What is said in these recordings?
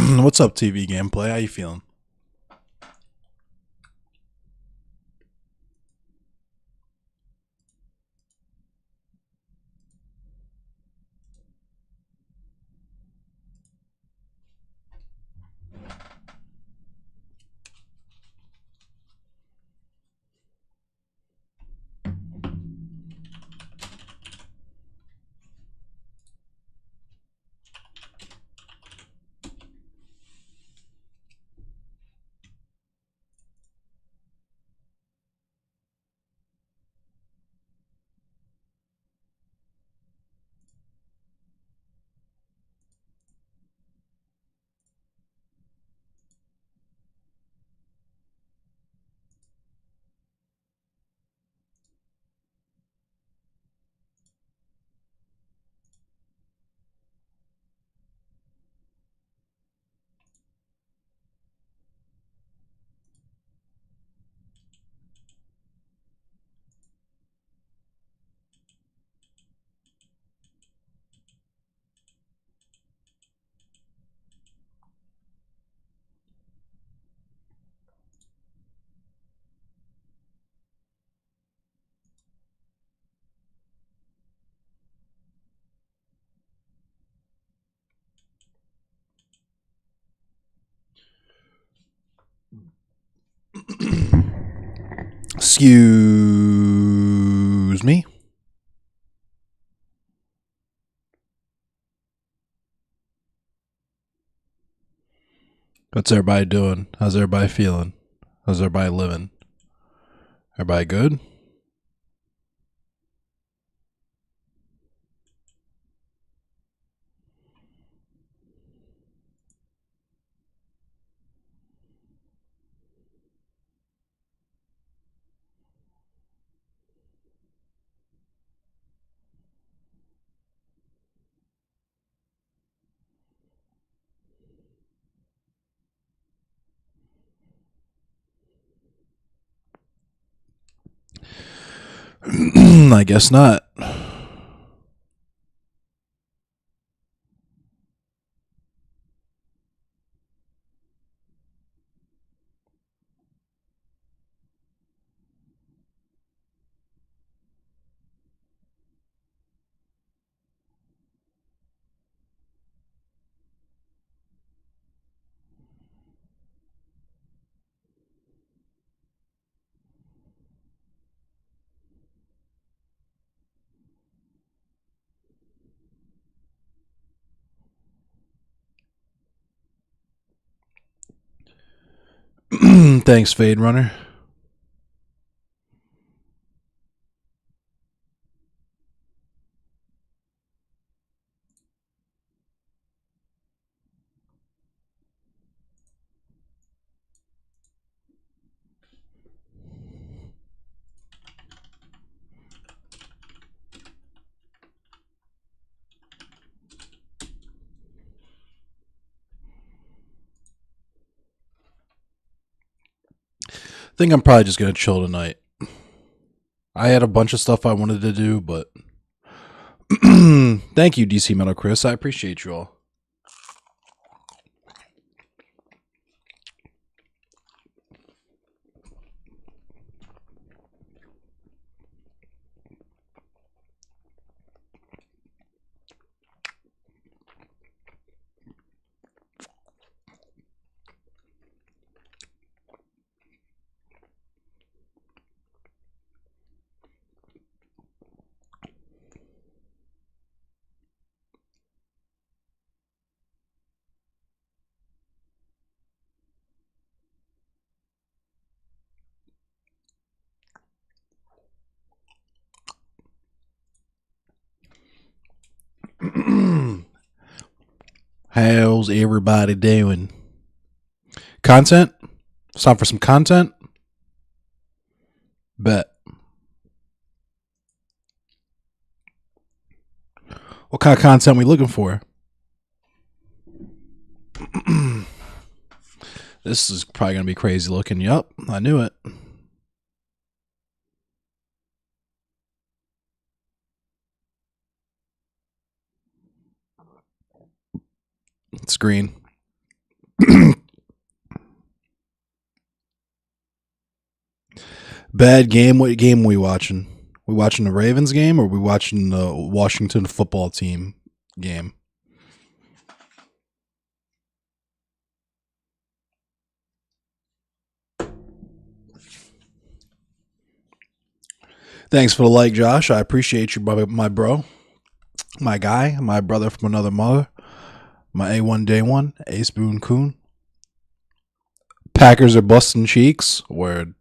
What's up, TV gameplay? How you feeling? Excuse me. What's everybody doing? How's everybody feeling? How's everybody living? Everybody good? I guess not. Thanks, Fade Runner. I think I'm probably just gonna chill tonight. I had a bunch of stuff I wanted to do, but thank you, DC Metal Chris. I appreciate you all. How's everybody doing? Content? It's time for some content? Bet. What kind of content we looking for? This is probably going to be crazy looking. Yup, I knew it. It's green. Bad game. What game we watching? We watching the Ravens game or we watching the Washington football team game? Thanks for the like, Josh. I appreciate you, my bro, my guy, my brother from another mother, my A1 day one, Ace Boone Coon. Packers are busting cheeks. Word.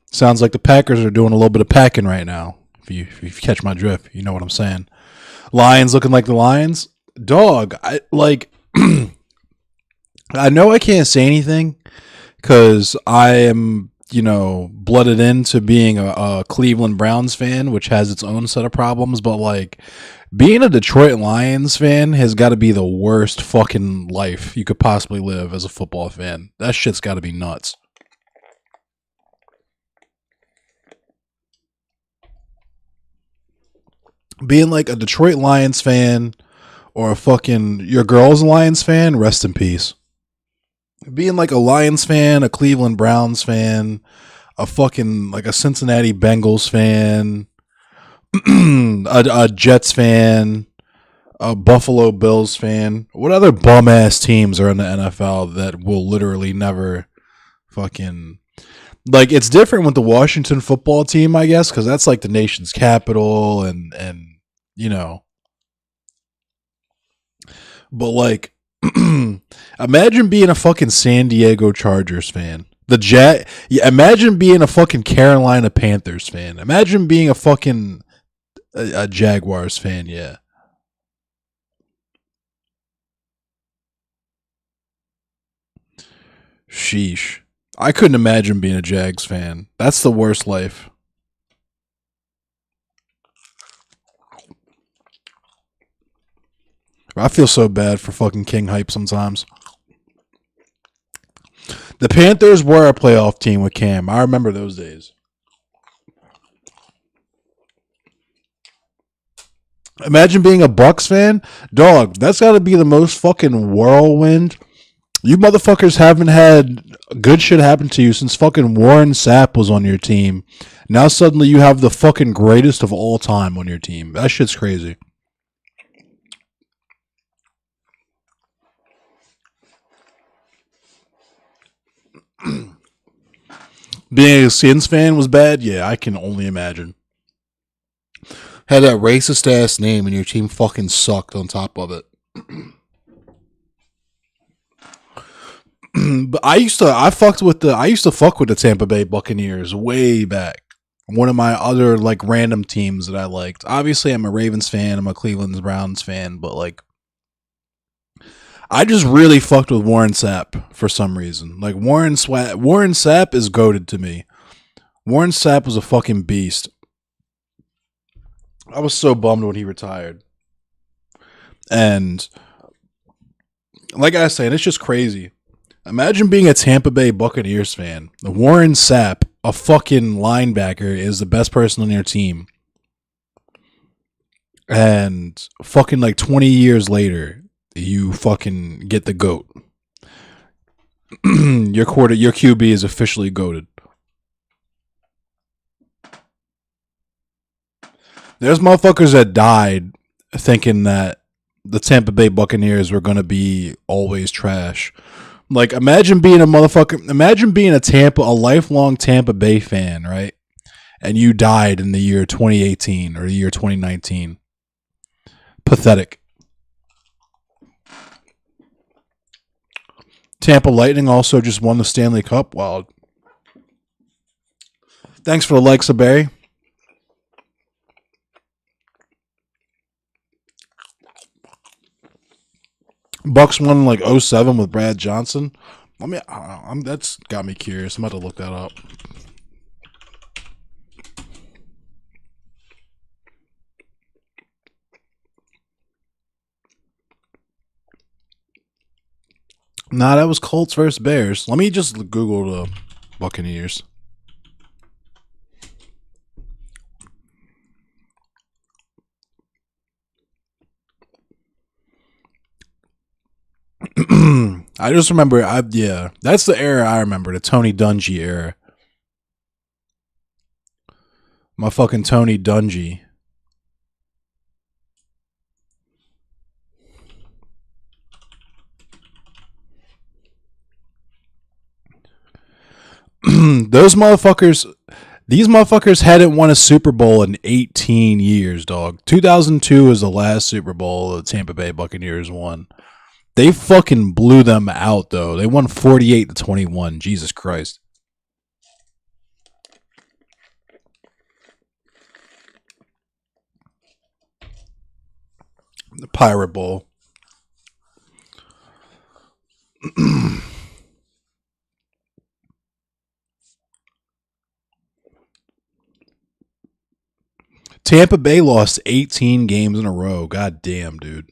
Sounds like the Packers are doing a little bit of packing right now. If you catch my drift, you know what I'm saying. Lions looking like the Lions. Dog, I like. I know I can't say anything because I am, blooded into being a Cleveland Browns fan, which has its own set of problems. But like, being a Detroit Lions fan has got to be the worst fucking life you could possibly live as a football fan. That shit's got to be nuts. Being like a Detroit Lions fan or a fucking your girl's a Lions fan, rest in peace. Being like a Lions fan, a Cleveland Browns fan, a fucking like a Cincinnati Bengals fan, a Jets fan, a Buffalo Bills fan. What other bum ass teams are in the NFL that will literally never fucking like? It's different with the Washington football team, I guess, because that's like the nation's capital, and you know, but like, imagine being a fucking San Diego Chargers fan. Yeah, imagine being a fucking Carolina Panthers fan. Imagine being a fucking a Jaguars fan. Yeah. Sheesh. I couldn't imagine being a Jags fan. That's the worst life. I feel so bad for fucking King Hype sometimes. The Panthers were a playoff team with Cam. I remember those days. Imagine being a Bucks fan. Dog, that's got to be the most fucking whirlwind. You motherfuckers haven't had good shit happen to you since fucking Warren Sapp was on your team. Now suddenly you have the fucking greatest of all time on your team. That shit's crazy. Being a Skins fan was bad? Yeah, I can only imagine. Had that racist ass name and your team fucking sucked on top of it. But I used to fuck with the Tampa Bay Buccaneers way back. One of my other like random teams that I liked. Obviously, I'm a Ravens fan. I'm a Cleveland Browns fan, but like, I just really fucked with Warren Sapp for some reason. Like Warren Sapp is goated to me. Warren Sapp was a fucking beast. I was so bummed when he retired. And like I was saying, it's just crazy. Imagine being a Tampa Bay Buccaneers fan. Warren Sapp, a fucking linebacker, is the best person on your team. And fucking like 20 years later, you fucking get the GOAT. your QB is officially goated. There's motherfuckers that died thinking that the Tampa Bay Buccaneers were gonna be always trash. Like, imagine being a lifelong Tampa Bay fan, right? And you died in the year 2018 or the year 2019. Pathetic. Tampa Lightning also just won the Stanley Cup. Wow. Thanks for the likes, Barry. Bucks won like '07 with Brad Johnson. That's got me curious. I'm about to look that up. Nah, that was Colts versus Bears. Let me just Google the Buccaneers. I just remember. Yeah, that's the era I remember. The Tony Dungy era. My fucking Tony Dungy. Those motherfuckers. These motherfuckers hadn't won a Super Bowl in 18 years, dog. 2002 is the last Super Bowl the Tampa Bay Buccaneers won. They fucking blew them out, though. They won 48-21. Jesus Christ. The Pirate Bowl. Tampa Bay lost 18 games in a row. God damn, dude.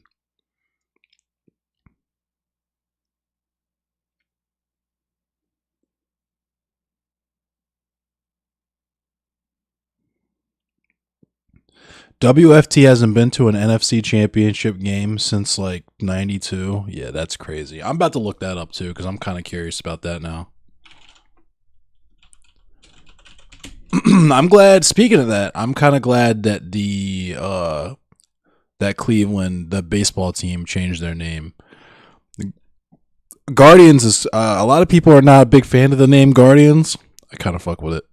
WFT hasn't been to an NFC championship game since like 92. Yeah, that's crazy. I'm about to look that up too because I'm kind of curious about that now. I'm glad, speaking of that, I'm kind of glad that that Cleveland, the baseball team, changed their name. Guardians is a lot of people are not a big fan of the name Guardians. I kind of fuck with it.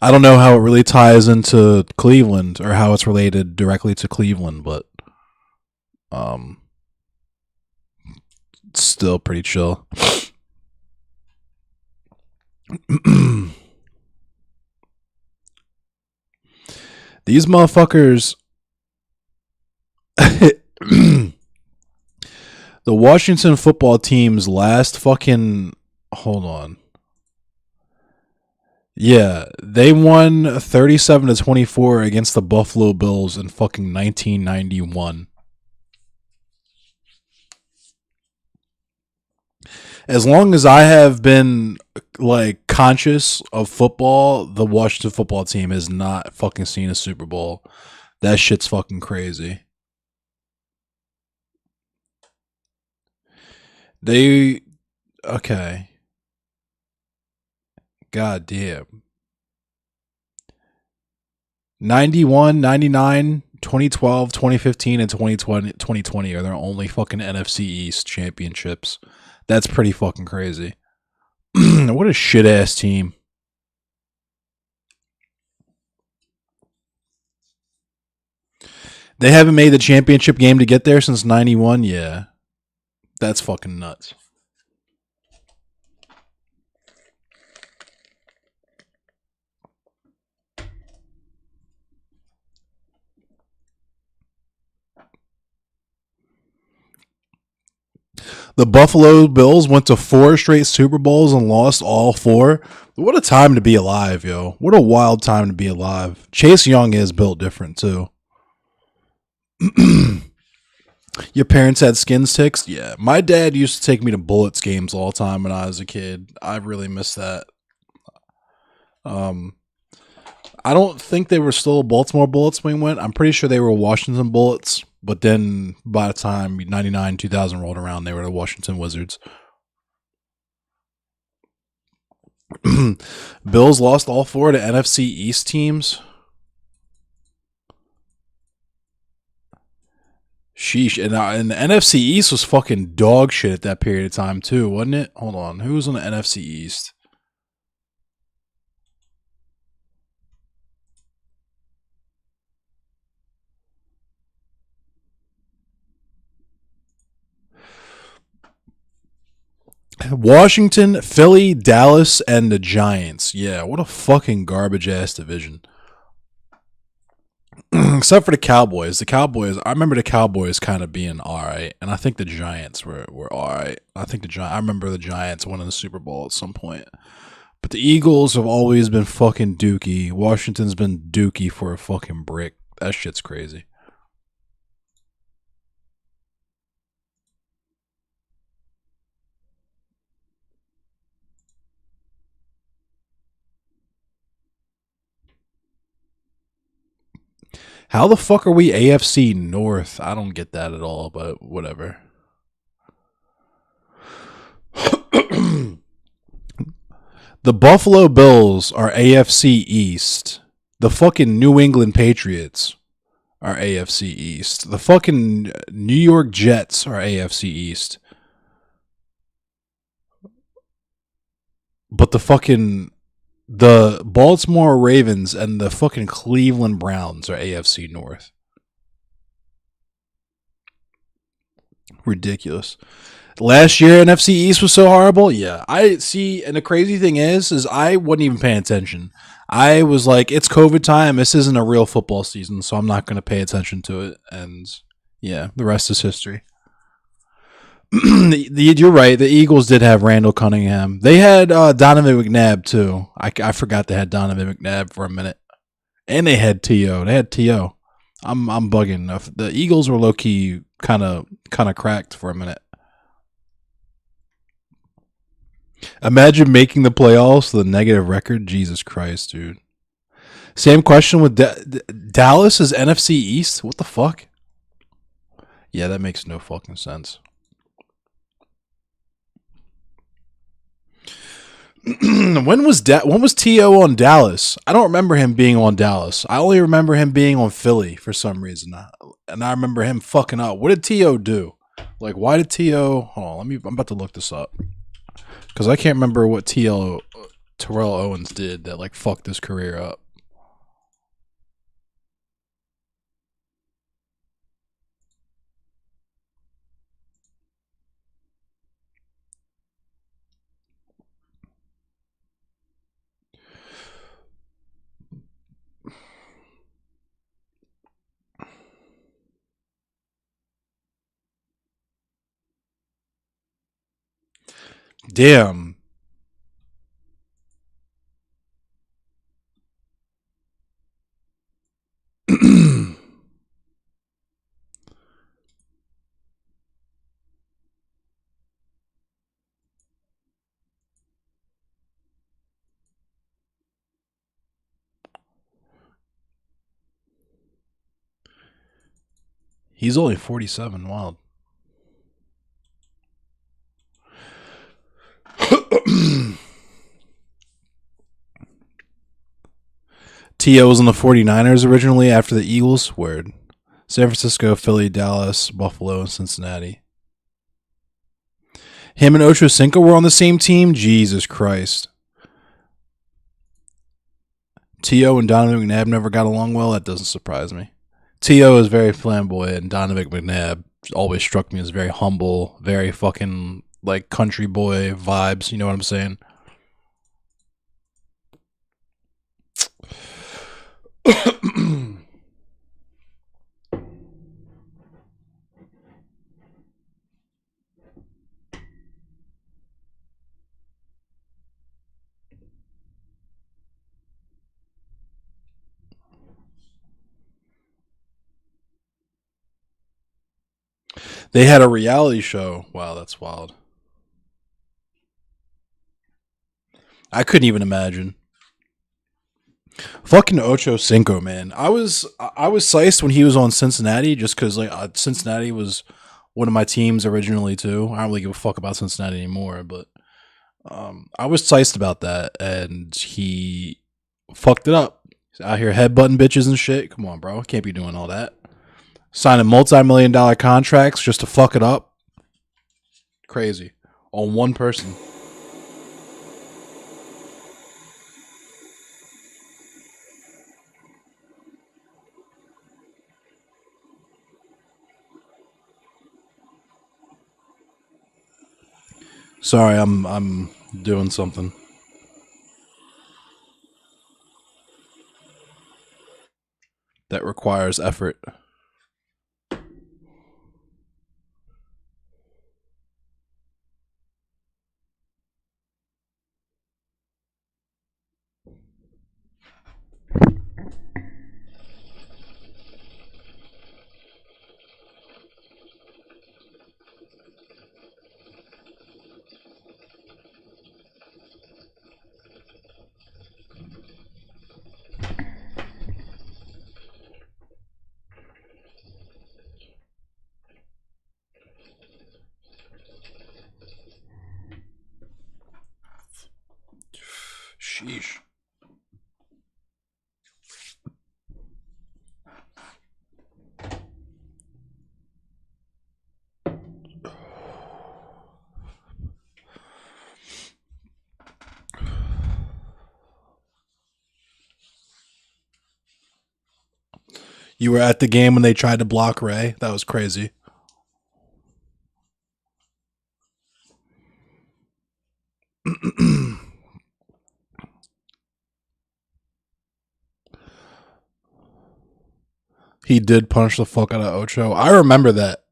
I don't know how it really ties into Cleveland or how it's related directly to Cleveland, but it's still pretty chill. These motherfuckers. The Washington football team's last fucking. Hold on. Yeah, they won 37-24 against the Buffalo Bills in fucking 1991. As long as I have been like conscious of football, the Washington football team has not fucking seen a Super Bowl. That shit's fucking crazy. They okay. God damn. 91, 99, 2012, 2015, and 2020 are their only fucking NFC East championships. That's pretty fucking crazy. What a shit ass team. They haven't made the championship game to get there since 91. Yeah. That's fucking nuts. The Buffalo Bills went to 4 straight Super Bowls and lost all 4. What a time to be alive, yo. What a wild time to be alive. Chase Young is built different, too. Your parents had skins ticks? Yeah. My dad used to take me to Bullets games all the time when I was a kid. I really miss that. I don't think they were still Baltimore Bullets when we went. I'm pretty sure they were Washington Bullets. But then by the time 99, 2000 rolled around, they were the Washington Wizards. Bills lost all 4 to NFC East teams. Sheesh. And the NFC East was fucking dog shit at that period of time, too, wasn't it? Hold on. Who was on the NFC East? Washington, Philly, Dallas, and the Giants. Yeah, what a fucking garbage ass division. Except for the Cowboys. The Cowboys, I remember the Cowboys kind of being all right, and I think the Giants were all right. I remember the Giants winning the Super Bowl at some point. But the Eagles have always been fucking dookie. Washington's been dookie for a fucking brick. That shit's crazy. How the fuck are we AFC North? I don't get that at all, but whatever. The Buffalo Bills are AFC East. The fucking New England Patriots are AFC East. The fucking New York Jets are AFC East. But the Baltimore Ravens and the fucking Cleveland Browns are AFC North. Ridiculous. Last year NFC East was so horrible. Yeah, I see. And the crazy thing is I wasn't even paying attention. I was like, it's COVID time. This isn't a real football season, so I'm not going to pay attention to it. And yeah, the rest is history. You're right. The Eagles did have Randall Cunningham. They had Donovan McNabb too. I forgot they had Donovan McNabb for a minute, and they had To. They had To. I'm bugging. The Eagles were low key kind of cracked for a minute. Imagine making the playoffs with a negative record. Jesus Christ, dude. Same question with Dallas is NFC East. What the fuck? Yeah, that makes no fucking sense. when was To on Dallas? I don't remember him being on Dallas. I only remember him being on Philly for some reason, and I remember him fucking up. What did To do? Like, why did To? Hold on, I'm about to look this up because I can't remember what Terrell Owens did that like fucked his career up. Damn. He's only 47. Wild. To was on the 49ers originally after the Eagles. Word. San Francisco, Philly, Dallas, Buffalo, and Cincinnati. Him and Ocho Cinco were on the same team? Jesus Christ. To and Donovan McNabb never got along well? That doesn't surprise me. To is very flamboyant, and Donovan McNabb always struck me as very humble, very fucking like country boy vibes. You know what I'm saying? They had a reality show. Wow, that's wild. I couldn't even imagine. Fucking Ocho Cinco, man. I was sized when he was on Cincinnati just because like Cincinnati was one of my teams originally too. I don't really give a fuck about Cincinnati anymore, but I was sized about that, and he fucked it up. He's out here headbutting bitches and shit. Come on, bro. Can't be doing all that. Signing multi-million-dollar contracts just to fuck it up. Crazy. On one person. Sorry, I'm doing something that requires effort. Sheesh. You were at the game when they tried to block Ray? That was crazy. He did punch the fuck out of Ocho. I remember that.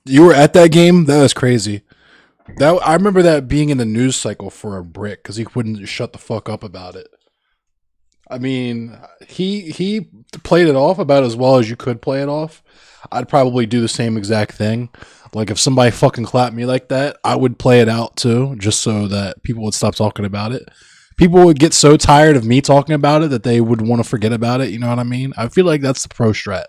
You were at that game? That was crazy. That I remember that being in the news cycle for a brick because he wouldn't shut the fuck up about it. I mean, he played it off about as well as you could play it off. I'd probably do the same exact thing. Like if somebody fucking clapped me like that, I would play it out too, just so that people would stop talking about it. People would get so tired of me talking about it that they would want to forget about it. You know what I mean? I feel like that's the pro strat.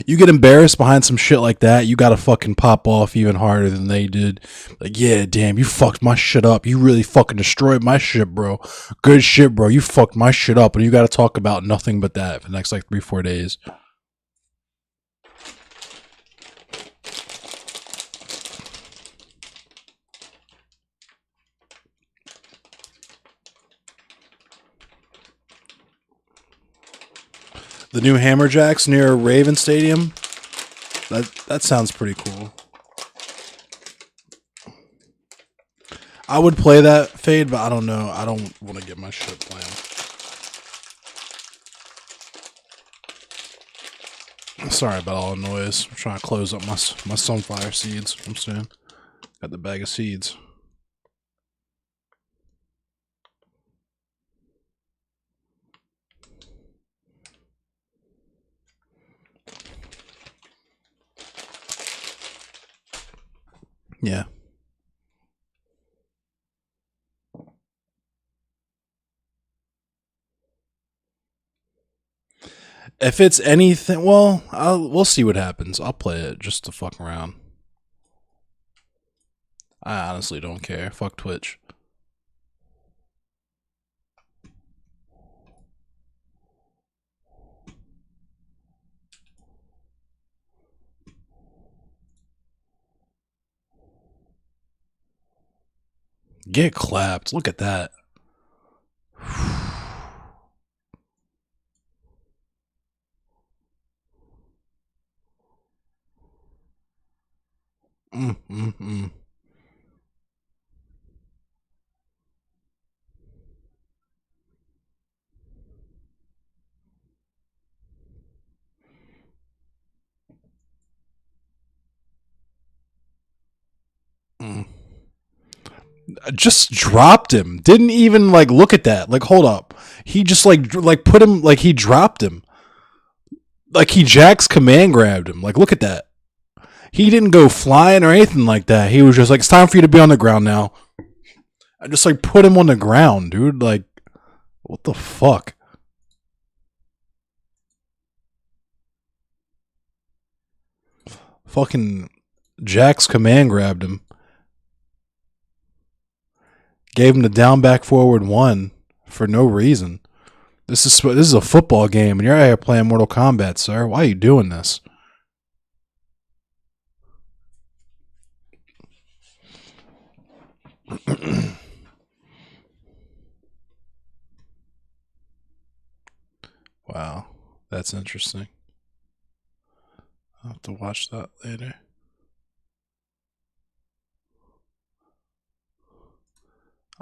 You get embarrassed behind some shit like that, you gotta fucking pop off even harder than they did. Like, yeah, damn, you fucked my shit up. You really fucking destroyed my shit, bro. Good shit, bro. You fucked my shit up. And you gotta talk about nothing but that for the next like 3-4 days. The new Hammerjacks near Raven Stadium. That sounds pretty cool. I would play that Fade, but I don't know. I don't want to get my shit playing. Sorry about all the noise. I'm trying to close up my sunflower seeds. I'm saying, got the bag of seeds. Yeah. If it's anything, well, we'll see what happens. I'll play it just to fuck around. I honestly don't care. Fuck Twitch. Get clapped. Look at that. Mm, mm, mm. Mm. Just dropped him. Didn't even like look at that. Like, hold up. He just like put him like he dropped him. Like he Jack's command grabbed him. Like, look at that. He didn't go flying or anything like that. He was just like, it's time for you to be on the ground now. I just like put him on the ground, dude. Like, what the fuck? Fucking Jack's command grabbed him. Gave him the down back forward one for no reason. This is a football game, and you're out here playing Mortal Kombat, sir. Why are you doing this? Wow, that's interesting. I'll have to watch that later.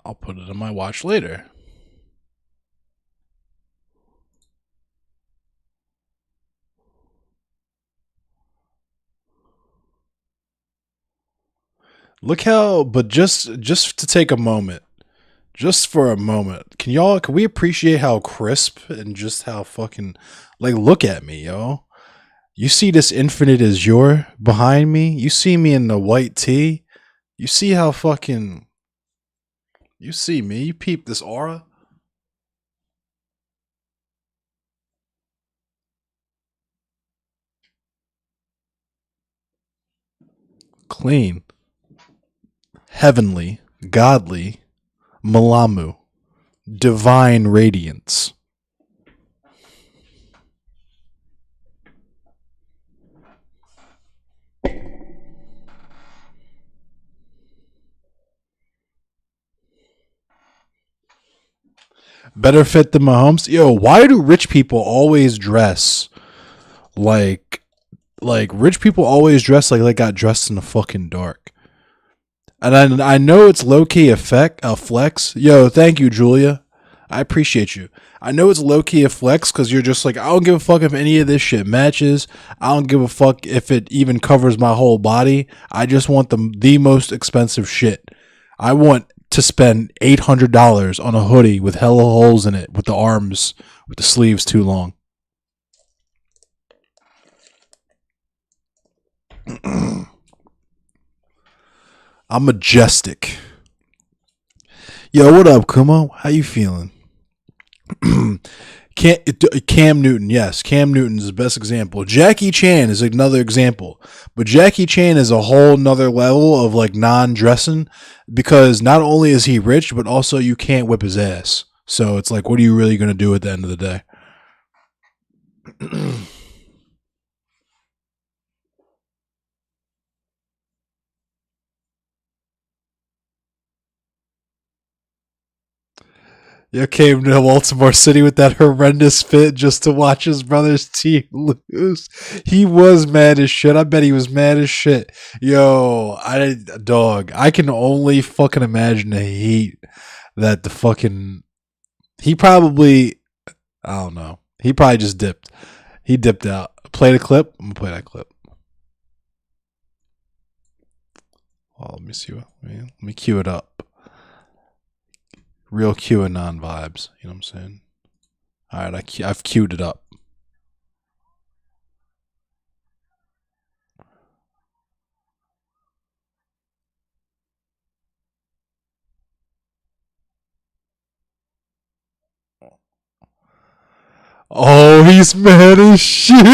I'll put it on my watch later. Look how, but just to take a moment, just for a moment, can we appreciate how crisp and just how fucking like look at me, yo. You see this Infinite Azure behind me? You see me in the white tee? You see how fucking you see me? You peep this aura? Clean, heavenly, godly, Malamu. divine radiance. Better fit than Mahomes. Yo, why do rich people always dress like rich people always dress like they got dressed in the fucking dark? And I know it's low key a flex. Yo, thank you, Julia. I appreciate you. I know it's low key a flex because you're just like, I don't give a fuck if any of this shit matches. I don't give a fuck if it even covers my whole body. I just want the most expensive shit. I want to spend $800 on a hoodie with hella holes in it, with the sleeves too long. I'm majestic. Yo, what up, Kumo? How you feeling? Cam Newton, yes, Cam Newton is the best example. Jackie Chan is another example, but Jackie Chan is a whole nother level of like non-dressing because not only is he rich, but also you can't whip his ass. So it's like, what are you really going to do at the end of the day? You came to Baltimore City with that horrendous fit just to watch his brother's team lose. He was mad as shit. I bet he was mad as shit. Yo, I can only fucking imagine the heat that the fucking. He probably. I don't know. He probably just dipped. He dipped out. Play the clip. I'm going to play that clip. Oh, let me see. Let me cue it up. Real QAnon vibes. You know what I'm saying? All right, I've queued it up. Oh, he's mad as shit.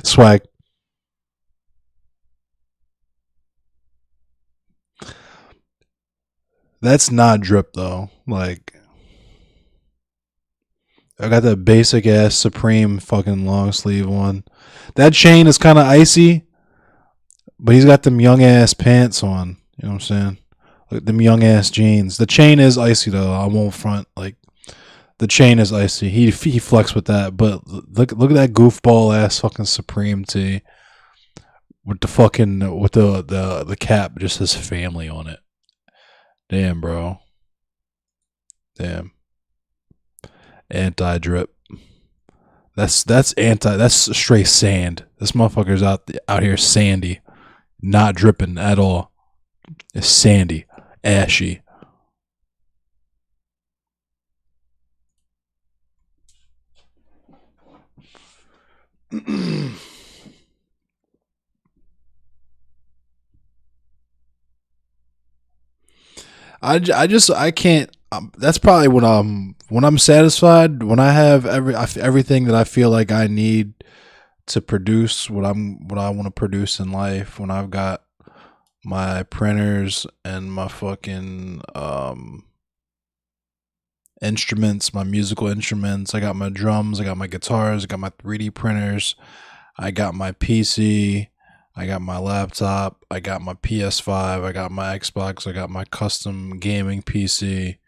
Swag. That's not drip though. Like I got that basic ass Supreme fucking long sleeve one. That chain is kind of icy, but he's got them young ass pants on. You know what I'm saying? Like them young ass jeans. The chain is icy though. I won't front. Like the chain is icy. He flexed with that, but look at that goofball ass fucking Supreme tee with the fucking with the cap just says family on it. Damn, bro. Damn. Anti drip. That's straight sand. This motherfucker's out here sandy, not dripping at all. It's sandy, ashy. I can't. That's probably when I'm satisfied, when I have everything that I feel like I need to produce what I want to produce in life. When I've got my printers and my fucking instruments, my musical instruments. I got my drums, I got my guitars, I got my 3D printers, I got my PC, I got my laptop, I got my PS5, I got my Xbox, I got my custom gaming PC.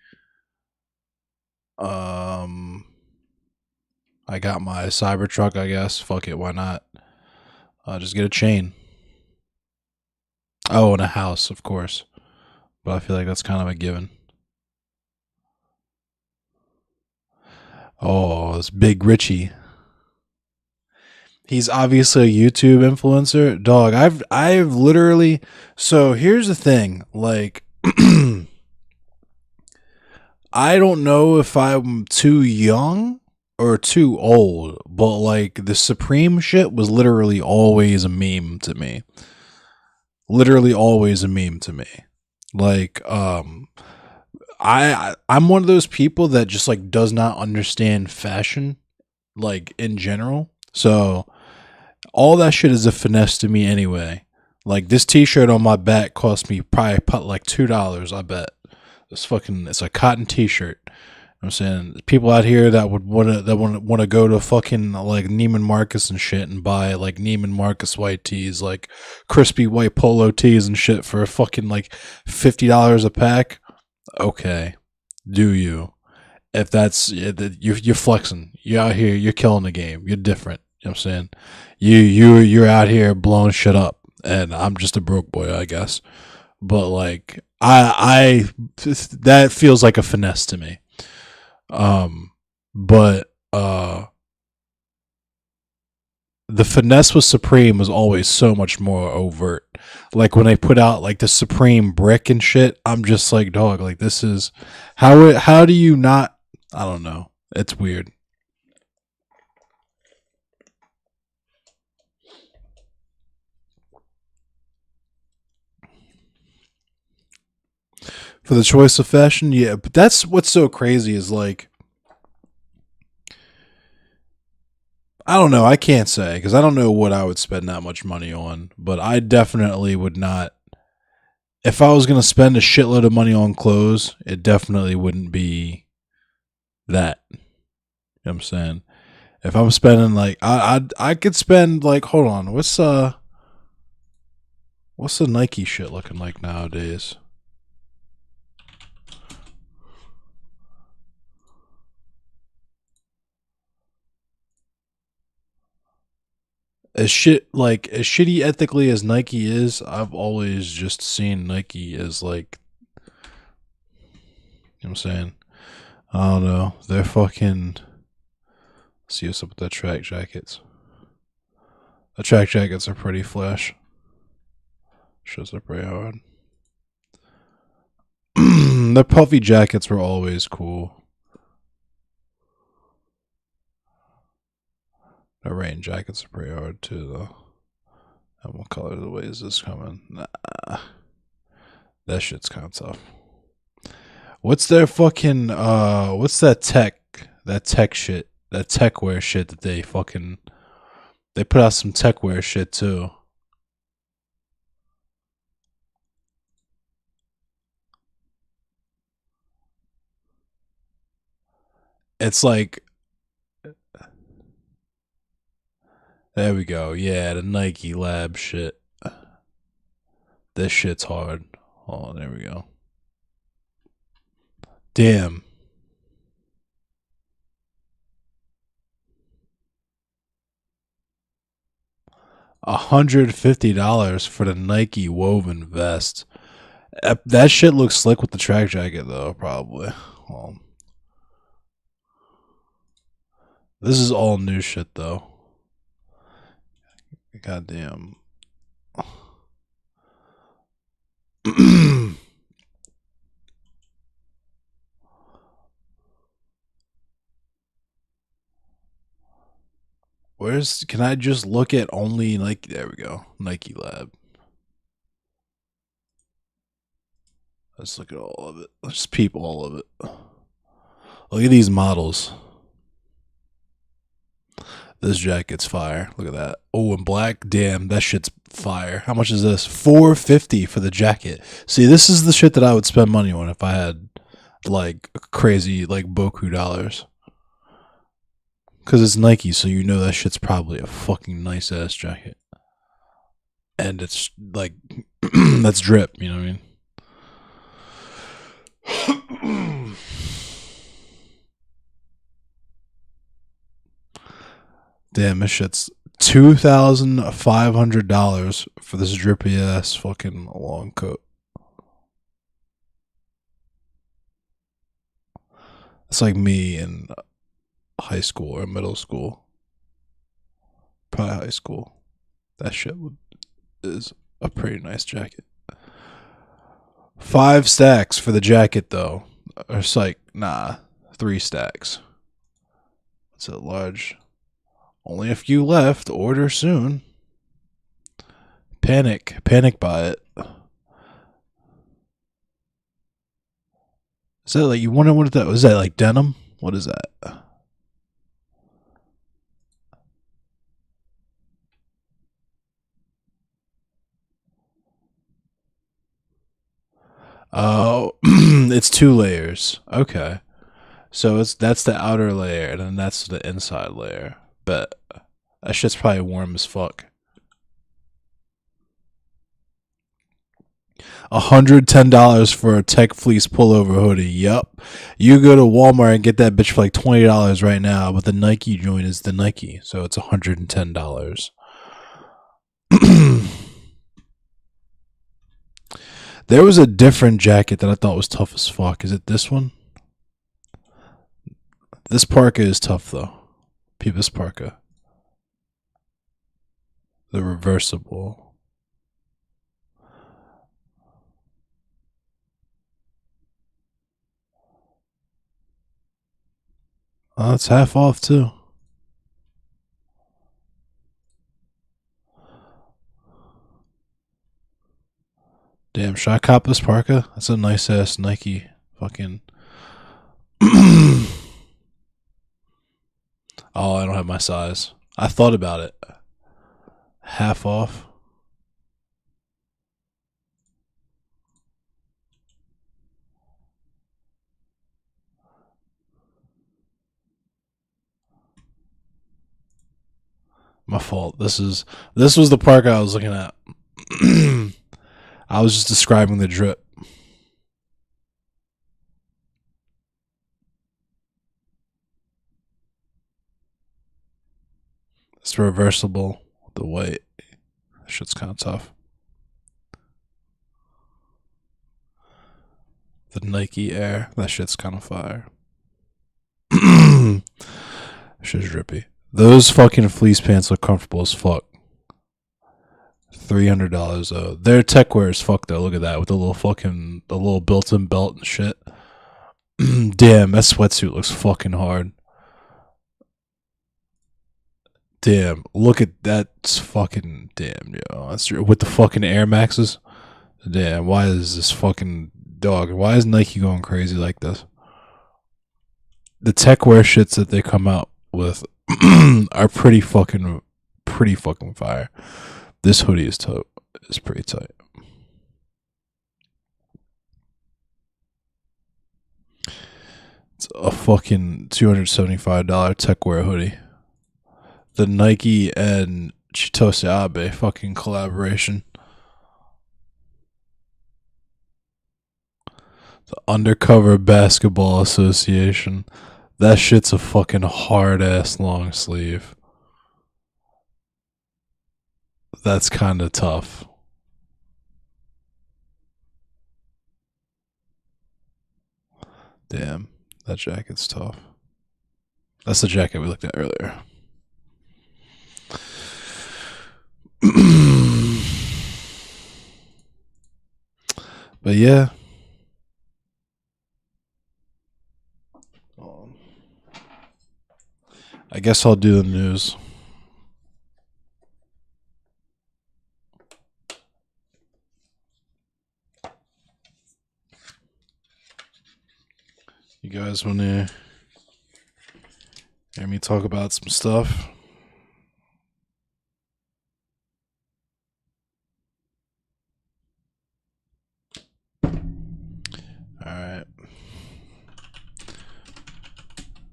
I got my Cybertruck, I guess. Fuck it, why not? Just get a chain. Oh, and a house, of course. But I feel like that's kind of a given. Oh, it's Big Richie. He's obviously a YouTube influencer. Dog, I've literally. So here's the thing, like I don't know if I'm too young or too old, but like the Supreme shit was literally always a meme to me. Literally always a meme to me. Like I'm one of those people that just like does not understand fashion like in general. So all that shit is a finesse to me anyway. Like this t-shirt on my back cost me probably like $2, I bet. It's a cotton T-shirt. I'm saying people out here that would want to go to fucking like Neiman Marcus and shit and buy like Neiman Marcus white tees, like crispy white polo tees and shit for fucking like $50 a pack. Okay, do you? If that's you're flexing, you're out here, you're killing the game, you're different. You know what I'm saying? You're out here blowing shit up, and I'm just a broke boy, I guess. But like I that feels like a finesse to me. But the finesse with Supreme was always so much more overt. Like when they put out like the Supreme brick and shit, I'm just like, dog, like this is how do you not? I don't know. It's weird. For the choice of fashion, yeah, but that's what's so crazy is like I don't know. I can't say because I don't know what I would spend that much money on, but I definitely would not. If I was going to spend a shitload of money on clothes, it definitely wouldn't be that. You know what I'm saying? If I'm spending like I could spend like hold on, what's the Nike shit looking like nowadays? As shitty ethically as Nike is, I've always just seen Nike as like you know what I'm saying? I don't know. They're fucking. Let's see what's up with the track jackets. The track jackets are pretty flash. Shows up pretty hard. The puffy jackets were always cool. The rain jackets are pretty hard too, though. And what color the way is this coming? Nah, that shit's kind of tough. What's their fucking what's that tech shit, that tech wear shit that they put out some tech wear shit too. It's like there we go. Yeah, the Nike Lab shit. This shit's hard. Oh, there we go. Damn. $150 for the Nike woven vest. That shit looks slick with the track jacket though, probably. Well, this is all new shit though. Goddamn. Where's can I just look at only Nike? There we go. Nike Lab. Let's look at all of it. Let's peep all of it. Look at these models. This jacket's fire. Look at that. Oh, and black. Damn, that shit's fire. How much is this? $450 for the jacket. See, this is the shit that I would spend money on if I had like crazy like Boku dollars. Cause it's Nike, so you know that shit's probably a fucking nice ass jacket. And it's like that's drip, you know what I mean? Damn, this shit's $2,500 for this drippy ass fucking long coat. It's like me in high school or middle school. Probably high school. That shit is a pretty nice jacket. 5 stacks for the jacket though. Or it's like, nah, 3 stacks. It's a large. Only a few left. Order soon. Panic buy it. Is that like you wonder what that was? That like denim? What is that? Oh, It's 2 layers. Okay. So that's the outer layer, and then that's the inside layer. But that shit's probably warm as fuck. $110 for a Tech Fleece pullover hoodie. Yup. You go to Walmart and get that bitch for like $20 right now, but the Nike joint is the Nike, so it's $110. There was a different jacket that I thought was tough as fuck. Is it this one? This parka is tough though. Peebus parka. The reversible. Oh, it's half off too. Damn, should I cop this parka? That's a nice ass Nike fucking. Oh, I don't have my size. I thought about it. Half off. My fault. This was the parka I was looking at. I was just describing the drip. It's reversible. The white. That shit's kind of tough. The Nike Air. That shit's kind of fire. Shit's drippy. Those fucking fleece pants look comfortable as fuck. $300 though. Their tech wear as fuck though. Look at that with the little built-in belt and shit. Damn, that sweatsuit looks fucking hard. Damn, look at that fucking damn, yo. That's with the fucking Air Maxes. Damn, why is this fucking dog? Why is Nike going crazy like this? The tech wear shits that they come out with are pretty fucking fire. This hoodie is pretty tight. It's a fucking $275 tech wear hoodie. The Nike and Chitose Abe fucking collaboration. The Undercover Basketball Association. That shit's a fucking hard ass long sleeve. That's kind of tough. Damn, that jacket's tough. That's the jacket we looked at earlier. But yeah. I guess I'll do the news. You guys want to hear me talk about some stuff? Alright.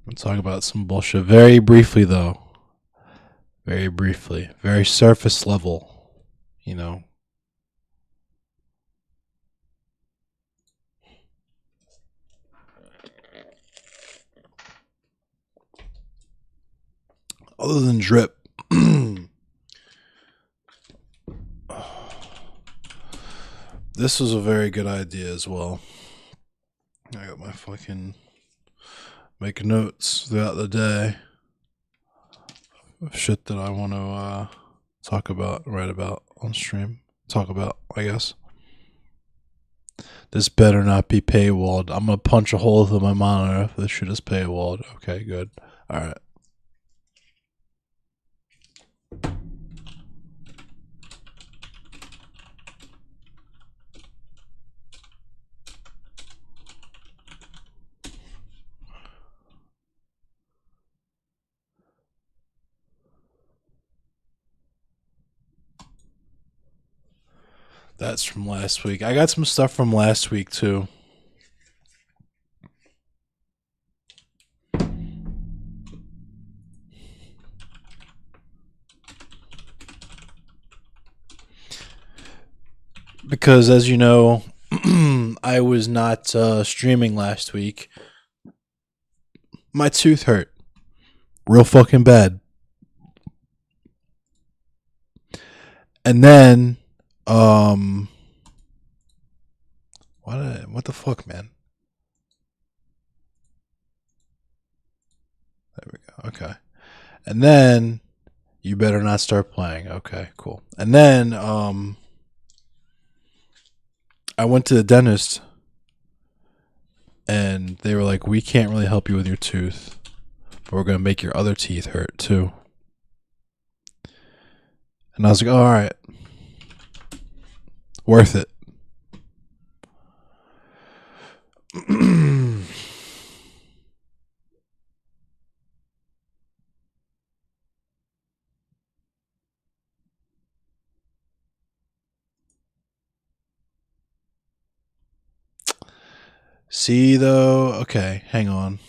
We'll talk about some bullshit very briefly, though. Very briefly. Very surface level. You know. Other than drip. This was a very good idea as well. I got my fucking make notes throughout the day of shit that I want to talk about, write about on stream. Talk about, I guess. This better not be paywalled. I'm gonna punch a hole through my monitor if this shit is paywalled. Okay, good. Alright. That's from last week. I got some stuff from last week too. because as you know, I was not streaming last week. My tooth hurt real fucking bad. And then, what the fuck, man? There we go. Okay. And then you better not start playing. Okay, cool. And then, I went to the dentist, and they were like, "We can't really help you with your tooth, but we're gonna make your other teeth hurt too." And I was like, oh, "All right, worth it." See though, okay, hang on.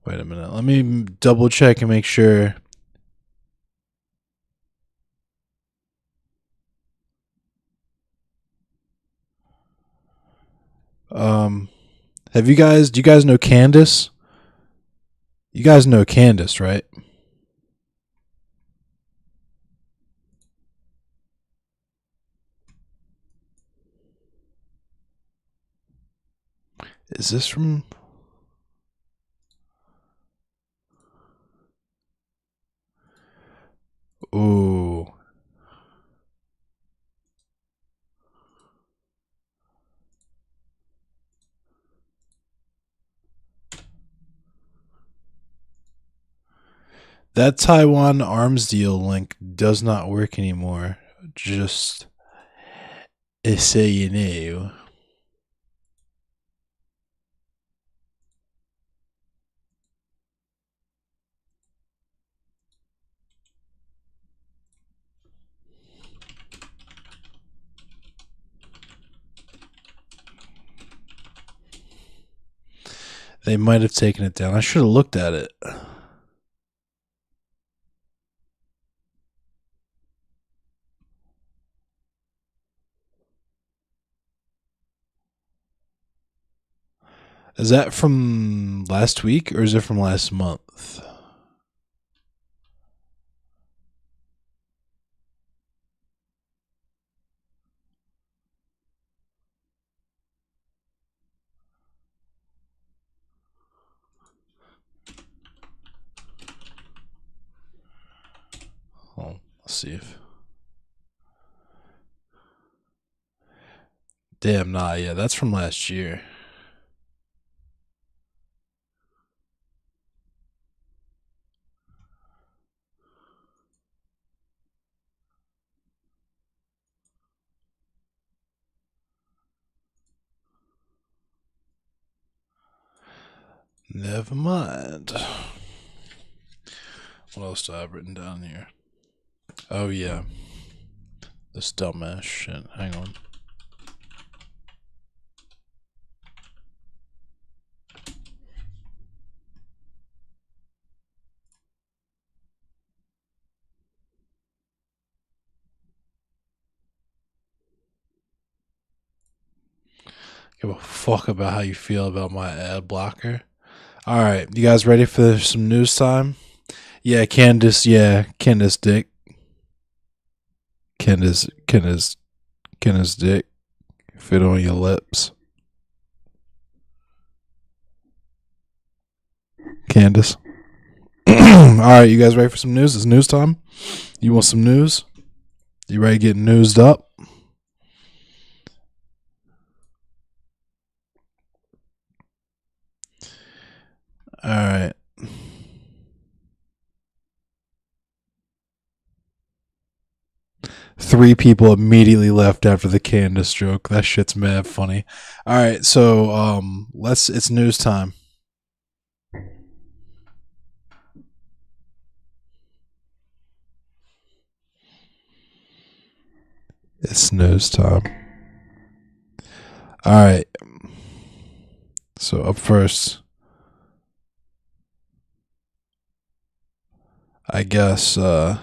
Wait a minute. Let me double check and make sure. Have you guys? Do you guys know Candace? You guys know Candace, right? Is this from? Ooh. That Taiwan arms deal link does not work anymore. Just so you know. They might have taken it down. I should have looked at it. Is that from last week or is it from last month? Oh, let's see if. Damn, nah, yeah, that's from last year. Never mind. What else do I have written down here? Oh, yeah. This dumbass shit. Hang on. Give a fuck about how you feel about my ad blocker. All right, you guys ready for some news time? Yeah, Candace. Yeah, Candace dick. Candace dick. Fit on your lips. Candace. All right, you guys ready for some news? It's news time. You want some news? You ready to get newsed up? All right. Three people immediately left after the Candace joke. That shit's mad funny. All right, so it's news time. It's news time. All right. So up first, I guess the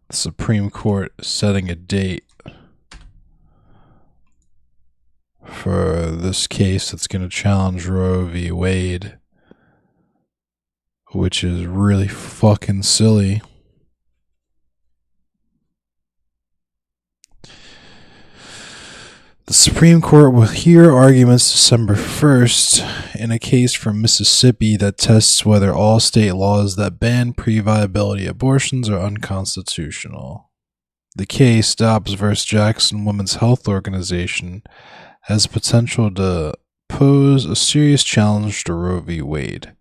Supreme Court setting a date for this case that's going to challenge Roe v. Wade, which is really fucking silly. The Supreme Court will hear arguments December 1st in a case from Mississippi that tests whether all state laws that ban pre-viability abortions are unconstitutional. The case, Dobbs v. Jackson Women's Health Organization, has potential to pose a serious challenge to Roe v. Wade.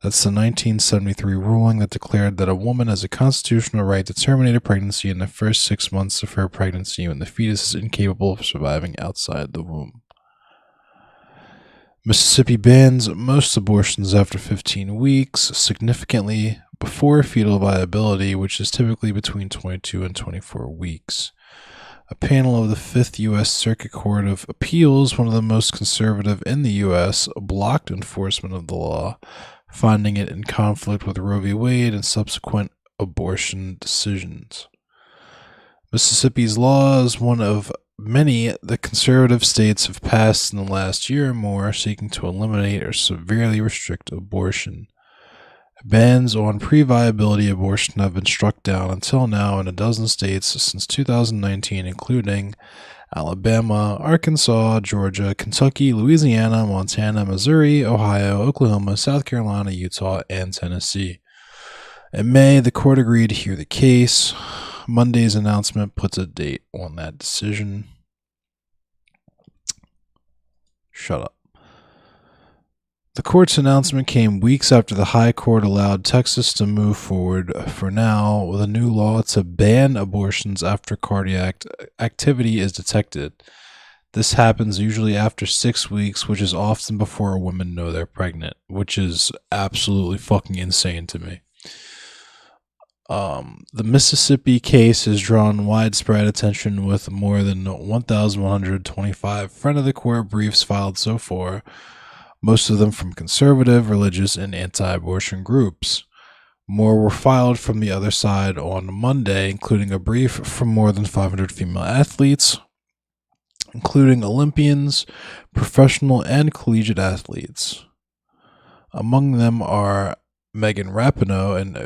That's the 1973 ruling that declared that a woman has a constitutional right to terminate a pregnancy in the first 6 months of her pregnancy when the fetus is incapable of surviving outside the womb. Mississippi bans most abortions after 15 weeks, significantly before fetal viability, which is typically between 22 and 24 weeks. A panel of the Fifth U.S. Circuit Court of Appeals, one of the most conservative in the U.S., blocked enforcement of the law, finding it in conflict with Roe v. Wade and subsequent abortion decisions. Mississippi's law is one of many the conservative states have passed in the last year or more seeking to eliminate or severely restrict abortion. Bans on pre-viability abortion have been struck down until now in a dozen states since 2019, including Alabama, Arkansas, Georgia, Kentucky, Louisiana, Montana, Missouri, Ohio, Oklahoma, South Carolina, Utah, and Tennessee. In May, the court agreed to hear the case. Monday's announcement puts a date on that decision. Shut up. The court's announcement came weeks after the High Court allowed Texas to move forward, for now, with a new law to ban abortions after cardiac activity is detected. This happens usually after 6 weeks, which is often before women know they're pregnant, which is absolutely fucking insane to me. The Mississippi case has drawn widespread attention with more than 1,125 front of the court briefs filed so far, most of them from conservative, religious, and anti-abortion groups. More were filed from the other side on Monday, including a brief from more than 500 female athletes, including Olympians, professional and collegiate athletes. Among them are Megan Rapinoe and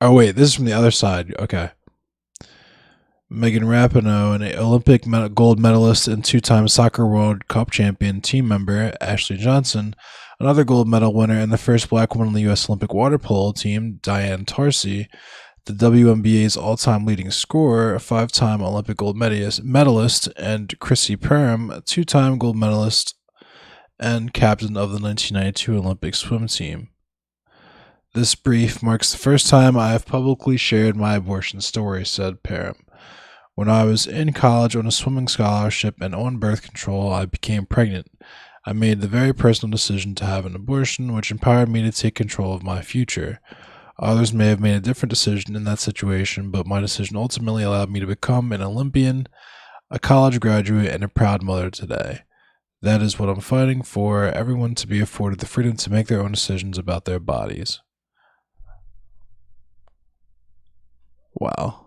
oh wait, this is from the other side. Okay. Megan Rapinoe, an Olympic gold medalist and two-time Soccer World Cup champion team member Ashley Johnson, another gold medal winner and the first black woman on the U.S. Olympic water polo team, Diane Taurasi, the WNBA's all-time leading scorer, a five-time Olympic gold medalist, and Chrissy Perham, a two-time gold medalist and captain of the 1992 Olympic swim team. This brief marks the first time I have publicly shared my abortion story, said Perham. When I was in college on a swimming scholarship and on birth control, I became pregnant. I made the very personal decision to have an abortion, which empowered me to take control of my future. Others may have made a different decision in that situation, but my decision ultimately allowed me to become an Olympian, a college graduate, and a proud mother today. That is what I'm fighting for, everyone to be afforded the freedom to make their own decisions about their bodies. Wow.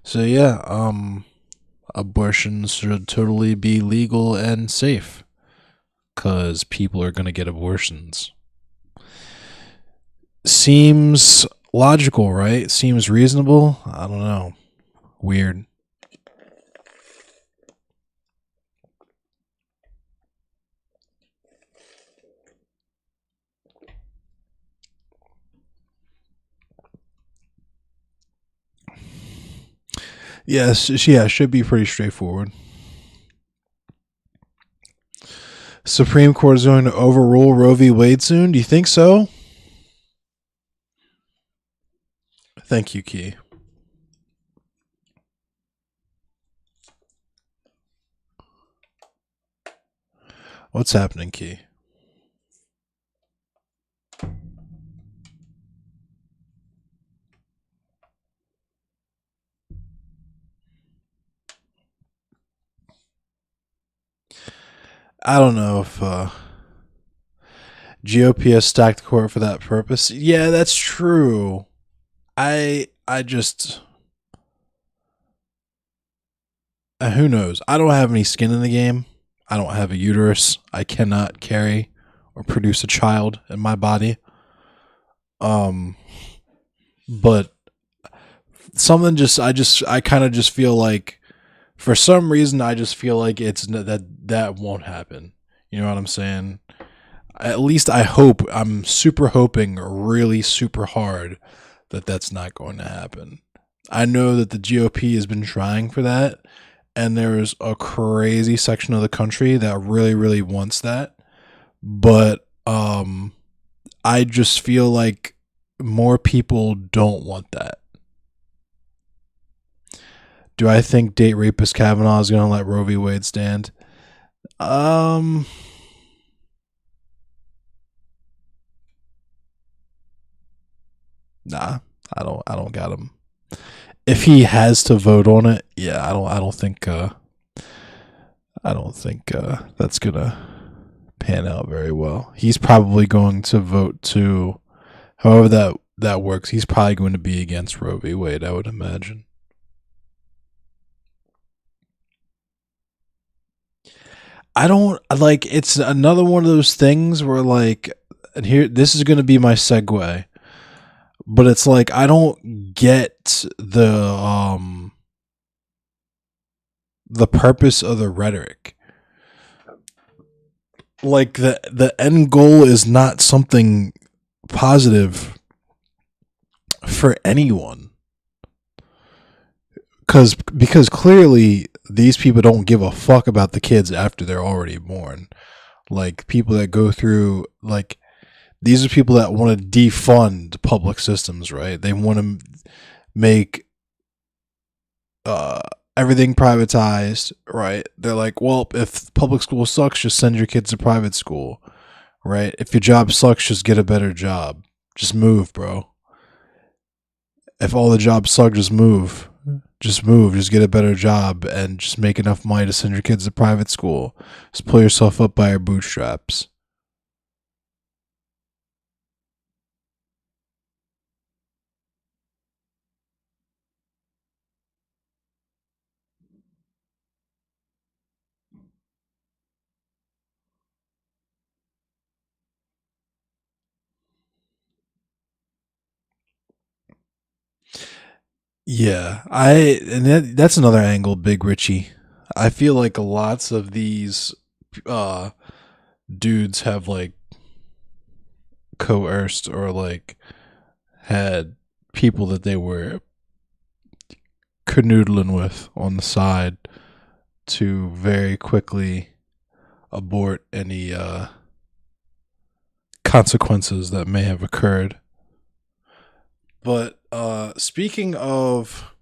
So yeah, abortions should totally be legal and safe, because people are going to get abortions. Seems logical, right? Seems reasonable? I don't know. Weird. Yes, yeah, should be pretty straightforward. Supreme Court is going to overrule Roe v. Wade soon? Do you think so? Thank you, Key. What's happening, Key? I don't know if GOP has stacked the court for that purpose. Yeah, that's true. I just who knows? I don't have any skin in the game. I don't have a uterus. I cannot carry or produce a child in my body. Um, but something I kind of just feel like for some reason I just feel like that won't happen. You know what I'm saying? At least I hope. I'm super hoping really super hard that that's not going to happen. I know that the GOP has been trying for that, and there's a crazy section of the country that really really wants that, but I just feel like more people don't want that. Do I think date rapist Kavanaugh is going to let Roe v. Wade stand? Um, nah, I don't got him. If he has to vote on it, yeah, I don't think that's gonna pan out very well. He's probably going to vote to, however that works. He's probably going to be against Roe v. Wade, I would imagine. I don't like. It's another one of those things where like, and here this is going to be my segue, but it's like I don't get the purpose of the rhetoric. Like the end goal is not something positive for anyone, because clearly these people don't give a fuck about the kids after they're already born. Like people that go through like these are people that want to defund public systems, right? They want to make uh everything privatized, right? They're like, well, if public school sucks, just send your kids to private school, right? If your job sucks, just get a better job. Just move, bro. If all the jobs suck, just move. Just move. Just get a better job and just make enough money to send your kids to private school. Just pull yourself up by your bootstraps. Yeah, that's another angle, Big Richie. I feel like lots of these uh dudes have like coerced or like had people that they were canoodling with on the side to very quickly abort any consequences that may have occurred. But speaking of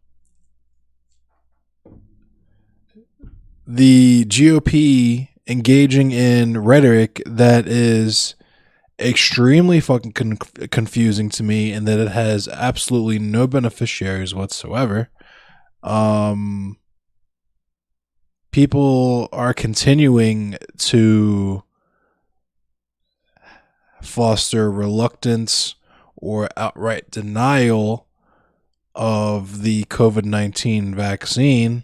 the GOP engaging in rhetoric that is extremely fucking confusing to me and that it has absolutely no beneficiaries whatsoever. Um, People are continuing to foster reluctance or outright denial of the COVID-19 vaccine,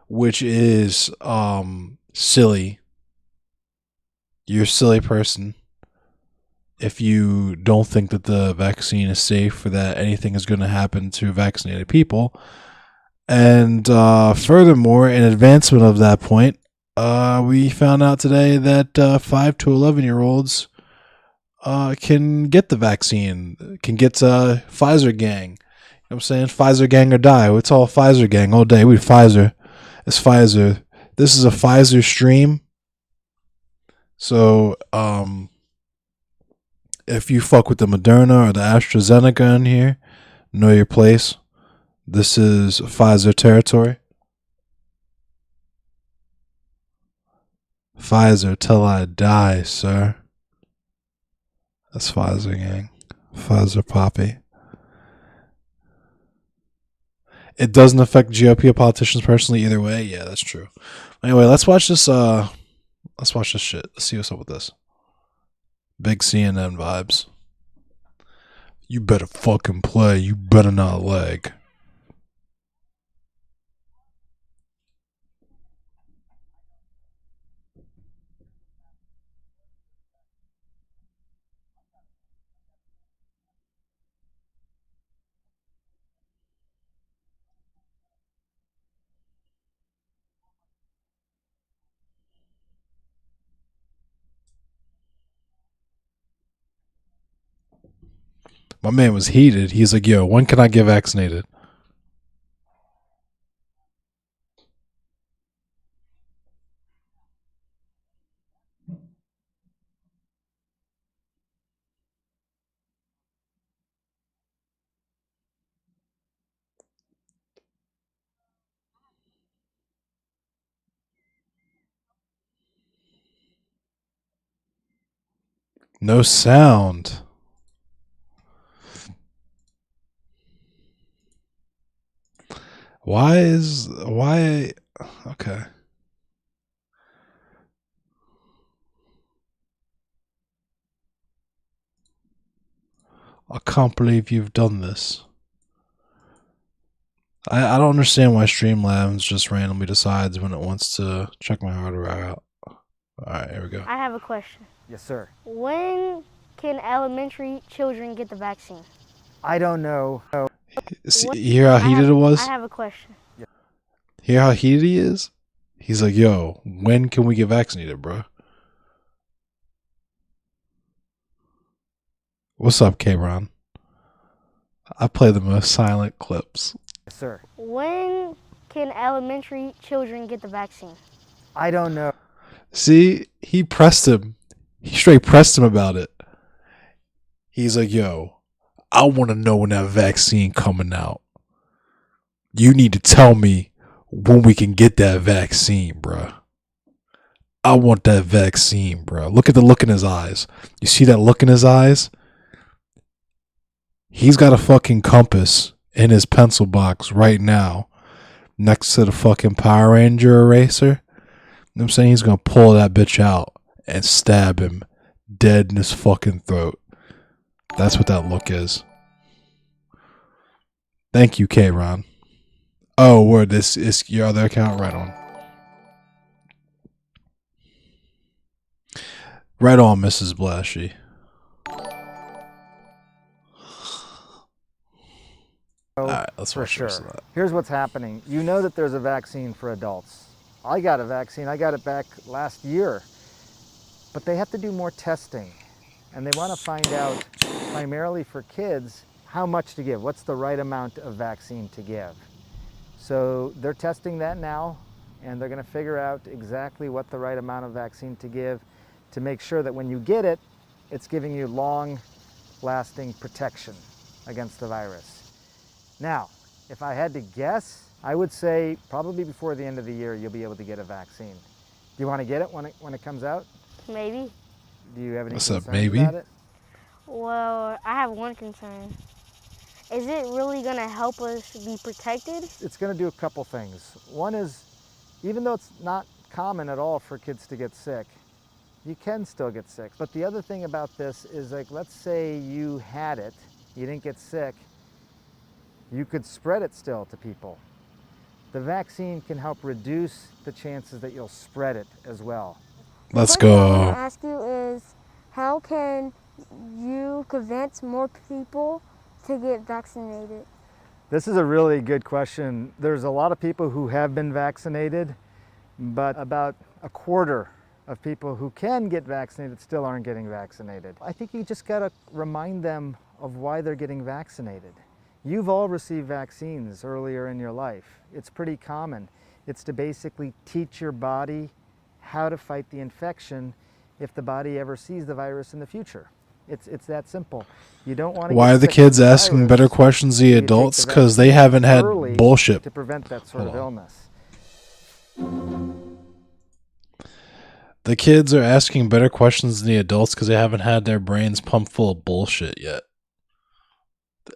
which is silly. You're a silly person if you don't think that the vaccine is safe or that anything is going to happen to vaccinated people. And furthermore, in advancement of that point, we found out today that 5 to 11-year-olds can get the vaccine, can get Pfizer gang. You know what I'm saying? Pfizer gang or die. It's all Pfizer gang all day. We Pfizer. It's Pfizer. This is a Pfizer stream. So, if you fuck with the Moderna or the AstraZeneca in here, know your place. This is Pfizer territory. Pfizer till I die, sir. That's Pfizer gang. Pfizer poppy. It doesn't affect GOP politicians personally either way. Yeah, that's true. Anyway, let's watch this Let's watch this shit. Let's see what's up with this. Big CNN vibes. You better fucking play. You better not lag. My man was heated. He's like, yo, when can I get vaccinated? No sound. Why? Okay. I can't believe you've done this. I don't understand why Streamlabs just randomly decides when it wants to check my hardware out. Alright, here we go. I have a question. Yes, sir. When can elementary children get the vaccine? I don't know. See, you hear how heated it was? I have a question. Hear how heated he is? He's like, yo, when can we get vaccinated, bro? What's up, K-Ron? I play the most silent clips. Yes, sir. When can elementary children get the vaccine? I don't know. See, he pressed him. He straight pressed him about it. He's like, yo, I want to know when that vaccine coming out. You need to tell me when we can get that vaccine, bruh. I want that vaccine, bruh. Look at the look in his eyes. You see that look in his eyes? He's got a fucking compass in his pencil box right now next to the fucking Power Ranger eraser. You know what I'm saying? He's going to pull that bitch out and stab him dead in his fucking throat. That's what that look is. Thank you, K-Ron. Oh, word, this is your other account? Right on. Right on, Mrs. Blashy. Alright, let's For watch sure. that. Here's what's happening. You know that there's a vaccine for adults. I got a vaccine. I got it back last year. But they have to do more testing. And they want to find out, primarily for kids, how much to give. What's the right amount of vaccine to give? So they're testing that now, and they're going to figure out exactly what the right amount of vaccine to give to make sure that when you get it, it's giving you long-lasting protection against the virus. Now, if I had to guess, I would say probably before the end of the year, you'll be able to get a vaccine. Do you want to get it when it comes out? Maybe. Do you have any What's up, concerns maybe? about it? Well, I have one concern. Is it really going to help us be protected? It's going to do a couple things. One is, even though it's not common at all for kids to get sick, you can still get sick. But the other thing about this is, like, let's say you had it, you didn't get sick, you could spread it still to people. The vaccine can help reduce the chances that you'll spread it as well. Let's The question I want go. to ask you is, how can you convince more people to get vaccinated? This is a really good question. There's a lot of people who have been vaccinated, but about a quarter of people who can get vaccinated still aren't getting vaccinated. I think you just got to remind them of why they're getting vaccinated. You've all received vaccines earlier in your life. It's pretty common. It's to basically teach your body how to fight the infection if the body ever sees the virus in the future. It's that simple. You don't want to. Why are the kids asking better questions than the adults? Because they haven't had bullshit. To prevent that sort of illness. The kids are asking better questions than the adults because they haven't had their brains pumped full of bullshit yet.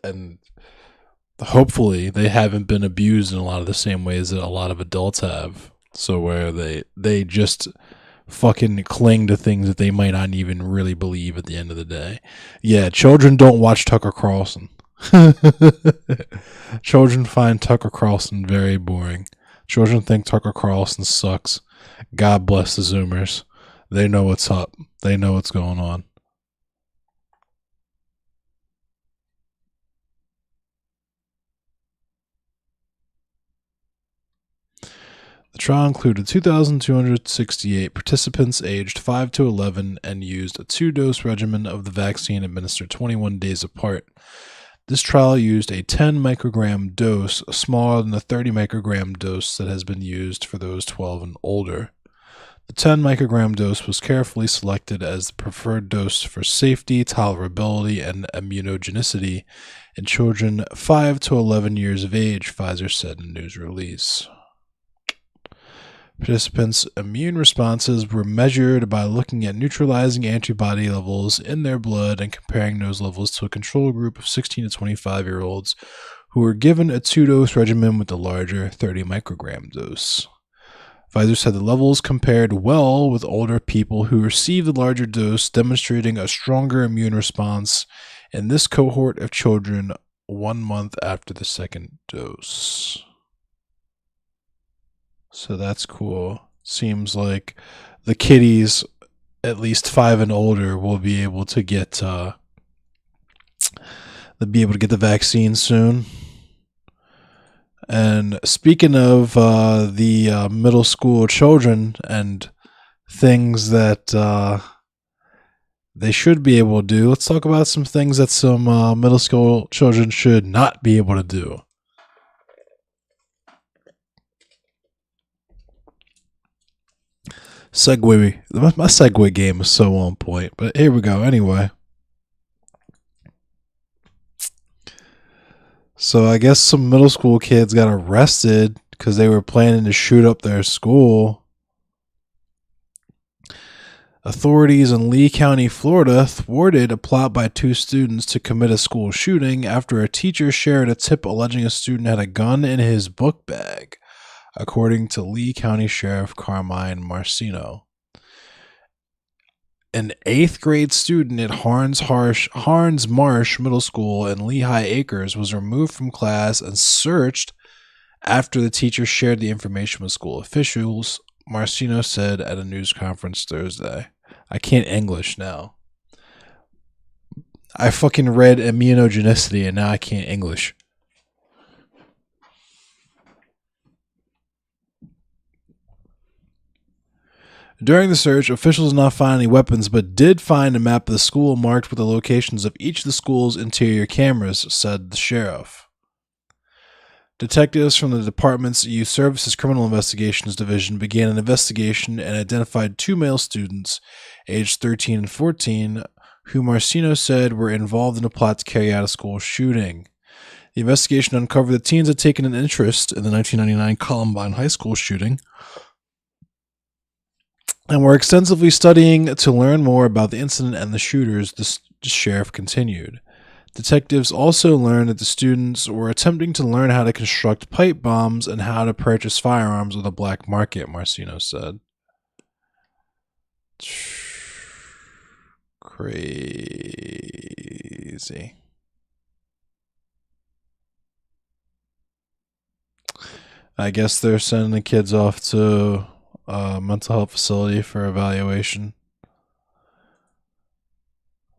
And hopefully they haven't been abused in a lot of the same ways that a lot of adults have. So where they just fucking cling to things that they might not even really believe at the end of the day. Yeah, children don't watch Tucker Carlson. Children find Tucker Carlson very boring. Children think Tucker Carlson sucks. God bless the Zoomers. They know what's up. They know what's going on. The trial included 2,268 participants aged 5 to 11 and used a 2-dose regimen of the vaccine administered 21 days apart. This trial used a 10 microgram dose, smaller than the 30 microgram dose that has been used for those 12 and older. The 10 microgram dose was carefully selected as the preferred dose for safety, tolerability, and immunogenicity in children 5 to 11 years of age, Pfizer said in a news release. Participants' immune responses were measured by looking at neutralizing antibody levels in their blood and comparing those levels to a control group of 16 to 25-year-olds who were given a 2-dose regimen with the larger 30 microgram dose. Pfizer said the levels compared well with older people who received the larger dose, demonstrating a stronger immune response in this cohort of children 1 month after the second dose. So that's cool. Seems like the kiddies, at least 5 and older, will be able to get the vaccine soon. And speaking of the middle school children and things that they should be able to do, let's talk about some things that some middle school children should not be able to do. Segue. My segue game is so on point, but here we go anyway. So I guess some middle school kids got arrested because they were planning to shoot up their school. Authorities in Lee County, Florida, thwarted a plot by 2 students to commit a school shooting after a teacher shared a tip alleging a student had a gun in his book bag, according to Lee County Sheriff Carmine Marcino. An 8th grade student at Harns Marsh Middle School in Lehigh Acres was removed from class and searched after the teacher shared the information with school officials, Marcino said at a news conference Thursday. I can't English now. I fucking read immunogenicity and now I can't English. During the search, officials did not find any weapons, but did find a map of the school marked with the locations of each of the school's interior cameras, said the sheriff. Detectives from the department's Youth Services Criminal Investigations Division began an investigation and identified 2 male students, aged 13 and 14, who Marcino said were involved in a plot to carry out a school shooting. The investigation uncovered that teens had taken an interest in the 1999 Columbine High School shooting and were extensively studying to learn more about the incident and the shooters, the sheriff continued. Detectives also learned that the students were attempting to learn how to construct pipe bombs and how to purchase firearms on the black market, Marcino said. Crazy. I guess they're sending the kids off to mental health facility for evaluation.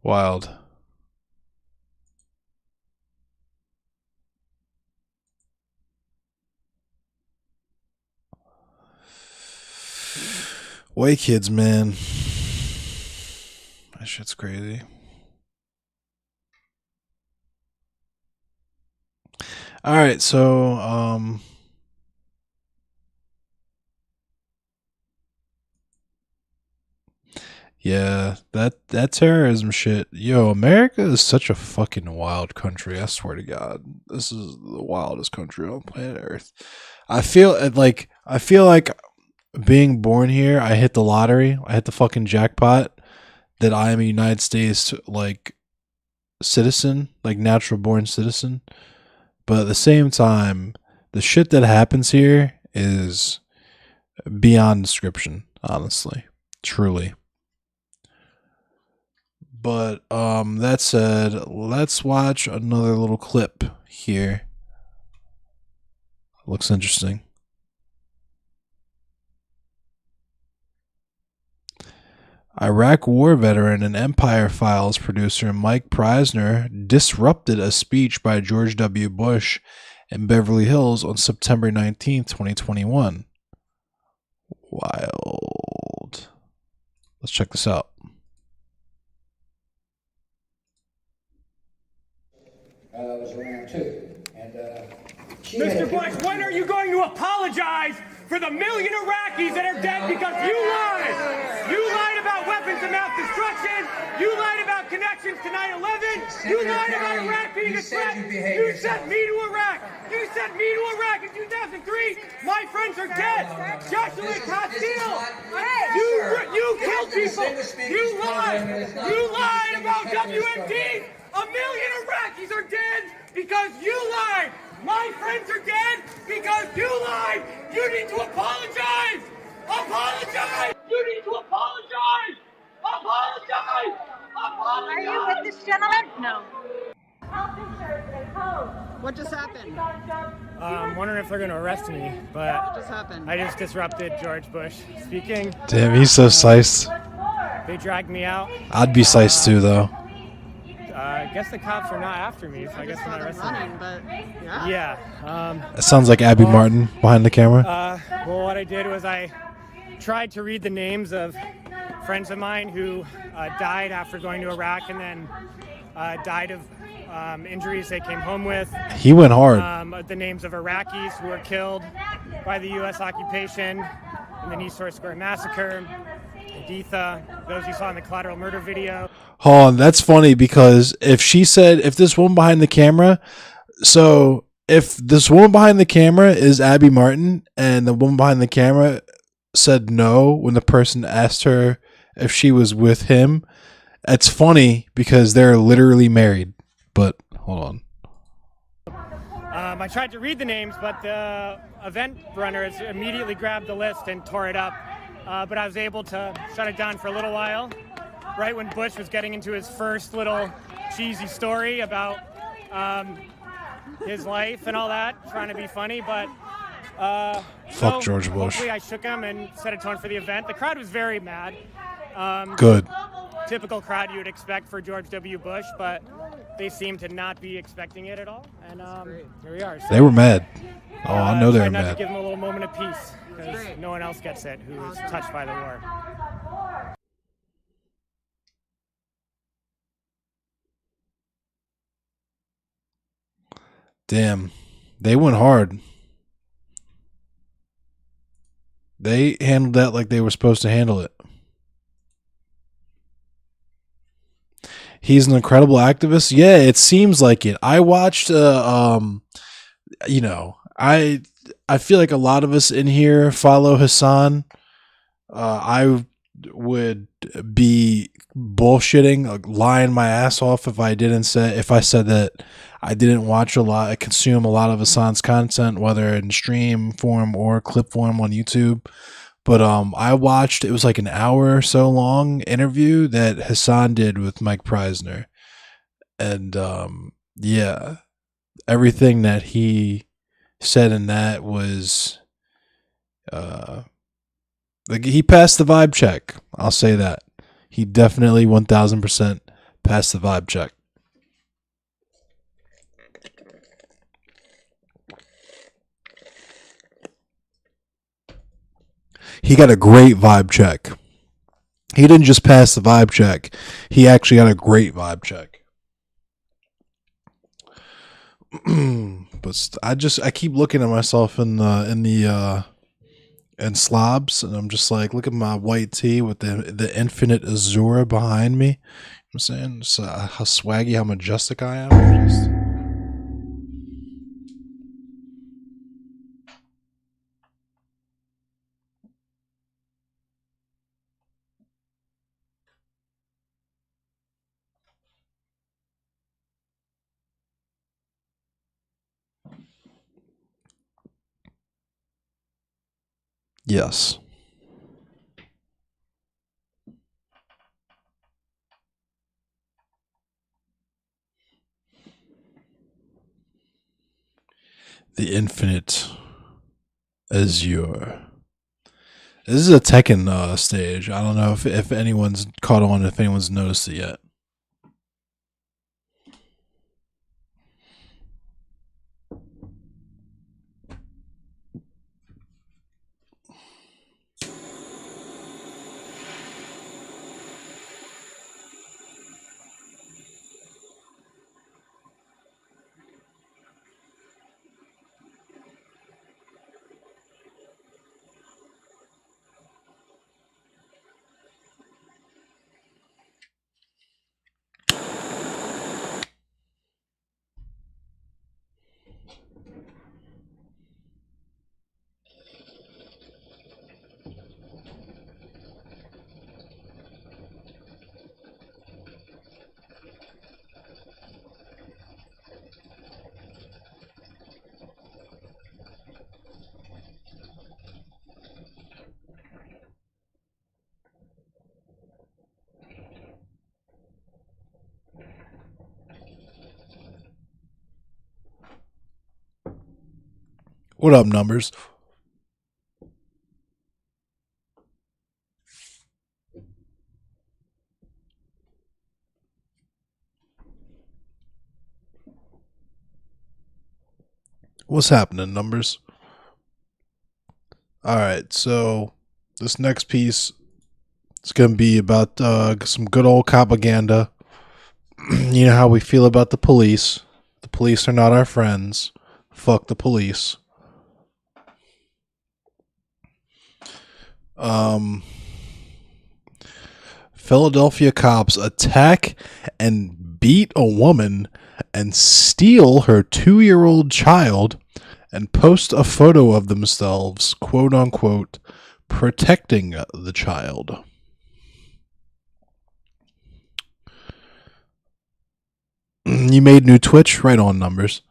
Wild. White kids, man. That shit's crazy. All right, so yeah, that terrorism shit. Yo, America is such a fucking wild country. I swear to God, this is the wildest country on planet Earth. I feel like being born here, I hit the lottery. I hit the fucking jackpot that I am a United States like citizen, like natural born citizen. But at the same time, the shit that happens here is beyond description, honestly. Truly. But that said, let's watch another little clip here. Looks interesting. Iraq war veteran and Empire Files producer Mike Preisner disrupted a speech by George W. Bush in Beverly Hills on September 19th, 2021. Wild. Let's check this out. Was around too. And Mr. Bush, when are you going to apologize for the million Iraqis that are dead because you lied? You lied about weapons of mass destruction. You lied about connections to 9/11. You lied about Iraq being a threat. You sent me to Iraq. You sent me to Iraq in 2003. My friends are dead. Joshua Castile. You killed people. You lied. You lied about WMD. A million Iraqis are dead because you lied. My friends are dead because you lied. You need to apologize. Apologize. You need to apologize. Apologize. Apologize. Are you with this gentleman? No. What just happened? I'm wondering if they're going to arrest me, but What just happened? I just disrupted George Bush speaking. Damn, he's so psyched. They dragged me out. I'd be psyched too, though. I guess the cops are not after me, so I guess they're not arresting running, me. but yeah. Yeah. It sounds like Abby Martin behind the camera. Well, what I did was I tried to read the names of friends of mine who died after going to Iraq and then died of injuries they came home with. He went hard. The names of Iraqis who were killed by the U.S. occupation in the Nice Square massacre, Editha, those you saw in the collateral murder video. Hold on, that's funny because if this woman behind the camera, so if this woman behind the camera is Abby Martin and the woman behind the camera said no when the person asked her if she was with him, it's funny because they're literally married. But hold on. I tried to read the names, but the event runners immediately grabbed the list and tore it up. But I was able to shut it down for a little while, right when Bush was getting into his first little cheesy story about his life and all that, trying to be funny. But Fuck George Bush. Hopefully I shook him and set a tone for the event. The crowd was very mad. Good. Typical crowd you would expect for George W. Bush, but they seem to not be expecting it at all. And here we are. So, They were mad. Oh, I know they were tried not to mad. give them a little moment of peace because no one else gets it who is touched by the war. Damn. They went hard. They handled that like they were supposed to handle it. He's an incredible activist. Yeah, it seems like it. I watched I feel like a lot of us in here follow Hassan. I would be bullshitting, like, lying my ass off if I said that I didn't watch I consume a lot of Hassan's content, whether in stream form or clip form on YouTube. But I watched, it was like an hour or so long interview that Hassan did with Mike Preisner. And yeah, everything that he said in that was like he passed the vibe check. I'll say that. He definitely 1000% passed the vibe check. He got a great vibe check. He didn't just pass the vibe check. He actually got a great vibe check. But I keep looking at myself in slobs, and I'm just like, look at my white tee with the infinite azure behind me. You know what I'm saying? Just, how swaggy, how majestic I am. Just, yes. The Infinite Azure. This is a Tekken stage. I don't know if anyone's caught on, if anyone's noticed it yet. What up, numbers? What's happening, numbers? Alright, so this next piece is going to be about some good old propaganda. You know how we feel about the police. The police are not our friends. Fuck the police. Philadelphia cops attack and beat a woman and steal her 2-year-old child and post a photo of themselves, quote unquote, protecting the child. You made new Twitch? Right on, numbers.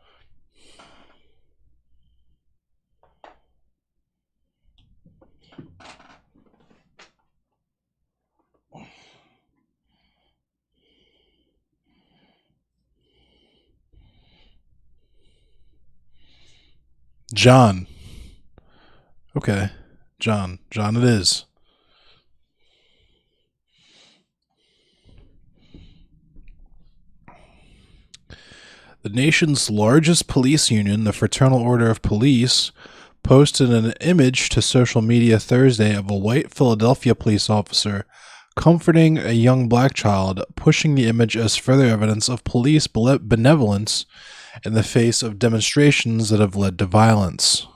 John. Okay. John. John it is. The nation's largest police union, the Fraternal Order of Police, posted an image to social media Thursday of a white Philadelphia police officer comforting a young black child, pushing the image as further evidence of police benevolence in the face of demonstrations that have led to violence.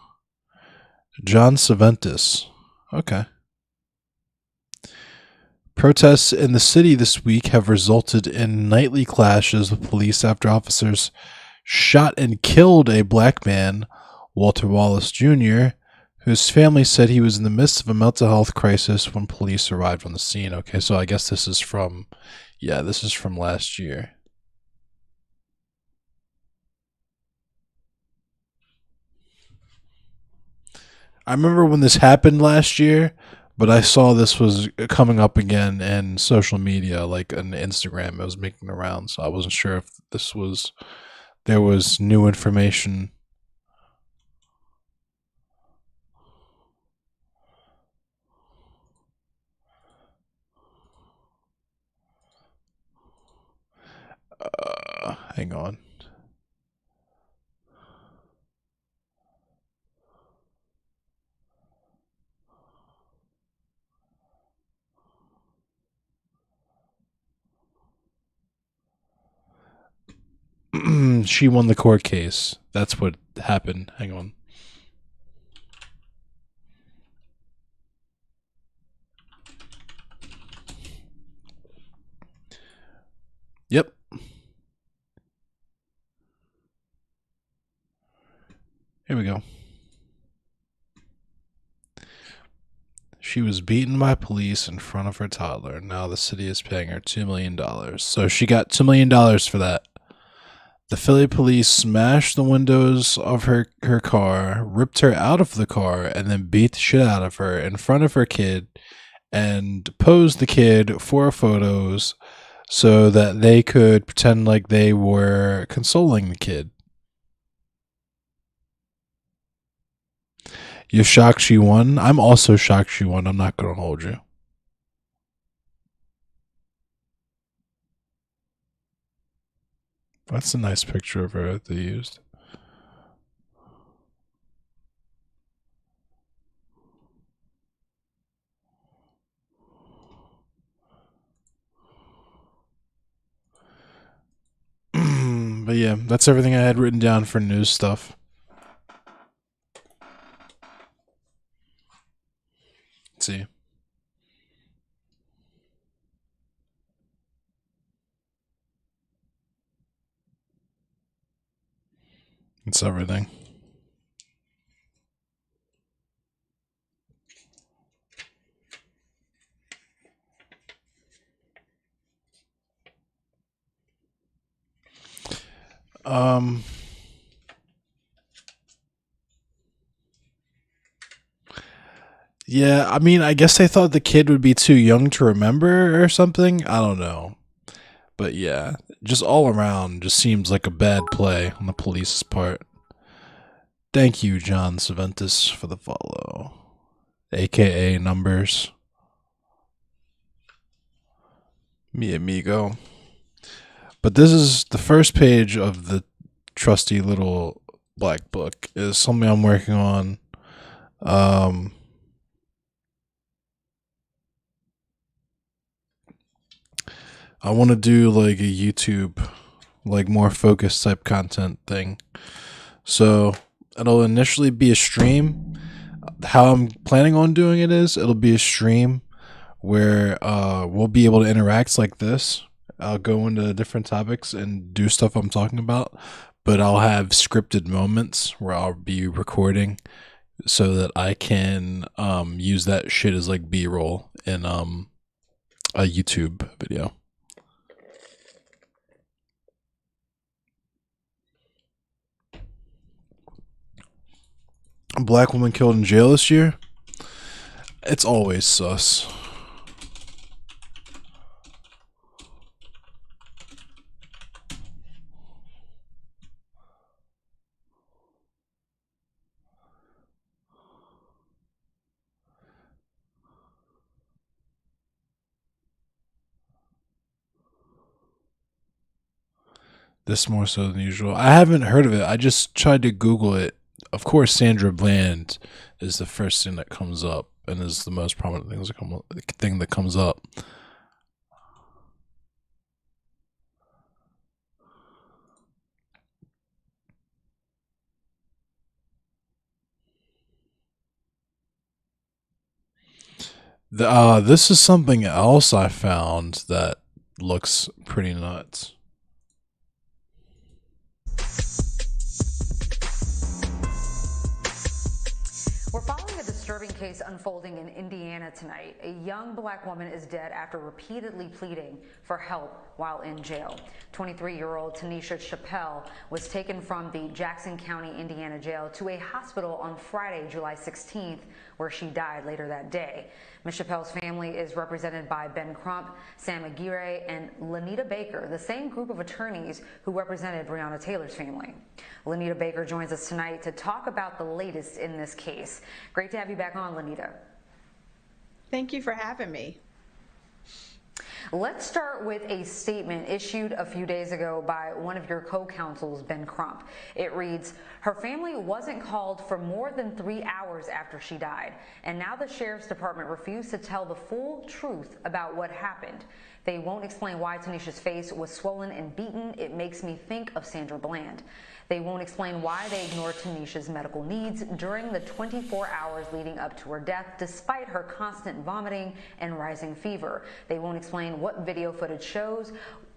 John Saventis. Okay. Protests in the city this week have resulted in nightly clashes with police after officers shot and killed a black man, Walter Wallace Jr., whose family said he was in the midst of a mental health crisis when police arrived on the scene. Okay, so I guess this is from last year. I remember when this happened last year, but I saw this was coming up again in social media, like on Instagram. It was making the rounds, so I wasn't sure if there was new information. Hang on. She won the court case. That's what happened. Hang on. Yep. Here we go. She was beaten by police in front of her toddler. Now the city is paying her $2 million. So she got $2 million for that. The Philly police smashed the windows of her car, ripped her out of the car, and then beat the shit out of her in front of her kid and posed the kid for photos so that they could pretend like they were consoling the kid. You're shocked she won? I'm also shocked she won. I'm not going to hold you. That's a nice picture of her that they used. But yeah, that's everything I had written down for news stuff. Let's see. That's everything. Yeah, I mean, I guess they thought the kid would be too young to remember or something. I don't know. But yeah, just all around just seems like a bad play on the police's part. Thank you, John Saventus, for the follow. AKA Numbers. Mi amigo. But this is the first page of the trusty little black book. Is something I'm working on. I want to do like a YouTube, like more focused type content thing. So it'll initially be a stream. How I'm planning on doing it is it'll be a stream where we'll be able to interact like this. I'll go into different topics and do stuff I'm talking about, but I'll have scripted moments where I'll be recording so that I can use that shit as like B-roll in a YouTube video. A black woman killed in jail this year? It's always sus. This more so than usual. I haven't heard of it. I just tried to Google it. Of course, Sandra Bland is the first thing that comes up and is the most prominent thing that comes up. This is something else I found that looks pretty nuts. We're following a disturbing case unfolding in Indiana tonight. A young black woman is dead after repeatedly pleading for help while in jail. 23-year-old Tanisha Chappelle was taken from the Jackson County, Indiana jail to a hospital on Friday, July 16th, where she died later that day. Ms. Chappelle's family is represented by Ben Crump, Sam Aguirre, and Lanita Baker, the same group of attorneys who represented Breonna Taylor's family. Lanita Baker joins us tonight to talk about the latest in this case. Great to have you back on, Lanita. Thank you for having me. Let's start with a statement issued a few days ago by one of your co-counsels, Ben Crump. It reads, her family wasn't called for more than 3 hours after she died, and now the sheriff's department refused to tell the full truth about what happened. They won't explain why Tanisha's face was swollen and beaten. It makes me think of Sandra Bland. They won't explain why they ignored Tanisha's medical needs during the 24 hours leading up to her death, despite her constant vomiting and rising fever. They won't explain what video footage shows,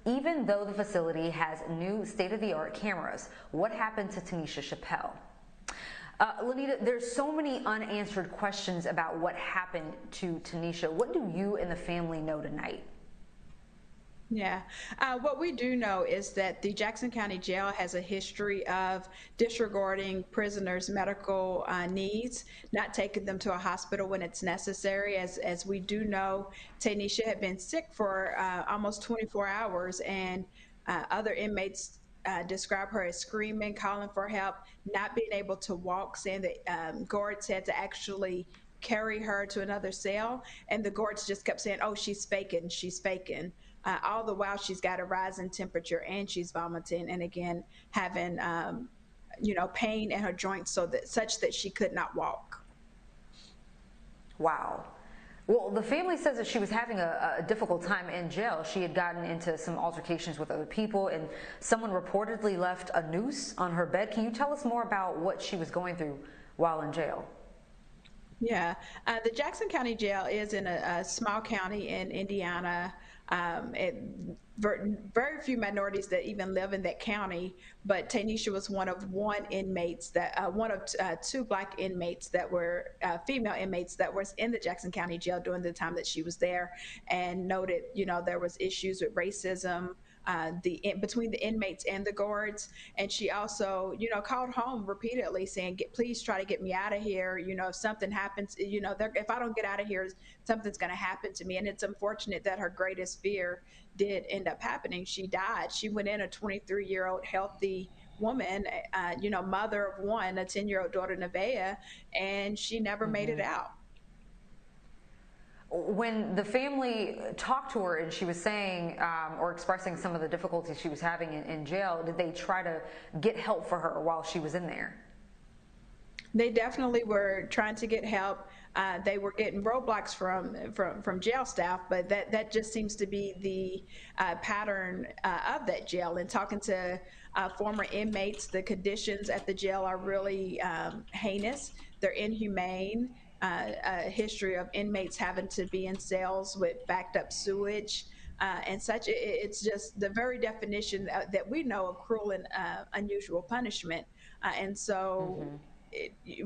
even though the facility has new state-of-the-art cameras. What happened to Tanisha Chappelle? Lanita, there's so many unanswered questions about what happened to Tanisha. What do you and the family know tonight? Yeah, what we do know is that the Jackson County Jail has a history of disregarding prisoners' medical needs, not taking them to a hospital when it's necessary. As we do know, Tanisha had been sick for almost 24 hours, and other inmates describe her as screaming, calling for help, not being able to walk, saying that guards had to actually carry her to another cell, and the guards just kept saying, "Oh, she's faking, she's faking." All the while, she's got a rise in temperature and she's vomiting, and again having pain in her joints, such that she could not walk. Wow. Well, the family says that she was having a difficult time in jail. She had gotten into some altercations with other people, and someone reportedly left a noose on her bed. Can you tell us more about what she was going through while in jail? Yeah, the Jackson County Jail is in a small county in Indiana. Very few minorities that even live in that county, but Tanisha was one of two Black inmates that were female inmates that was in the Jackson County Jail during the time that she was there, and noted, there was issues with racism between the inmates and the guards. And she also, called home repeatedly saying, please try to get me out of here. If something happens, if I don't get out of here, something's going to happen to me. And it's unfortunate that her greatest fear did end up happening. She died. She went in, a 23-year-old healthy woman, mother of one, a 10-year-old daughter, Nevaeh, and she never made it out. When the family talked to her and she was saying or expressing some of the difficulties she was having in jail, did they try to get help for her while she was in there? They definitely were trying to get help. They were getting roadblocks from jail staff, but that just seems to be the pattern of that jail. And talking to former inmates, the conditions at the jail are really heinous. They're inhumane. A history of inmates having to be in cells with backed up sewage and such. It's just the very definition that we know of cruel and unusual punishment. And so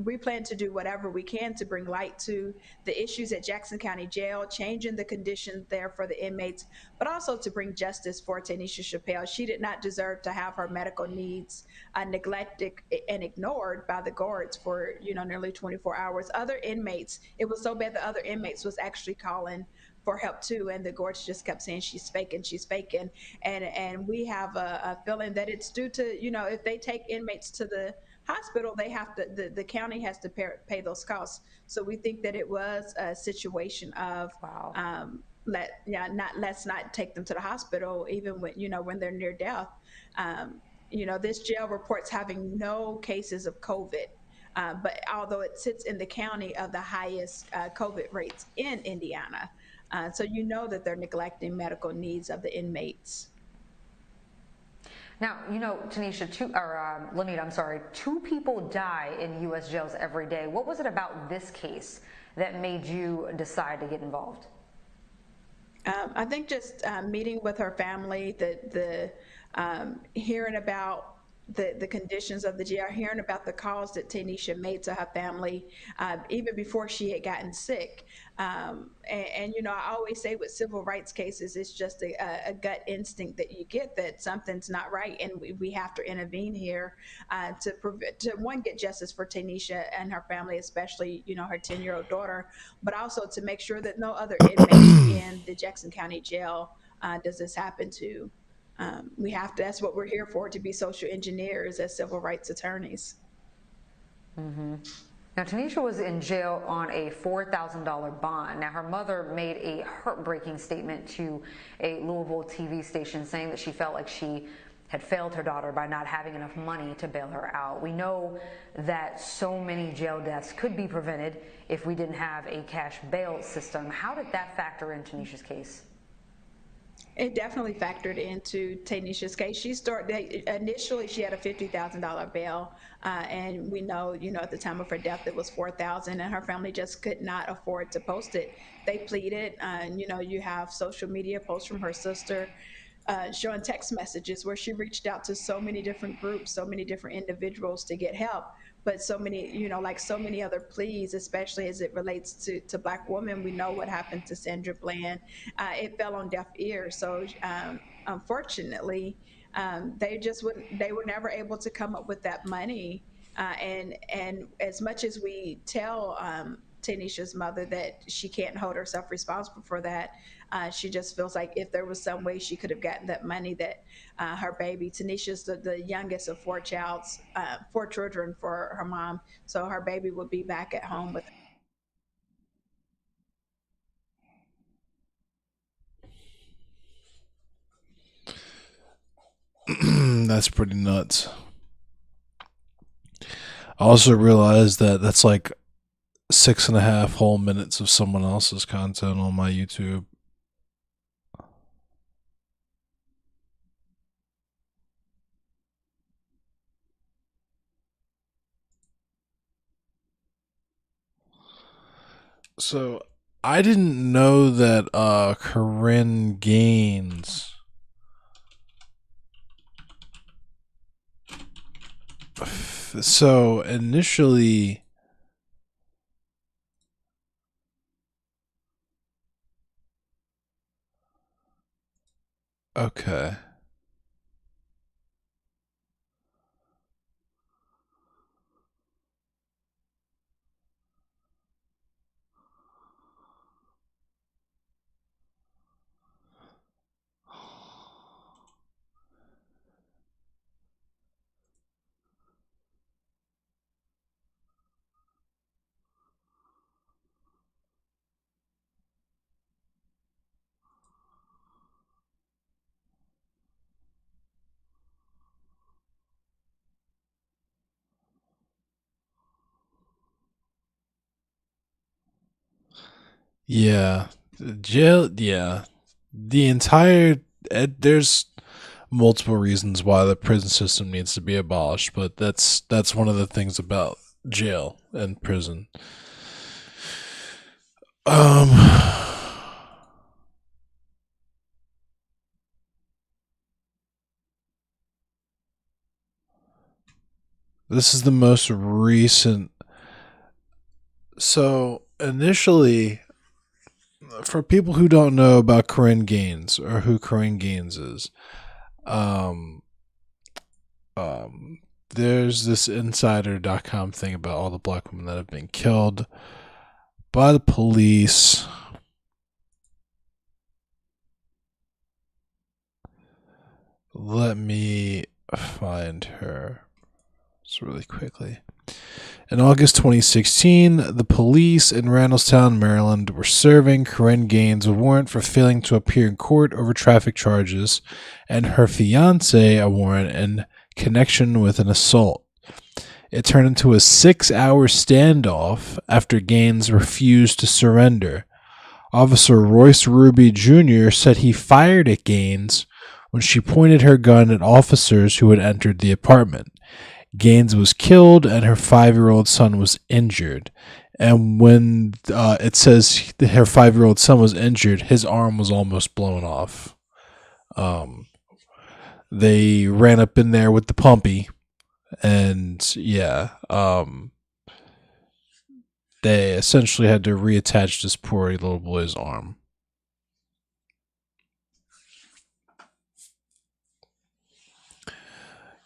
we plan to do whatever we can to bring light to the issues at Jackson County Jail, changing the conditions there for the inmates, but also to bring justice for Tanisha Chappelle. She did not deserve to have her medical needs neglected and ignored by the guards for nearly 24 hours. Other inmates, it was so bad that other inmates was actually calling for help too, and the guards just kept saying she's faking, and we have a feeling that it's due to if they take inmates to the hospital, they have to, the county has to pay those costs. So we think that it was a situation of let's not take them to the hospital even when they're near death. This jail reports having no cases of COVID, but although it sits in the county of the highest COVID rates in Indiana, so that they're neglecting medical needs of the inmates. Now, Tanisha, Lanita, two people die in U.S. jails every day. What was it about this case that made you decide to get involved? I think just meeting with her family, the hearing about the conditions of the jail, hearing about the calls that Tanisha made to her family, even before she had gotten sick. And I always say with civil rights cases, it's just a gut instinct that you get that something's not right, and we have to intervene here to one, get justice for Tanisha and her family, especially her 10-year-old daughter, but also to make sure that no other inmates in the Jackson County Jail does this happen to. We have to, that's what we're here for, to be social engineers as civil rights attorneys. Now, Tanisha was in jail on a $4,000 bond. Now, her mother made a heartbreaking statement to a Louisville TV station saying that she felt like she had failed her daughter by not having enough money to bail her out. We know that so many jail deaths could be prevented if we didn't have a cash bail system. How did that factor in Tanisha's case? It definitely factored into Tanisha's case. Initially she had a $50,000 bail, and we know, at the time of her death, it was $4,000, and her family just could not afford to post it. They pleaded, and you have social media posts from her sister showing text messages where she reached out to so many different groups, so many different individuals to get help. But so many, like so many other pleas, especially as it relates to Black women, we know what happened to Sandra Bland. It fell on deaf ears. So unfortunately, they were never able to come up with that money. And as much as we tell Tanisha's mother that she can't hold herself responsible for that. She just feels like if there was some way she could have gotten that money, that her baby, Tanisha's the youngest of four children for her mom, so her baby would be back at home with. That's pretty nuts. I also realized that that's like 6.5 whole minutes of someone else's content on my YouTube. So I didn't know that Corinne Gaines so initially okay. Yeah. Jail, yeah. The entire there's multiple reasons why the prison system needs to be abolished, but that's one of the things about jail and prison. Um This is the most recent. So initially, for people who don't know about Corinne Gaines or who Corinne Gaines is, um, there's this insider.com thing about all the black women that have been killed by the police. Let me find her just really quickly. In August 2016, the police in Randallstown, Maryland, were serving Corinne Gaines a warrant for failing to appear in court over traffic charges and her fiancé a warrant in connection with an assault. It turned into a 6-hour standoff after Gaines refused to surrender. Officer Royce Ruby Jr. said he fired at Gaines when she pointed her gun at officers who had entered the apartment. Gaines was killed and her 5-year-old son was injured. And when it says her 5-year-old son was injured, his arm was almost blown off. They ran up in there with the pumpy, and yeah, they essentially had to reattach this poor little boy's arm.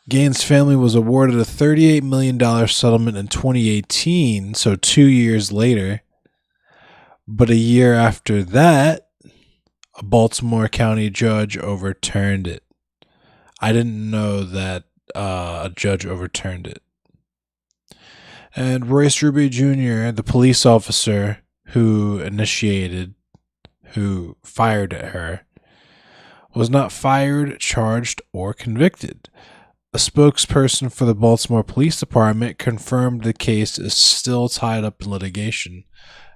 Gaines' family was awarded a $38 million settlement in 2018, so 2 years later. But a year after that, a Baltimore County judge overturned it. I didn't know that a judge overturned it. And Royce Ruby Jr., the police officer who fired at her, was not fired, charged, or convicted. A spokesperson for the Baltimore Police Department confirmed the case is still tied up in litigation,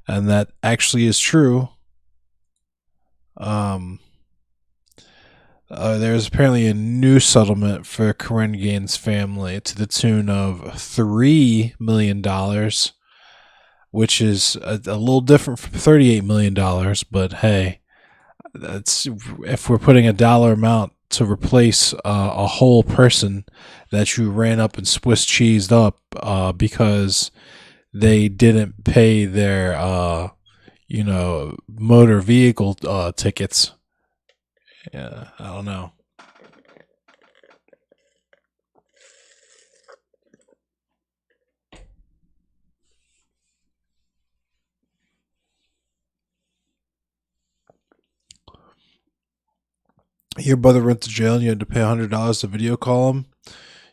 and that actually is true. There's apparently a new settlement for Corinne Gaines' family to the tune of $3 million, which is a little different from $38 million, but hey, that's if we're putting a dollar amount to replace a whole person that you ran up and Swiss cheesed up because they didn't pay their motor vehicle tickets. Yeah, I don't know. Your brother went to jail and you had to pay $100 to video call him.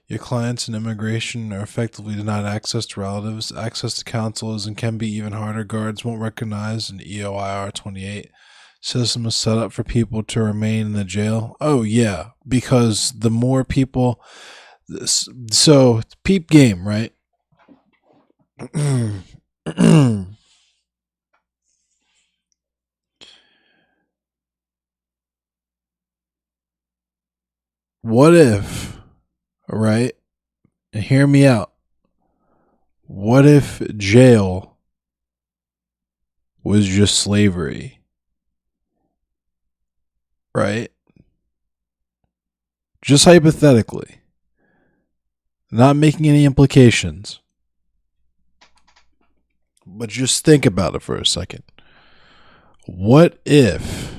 Your clients in immigration are effectively denied access to relatives. Access to counsel is and can be even harder. Guards won't recognize an EOIR 28. System is set up for people to remain in the jail. Oh, yeah, because the more people... So, peep game, right? What if, right? And hear me out. What if jail was just slavery? Right? Just hypothetically. Not making any implications. But just think about it for a second. What if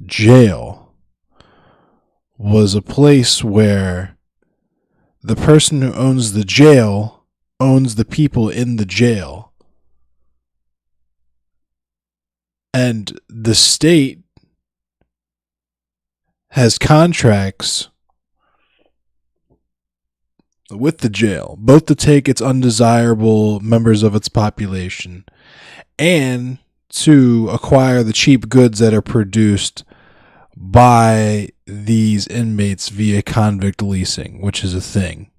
jail was a place where the person who owns the jail owns the people in the jail, and the state has contracts with the jail, both to take its undesirable members of its population and to acquire the cheap goods that are produced by these inmates via convict leasing, which is a thing.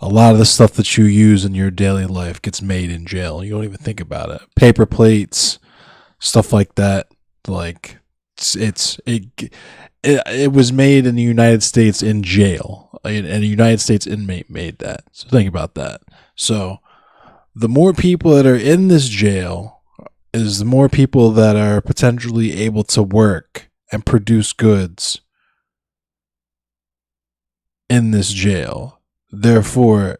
A lot of the stuff that you use in your daily life gets made in jail. You don't even think about it. Paper plates, stuff like that. Like it was made in the United States in jail, and a United States inmate made that. So think about that. So the more people that are in this jail is the more people that are potentially able to work and produce goods in this jail. Therefore,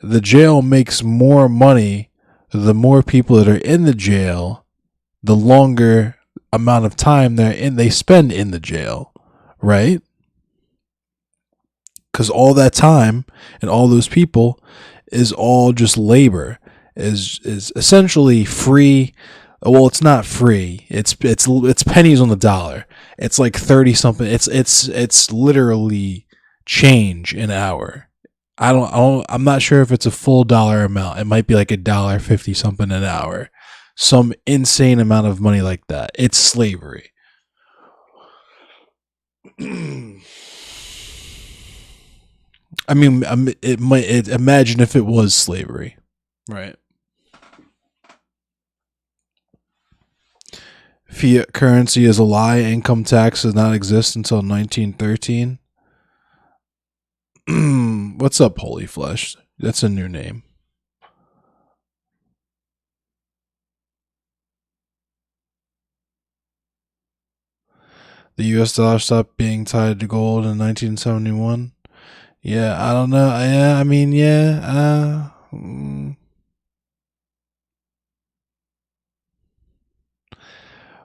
the jail makes more money the more people that are in the jail, the longer amount of time they spend in the jail, right? Because all that time and all those people is all just labor, is essentially free. Well, it's not free. It's pennies on the dollar. It's like 30 something. It's literally change an hour. I'm not sure if it's a full dollar amount. It might be like $1.50 something an hour. Some insane amount of money like that. It's slavery. I mean, imagine if it was slavery, right? Fiat currency is a lie. Income tax does not exist until 1913. What's up, Holy Flesh? That's a new name. The US dollar stopped being tied to gold in 1971. Yeah, I don't know. Yeah, I mean, yeah.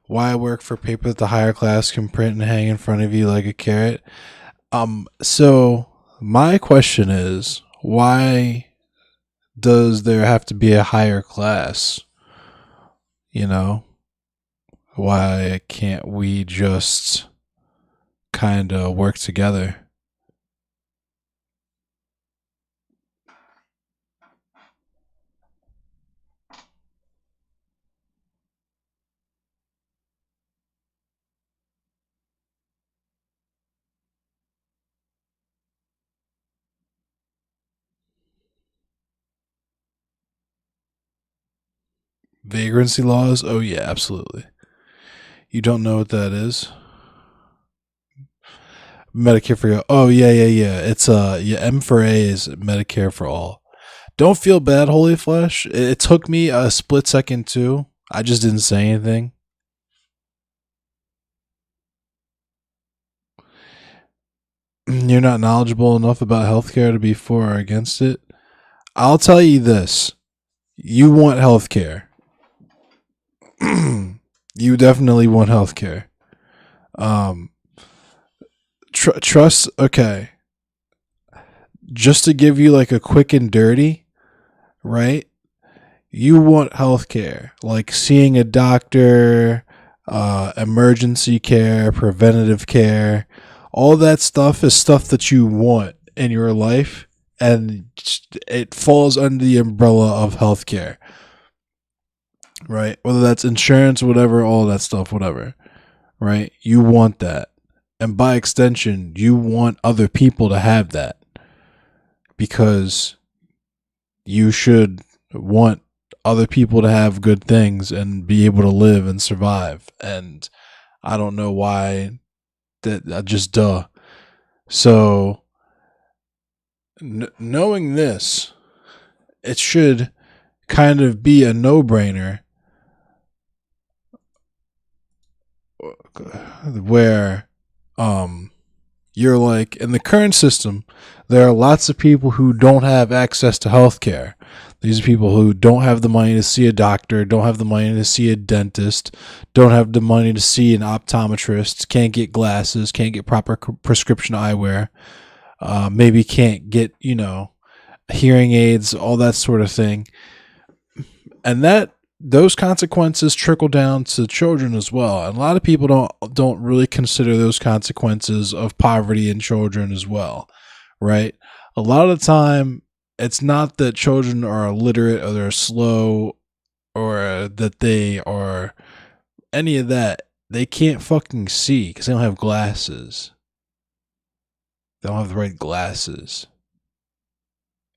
Why work for paper that the higher class can print and hang in front of you like a carrot? So my question is, why does there have to be a higher class? You know? Why can't we just kind of work together? Vagrancy laws? Oh yeah, absolutely. You don't know what that is? Medicare for all. Oh yeah. It's M for A is Medicare for all. Don't feel bad, Holy Flesh. It took me a split second too. I just didn't say anything. You're not knowledgeable enough about healthcare to be for or against it. I'll tell you this. You want healthcare. You definitely want healthcare. Trust. Okay. Just to give you like a quick and dirty, right? You want healthcare, like seeing a doctor, emergency care, preventative care, All that stuff is stuff that you want in your life, and it falls under the umbrella of healthcare, right? Whether that's insurance, whatever, all that stuff, whatever, right? You want that. And by extension, you want other people to have that, because you should want other people to have good things and be able to live and survive. And I don't know why that, just duh. So knowing this, it should kind of be a no-brainer where you're like, in the current system, there are lots of people who don't have access to healthcare. These are people who don't have the money to see a doctor, don't have the money to see a dentist, don't have the money to see an optometrist, can't get glasses, can't get proper prescription eyewear, maybe can't get, hearing aids, all that sort of thing. And those consequences trickle down to children as well. And a lot of people don't really consider those consequences of poverty in children as well, right? A lot of the time, it's not that children are illiterate or they're slow or that they are any of that. They can't fucking see because they don't have glasses. They don't have the right glasses.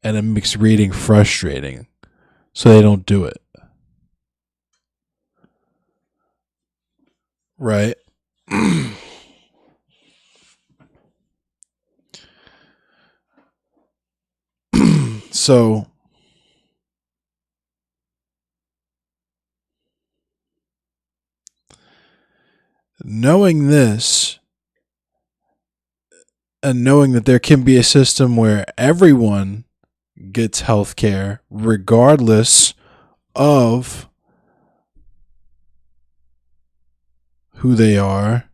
And it makes reading frustrating. So they don't do it. Right? So knowing this and knowing that there can be a system where everyone gets health care regardless of who they are,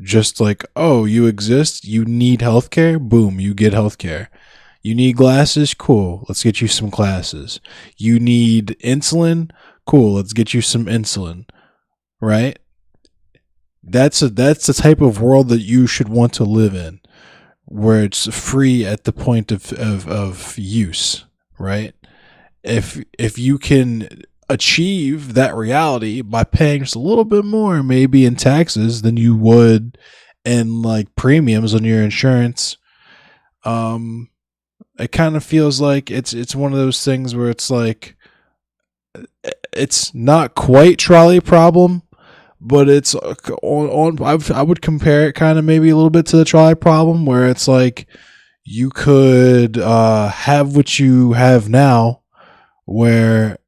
just like, oh, you exist, you need health care, boom, you get health care. You need glasses? Cool. Let's get you some glasses. You need insulin? Cool. Let's get you some insulin. Right? That's the type of world that you should want to live in, where it's free at the point of use, right? If you can achieve that reality by paying just a little bit more, maybe in taxes, than you would in like premiums on your insurance, it kind of feels like it's one of those things where it's like, it's not quite trolley problem, but it's I would compare it kind of maybe a little bit to the trolley problem, where it's like you could have what you have now, where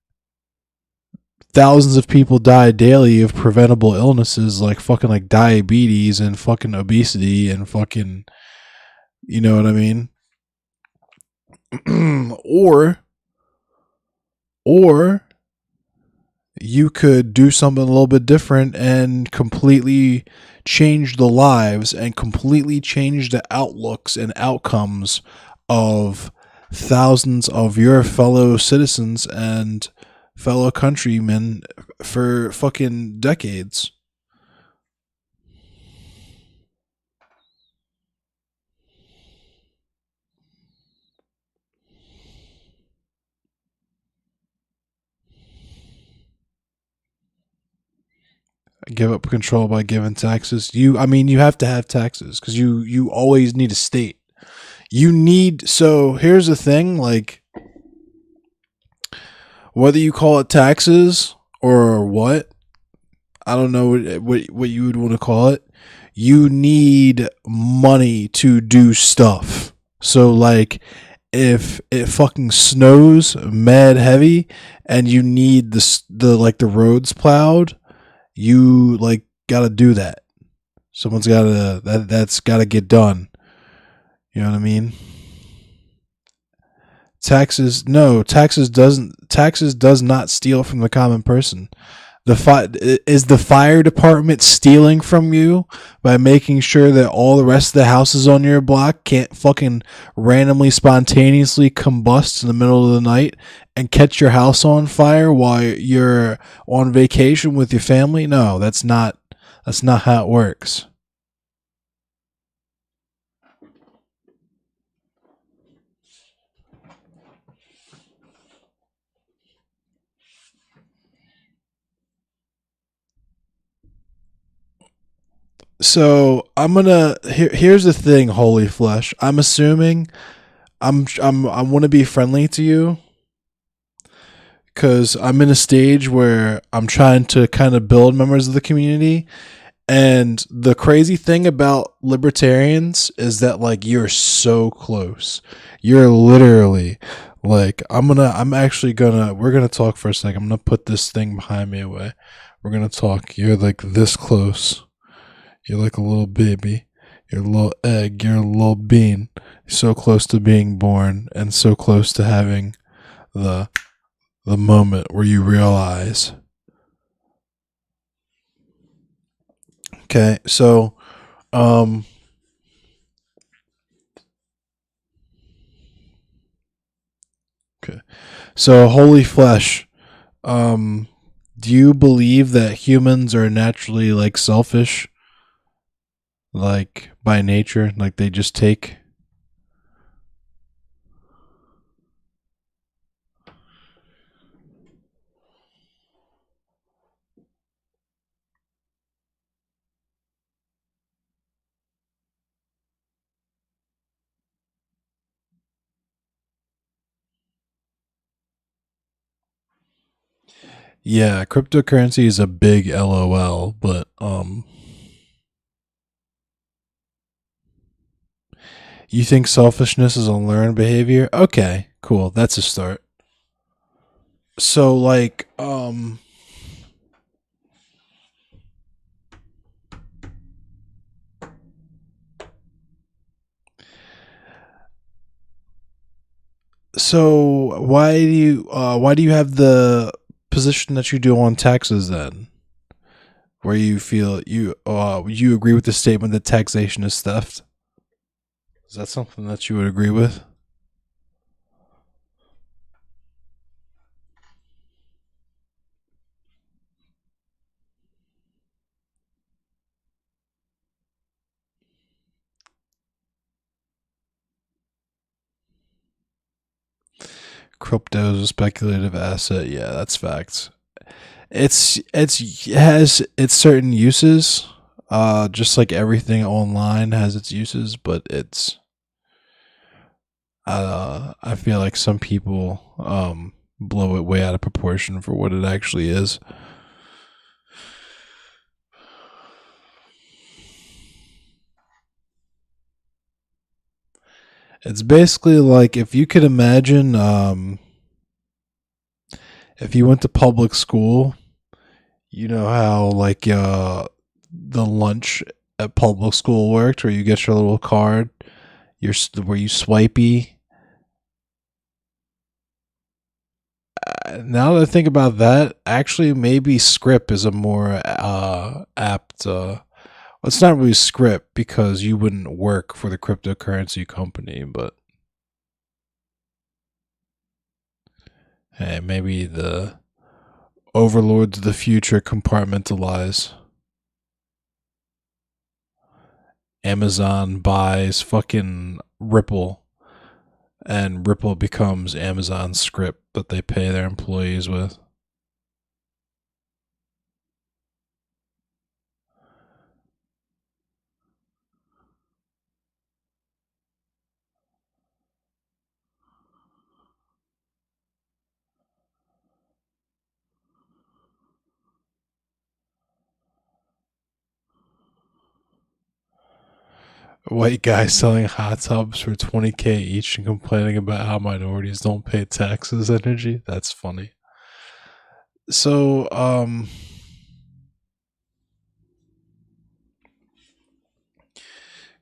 thousands of people die daily of preventable illnesses like fucking like diabetes and fucking obesity and fucking, you know what I mean? or you could do something a little bit different and completely change the lives and completely change the outlooks and outcomes of thousands of your fellow citizens and fellow countrymen for fucking decades. Give up control by giving taxes. You have to have taxes because you always need a state. So here's the thing, like, whether you call it taxes or what, I don't know what you would want to call it. You need money to do stuff. So like, if it fucking snows mad heavy and you need the roads plowed, you like gotta do that. Someone's gotta that's gotta get done. You know what I mean? Taxes does not steal from the common person. Is the fire department stealing from you by making sure that all the rest of the houses on your block can't fucking randomly spontaneously combust in the middle of the night and catch your house on fire while you're on vacation with your family? No, that's not how it works. So I'm gonna here's the thing, Holy Flesh. I'm assuming I want to be friendly to you because I'm in a stage where I'm trying to kind of build members of the community. And the crazy thing about libertarians is that like you're so close. You're literally like we're gonna talk for a second. I'm gonna put this thing behind me away. We're gonna talk. You're like this close. You're like a little baby. You're a little egg. You're a little bean. You're so close to being born and so close to having the moment where you realize. Okay, so okay. So Holy Flesh, do you believe that humans are naturally like selfish? Like by nature, like they just take? Yeah, cryptocurrency is a big LOL, but you think selfishness is a learned behavior? Okay, cool. That's a start. So like so why do you have the position that you do on taxes then? Where you feel you agree with the statement that taxation is theft? Is that something that you would agree with? Crypto is a speculative asset. Yeah, that's facts. It has its certain uses. Just like everything online has its uses, but it's I feel like some people blow it way out of proportion for what it actually is. It's basically like if you could imagine if you went to public school, you know how like the lunch at public school worked, where you get your little card, where you swipey. Now that I think about that, actually, maybe Script is a more apt. It's not really Script because you wouldn't work for the cryptocurrency company, but hey, maybe the overlords of the future compartmentalize. Amazon buys fucking Ripple, and Ripple becomes Amazon's Script that they pay their employees with. White guy selling hot tubs for 20K each and complaining about how minorities don't pay taxes energy. That's funny. So,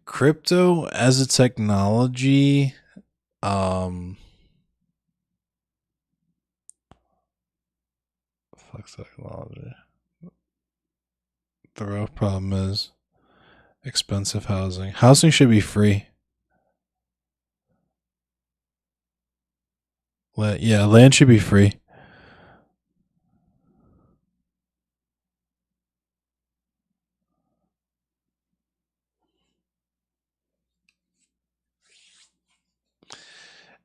crypto as a technology, fuck technology. The real problem is expensive housing. Housing should be free. Land should be free.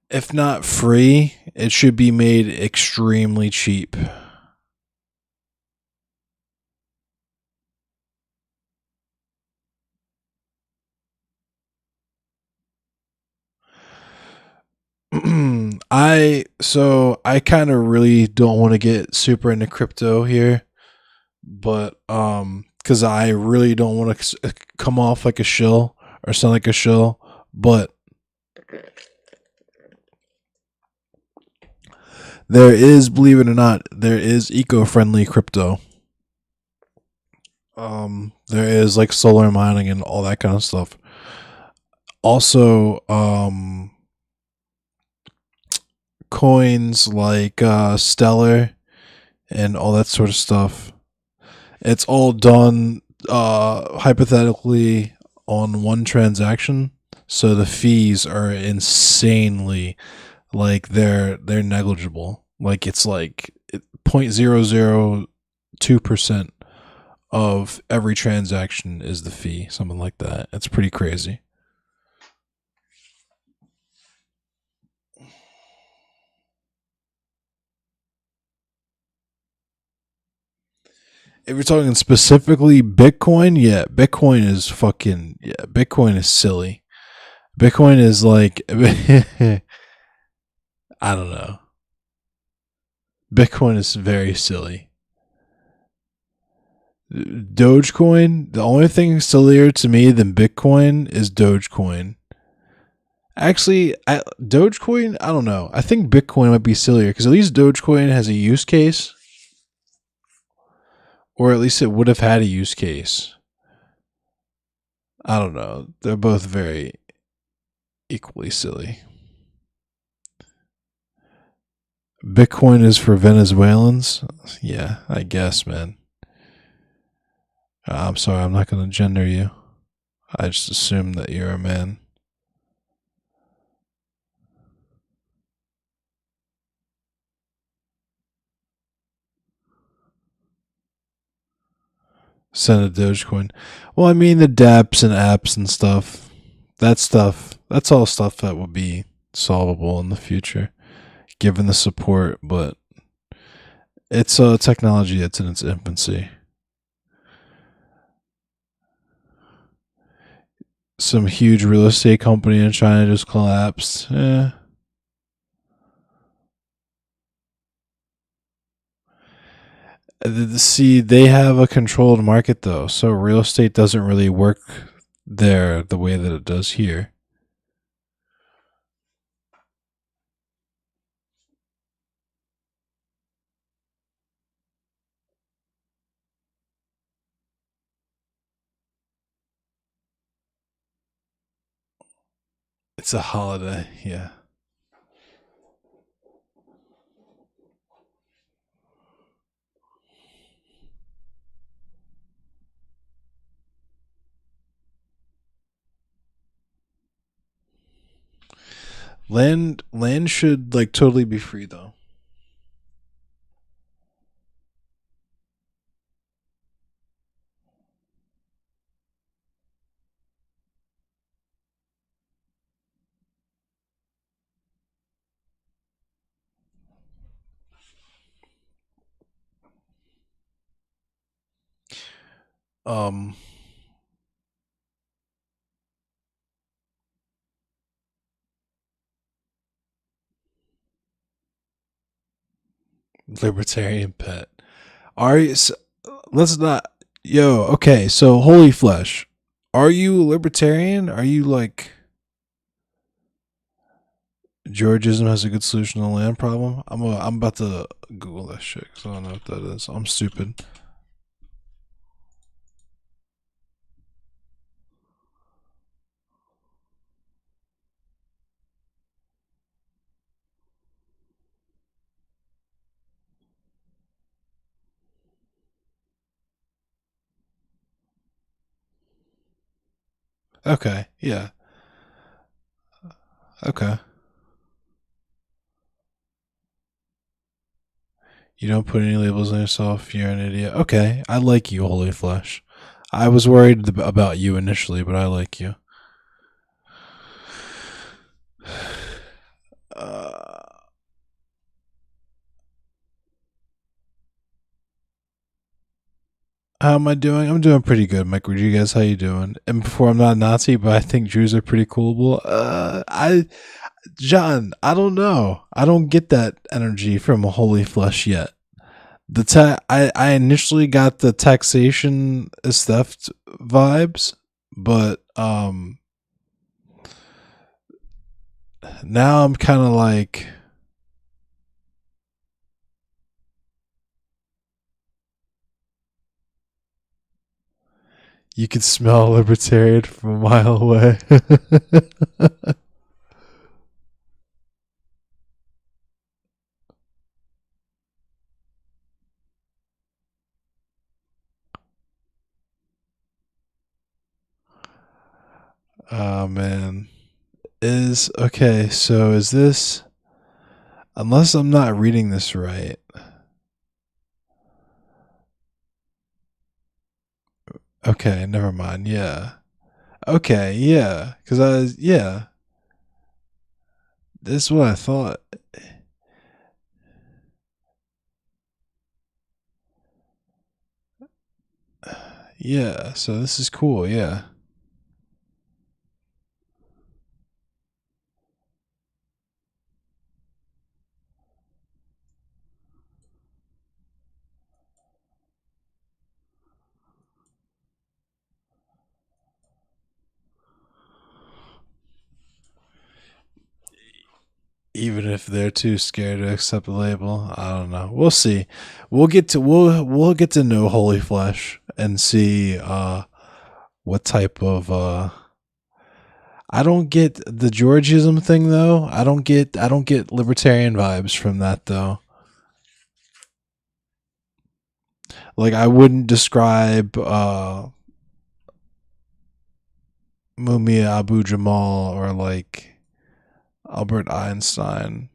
If not free, it should be made extremely cheap. I kind of really don't want to get super into crypto here, but because I really don't want to come off like a shill or sound like a shill, but there is, believe it or not, there is eco-friendly crypto. There is like solar mining and all that kind of stuff. Also, coins like Stellar and all that sort of stuff. It's all done hypothetically on one transaction, so the fees are insanely like they're negligible. Like it's like 0.002% of every transaction is the fee, something like that. It's pretty crazy. If you're talking specifically Bitcoin, yeah, Bitcoin is Bitcoin is silly. Bitcoin is like I don't know. Bitcoin is very silly. Dogecoin, the only thing sillier to me than Bitcoin is Dogecoin. Actually, Dogecoin, I don't know. I think Bitcoin might be sillier because at least Dogecoin has a use case. Or at least it would have had a use case. I don't know. They're both very equally silly. Bitcoin is for Venezuelans? Yeah, I guess, man. I'm sorry, I'm not going to gender you. I just assumed that you're a man. Send a Dogecoin. Well, I mean the dApps and apps and stuff. That's all stuff that will be solvable in the future, given the support, but it's a technology that's in its infancy. Some huge real estate company in China just collapsed. See, they have a controlled market though, so real estate doesn't really work there the way that it does here. It's a holiday, yeah. Land should like totally be free though. Um Libertarian pet. Let's not. Yo, okay, so Holy Flesh. Are you libertarian? Are you like Georgism has a good solution to the land problem? I'm about to Google that shit because I don't know what that is. I'm stupid. Okay, yeah. Okay. You don't put any labels on yourself. You're an idiot. Okay, I like you, Holy Flesh. I was worried about you initially, but I like you. How am I doing? I'm doing pretty good, Mike Rodriguez. How you doing? And before, I'm not a Nazi, but I think Jews are pretty cool. John, I don't know. I don't get that energy from Holy Flesh yet. I initially got the taxation is theft vibes, but now I'm kind of like, you can smell a libertarian from a mile away. Oh man. Is okay, so is this, unless I'm not reading this right. Okay, never mind. Yeah. Okay, yeah. Cuz yeah. This is what I thought. Yeah, so this is cool, yeah. Even if they're too scared to accept the label, I don't know. We'll see. We'll get to know Holy Flesh and see what type of I don't get the Georgism thing though. I don't get libertarian vibes from that though. Like I wouldn't describe Mumia Abu Jamal or like Albert Einstein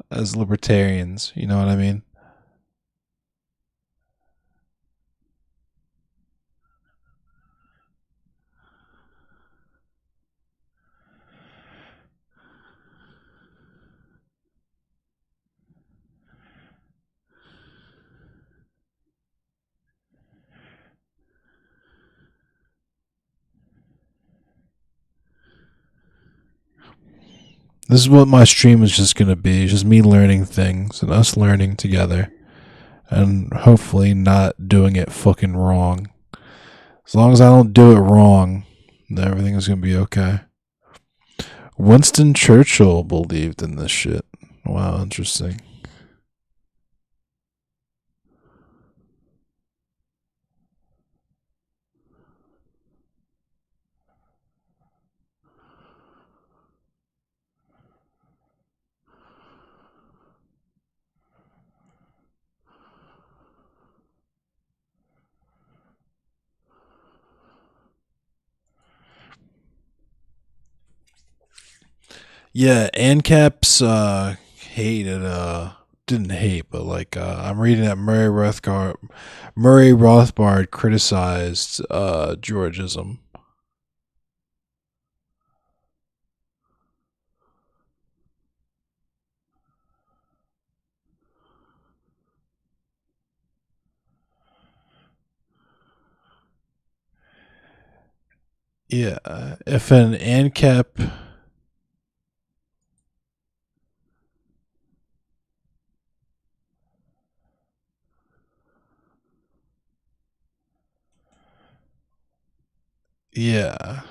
as libertarians, you know what I mean? This is what my stream is just going to be. It's just me learning things and us learning together. And hopefully not doing it fucking wrong. As long as I don't do it wrong, then everything is going to be okay. Winston Churchill believed in this shit. Wow, interesting. Yeah, ANCAP's hated didn't hate, but like I'm reading that Murray Rothbard criticized Georgism. Yeah, if an ANCAP yeah,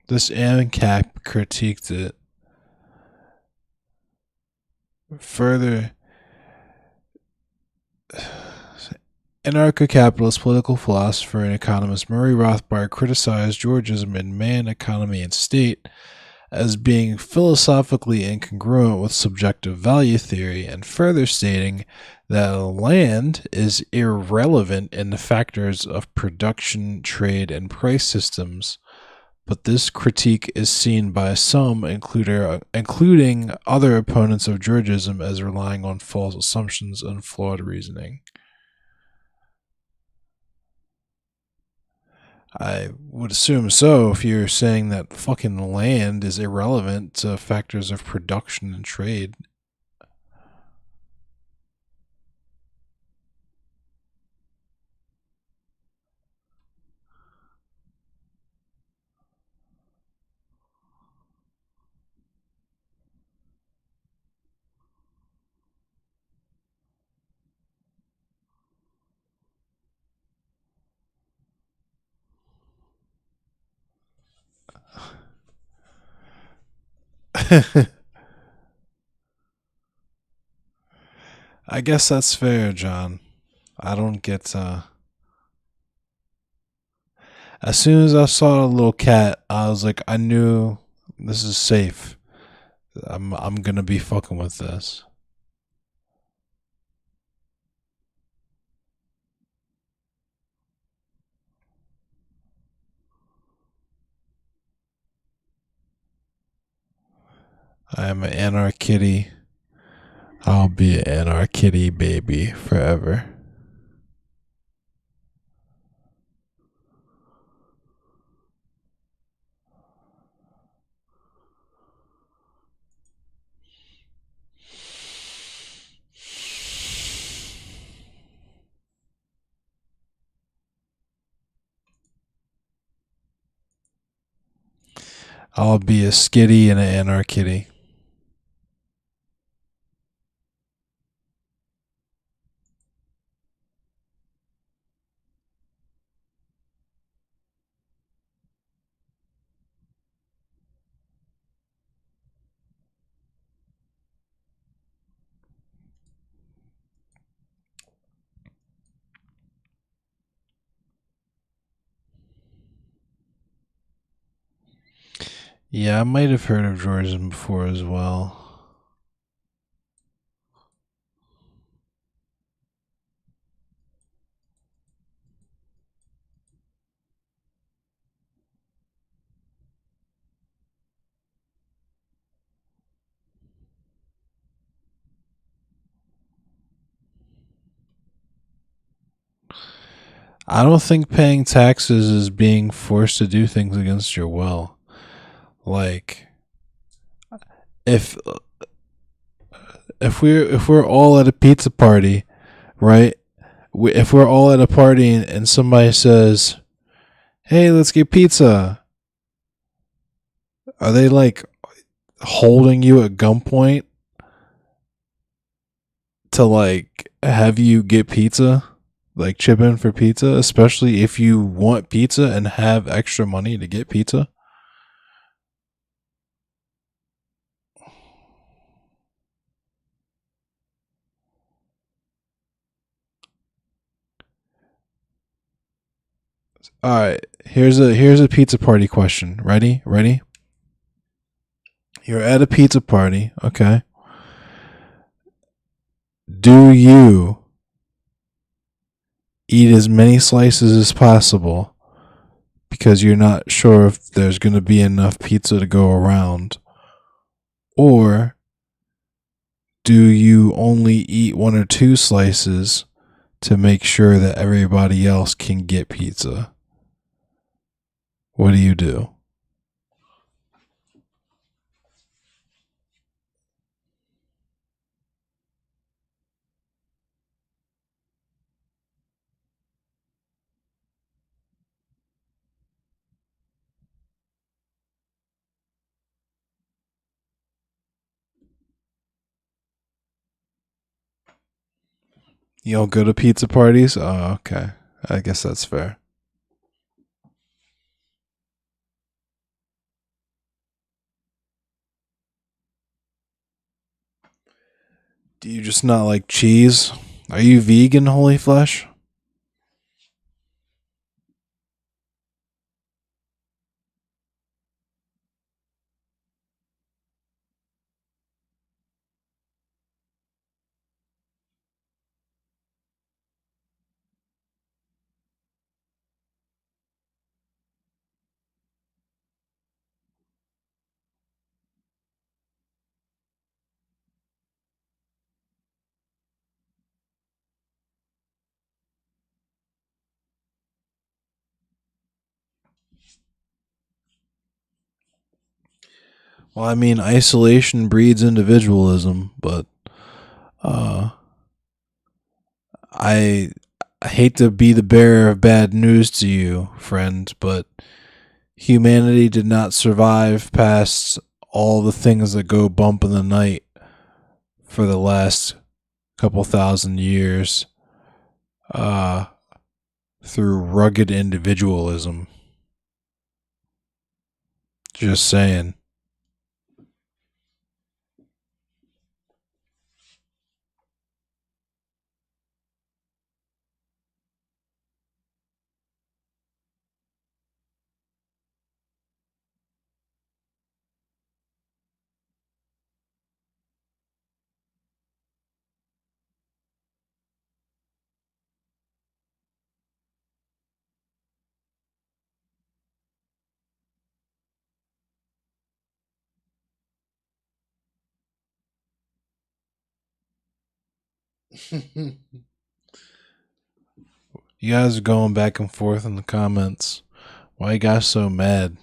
this ANCAP critiqued it further. Anarcho-capitalist political philosopher and economist Murray Rothbard criticized Georgism in Man, Economy, and State as being philosophically incongruent with subjective value theory, and further stating that land is irrelevant in the factors of production, trade, and price systems. But this critique is seen by some, including other opponents of Georgism, as relying on false assumptions and flawed reasoning. I would assume so if you're saying that fucking land is irrelevant to factors of production and trade. I guess that's fair, John. I don't get as soon as I saw the little cat, I was like, I knew this is safe. I'm gonna be fucking with this. I am an Anarchitty. I'll be an Anarchitty baby forever. I'll be a skitty and an Anarchitty. Yeah, I might have heard of Georgian before as well. I don't think paying taxes is being forced to do things against your will. Like, if we're all at a pizza party, right? If we're all at a party and somebody says, "Hey, let's get pizza," are they like holding you at gunpoint to like have you get pizza? Like chip in for pizza, especially if you want pizza and have extra money to get pizza? All right, here's a pizza party question. Ready? Ready? You're at a pizza party, okay? Do you eat as many slices as possible because you're not sure if there's going to be enough pizza to go around? Or do you only eat 1 or 2 slices to make sure that everybody else can get pizza? What do you do? You don't go to pizza parties? Oh, okay. I guess that's fair. Do you just not like cheese? Are you vegan, Holy Flesh? Well, I mean, isolation breeds individualism, but uh, I hate to be the bearer of bad news to you, friend, but humanity did not survive past all the things that go bump in the night for the last couple thousand years uh, through rugged individualism. Just saying. You guys are going back and forth in the comments. Why you guys so mad?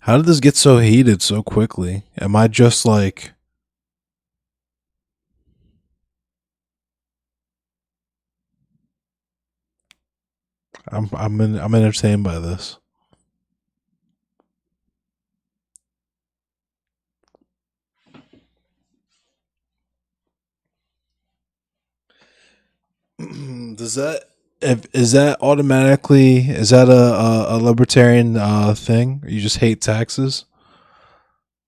How did this get so heated so quickly? Am I just like... I'm entertained by this. Does that is that automatically, is that a libertarian thing? You just hate taxes?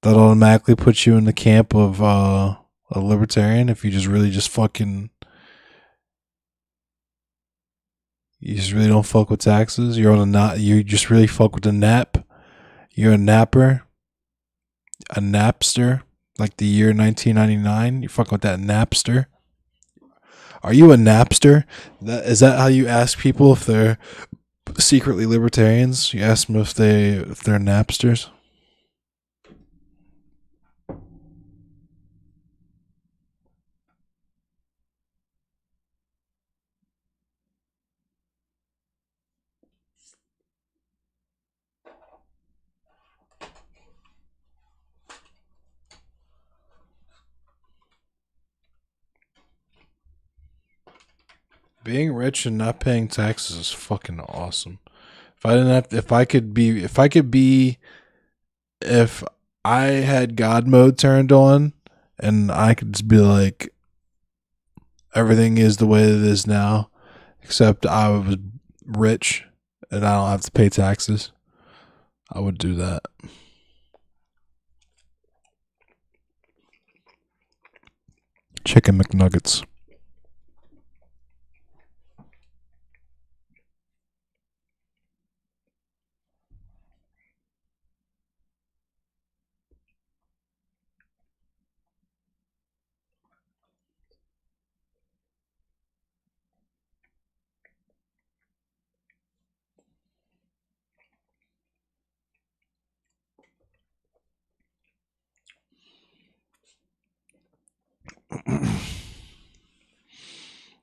That automatically puts you in the camp of a libertarian if you just really just fucking, you just really don't fuck with taxes? You're on a not, you just really fuck with the nap? You're a napper? A Napster? Like the year 1999? You fuck with that Napster? Are you a Napster? Is that how you ask people if they're secretly libertarians? You ask them if they're Napsters? Being rich and not paying taxes is fucking awesome. If I didn't have to, if I had God mode turned on and I could just be like, everything is the way it is now, except I was rich and I don't have to pay taxes, I would do that. Chicken McNuggets.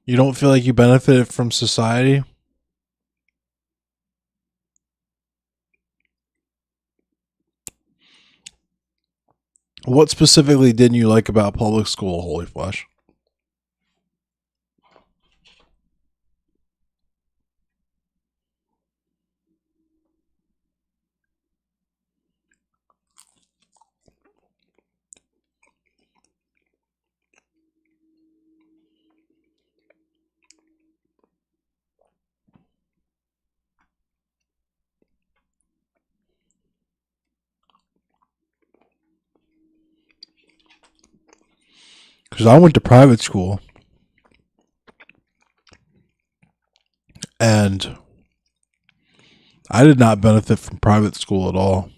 You don't feel like you benefited from society? What specifically didn't you like about public school, Holy Flesh? Because I went to private school and I did not benefit from private school at all.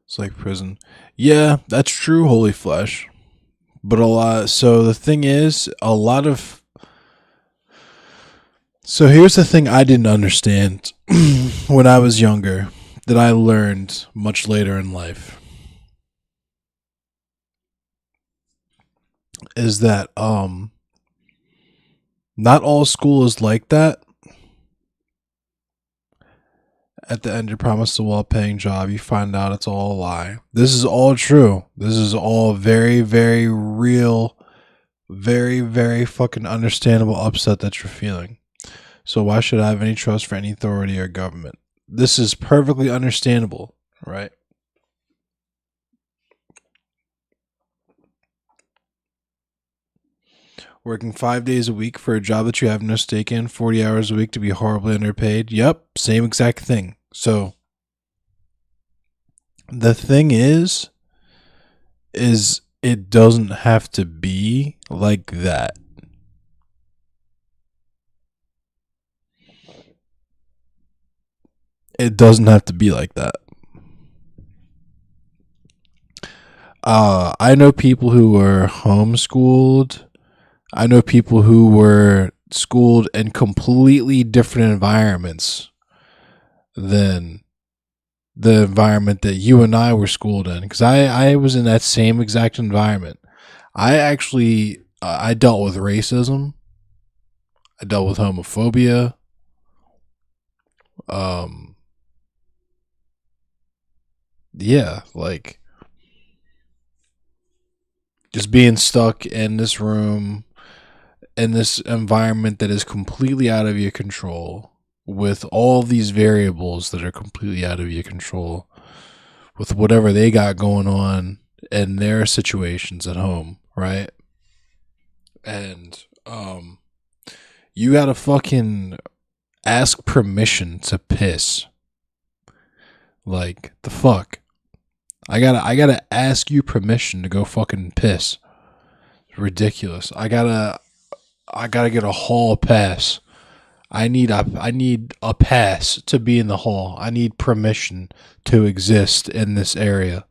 It's like prison. Yeah, that's true, Holy Flesh. But so the thing is, a lot of So here's the thing I didn't understand when I was younger that I learned much later in life is that not all school is like that. At the end, you're promised a well-paying job. You find out it's all a lie. This is all true. This is all very, very real, very, very fucking understandable upset that you're feeling. So why should I have any trust for any authority or government? This is perfectly understandable, right? Working 5 days a week for a job that you have no stake in, 40 hours a week to be horribly underpaid. Yep, same exact thing. So the thing is it doesn't have to be like that. It doesn't have to be like that. I know people who were homeschooled. I know people who were schooled in completely different environments than the environment that you and I were schooled in. Because I was in that same exact environment. I actually, I dealt with racism. I dealt with homophobia. Yeah, like just being stuck in this room, in this environment that is completely out of your control, with all these variables that are completely out of your control, with whatever they got going on in their situations at home, right? And you gotta fucking ask permission to piss. Like, the fuck? I gotta ask you permission to go fucking piss. It's ridiculous. I gotta get a hall pass. I need a pass to be in the hall. I need permission to exist in this area.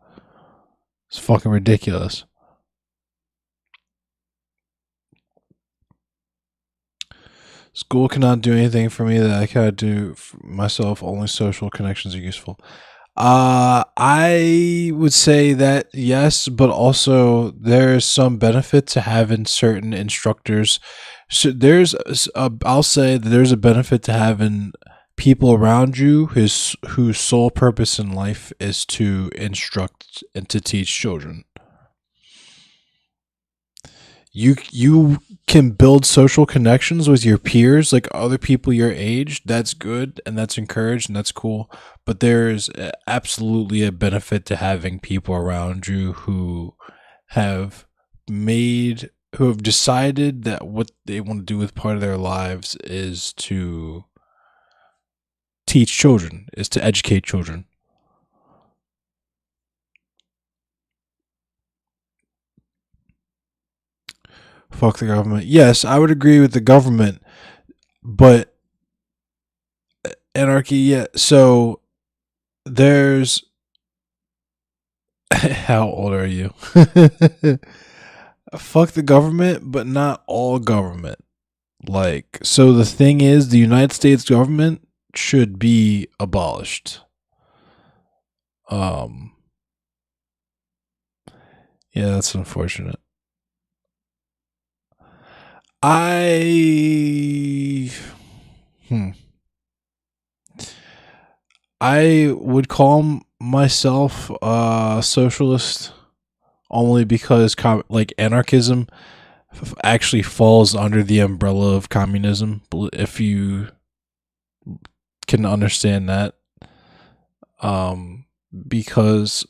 It's fucking ridiculous. School cannot do anything for me that I cannot do for myself. Only social connections are useful. I would say that yes, but also there's some benefit to having certain instructors. So I'll say that there's a benefit to having people around you whose sole purpose in life is to instruct and to teach children. You can build social connections with your peers, like other people your age. That's good and that's encouraged and that's cool. But there's absolutely a benefit to having people around you who have decided that what they want to do with part of their lives is to teach children, is to educate children. Fuck the government. Yes, I would agree with the government, but anarchy, yeah. So there's how old are you? Fuck the government, but not all government. Like, so the thing is, the United States government should be abolished. Yeah, that's unfortunate. I would call myself a socialist only because like anarchism actually falls under the umbrella of communism, if you can understand that. Because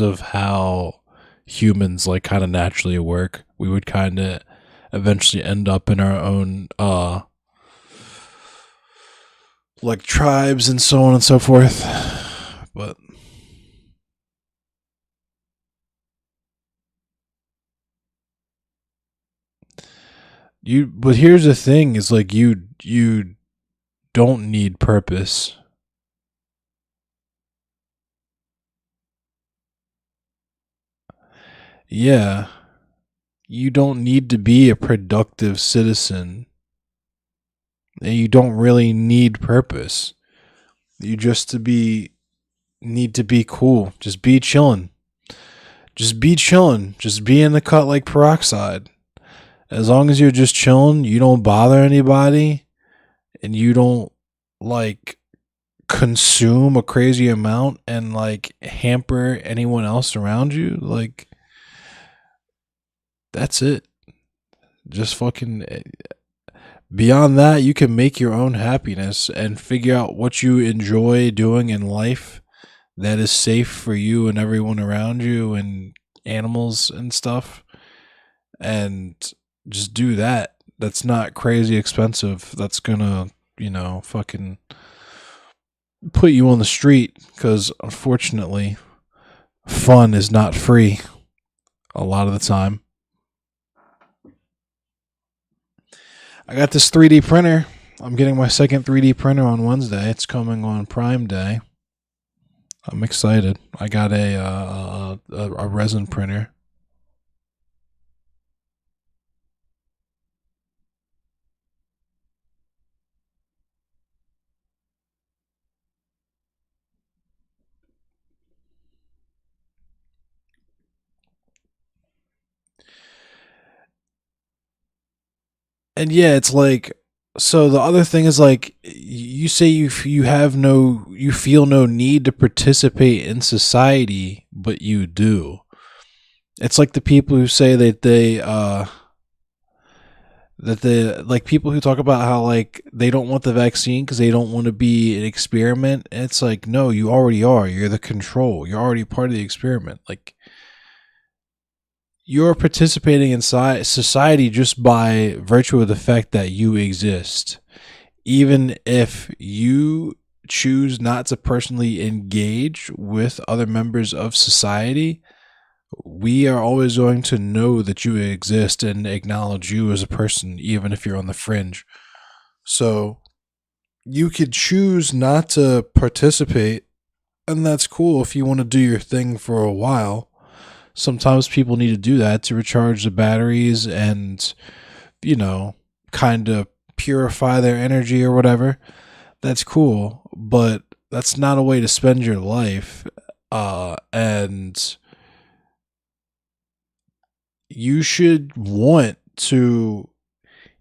of how humans like kind of naturally work, we would kind of eventually end up in our own like tribes and so on and so forth. But here's the thing, is like you don't need purpose. Yeah. You don't need to be a productive citizen and you don't really need purpose. You just need to be cool. Just be chilling. Just be chilling. Just be in the cut like peroxide. As long as you're just chilling, you don't bother anybody, and you don't like consume a crazy amount and like hamper anyone else around you, like that's it. Just fucking beyond that, you can make your own happiness and figure out what you enjoy doing in life that is safe for you and everyone around you and animals and stuff, and just do that. That's not crazy expensive. That's gonna, fucking put you on the street, because unfortunately fun is not free a lot of the time. I got this 3D printer. I'm getting my second 3D printer on Wednesday. It's coming on Prime Day. I'm excited. I got a resin printer. And yeah, it's like, so the other thing is like, you say you feel no need to participate in society, but you do. It's like the people who say that they like people who talk about how like they don't want the vaccine because they don't want to be an experiment. And it's like, no, you already are. You're the control. You're already part of the experiment. Like, you're participating in society just by virtue of the fact that you exist. Even if you choose not to personally engage with other members of society, we are always going to know that you exist and acknowledge you as a person, even if you're on the fringe. So you could choose not to participate, and that's cool if you want to do your thing for a while. Sometimes people need to do that to recharge the batteries and, kind of purify their energy or whatever. That's cool, but that's not a way to spend your life. And you should want to,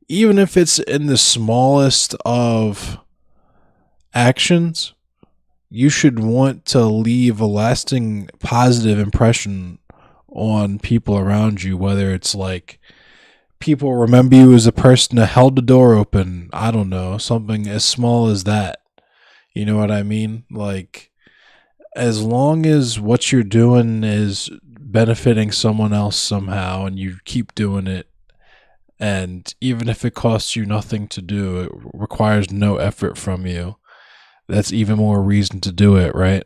even if it's in the smallest of actions, you should want to leave a lasting positive impression on people around you, whether it's like people remember you as a person that held the door open. I don't know, something as small as that. You know what I mean? Like, as long as what you're doing is benefiting someone else somehow and you keep doing it, and even if it costs you nothing to do, it requires no effort from you, that's even more reason to do it, right?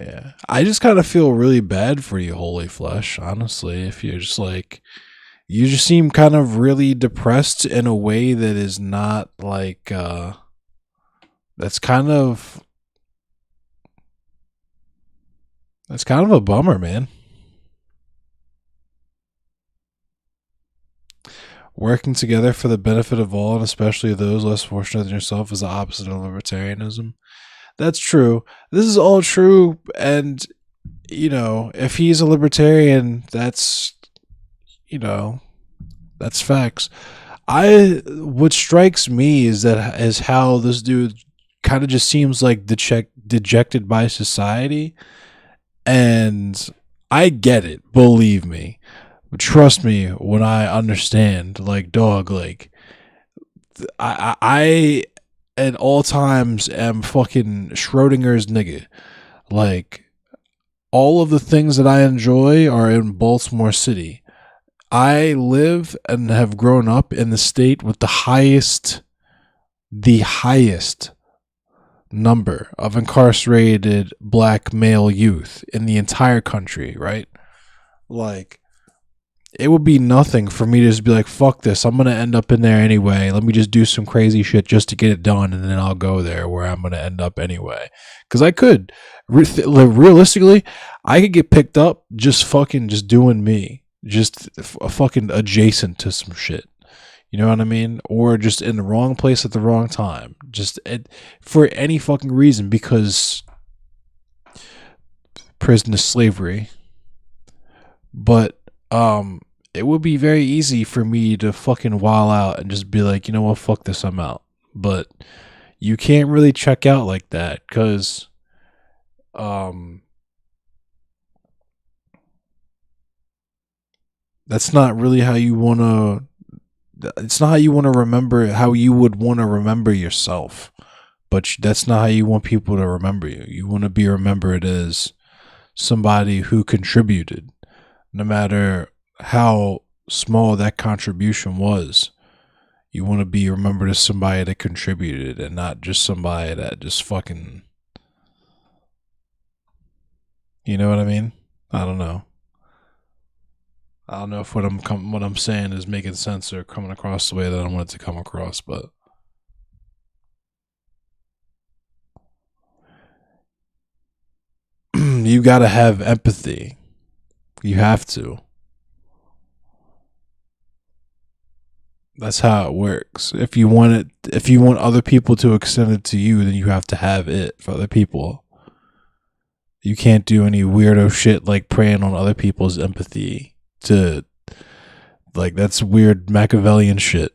Yeah. I just kind of feel really bad for you, Holy Flesh, honestly. If you're just like, you just seem kind of really depressed in a way that is not like, that's kind of a bummer, man. Working together for the benefit of all, and especially those less fortunate than yourself, is the opposite of libertarianism. That's true. This is all true, and if he's a libertarian, that's that's facts. What strikes me is how this dude kind of just seems like dejected by society, and I get it. Believe me, trust me when I understand. Like, dog, like I at all times am fucking Schrodinger's nigga. Like, all of the things that I enjoy are in Baltimore City. I live and have grown up in the state with the highest number of incarcerated black male youth in the entire country, right? Like, it would be nothing for me to just be like, fuck this, I'm gonna end up in there anyway. Let me just do some crazy shit just to get it done, and then I'll go there where I'm gonna end up anyway. Because I could, realistically, I could get picked up just fucking just doing me, just fucking adjacent to some shit. You know what I mean? Or just in the wrong place at the wrong time. Just for any fucking reason, because prison is slavery. But it would be very easy for me to fucking wile out and just be like, you know what, fuck this, I'm out. But you can't really check out like that, because that's not really how you want to. It's not how you want to remember, how you would want to remember yourself. But that's not how you want people to remember you. You want to be remembered as somebody who contributed, no matter how small that contribution was. You want to be remembered as somebody that contributed, and not just somebody that just fucking, you know what I mean? I don't know. I don't know if what I'm saying is making sense or coming across the way that I want it to come across, but you gotta have empathy. You have to. That's how it works. If you want other people to extend it to you, then you have to have it for other people. You can't do any weirdo shit like preying on other people's empathy to, like, that's weird Machiavellian shit.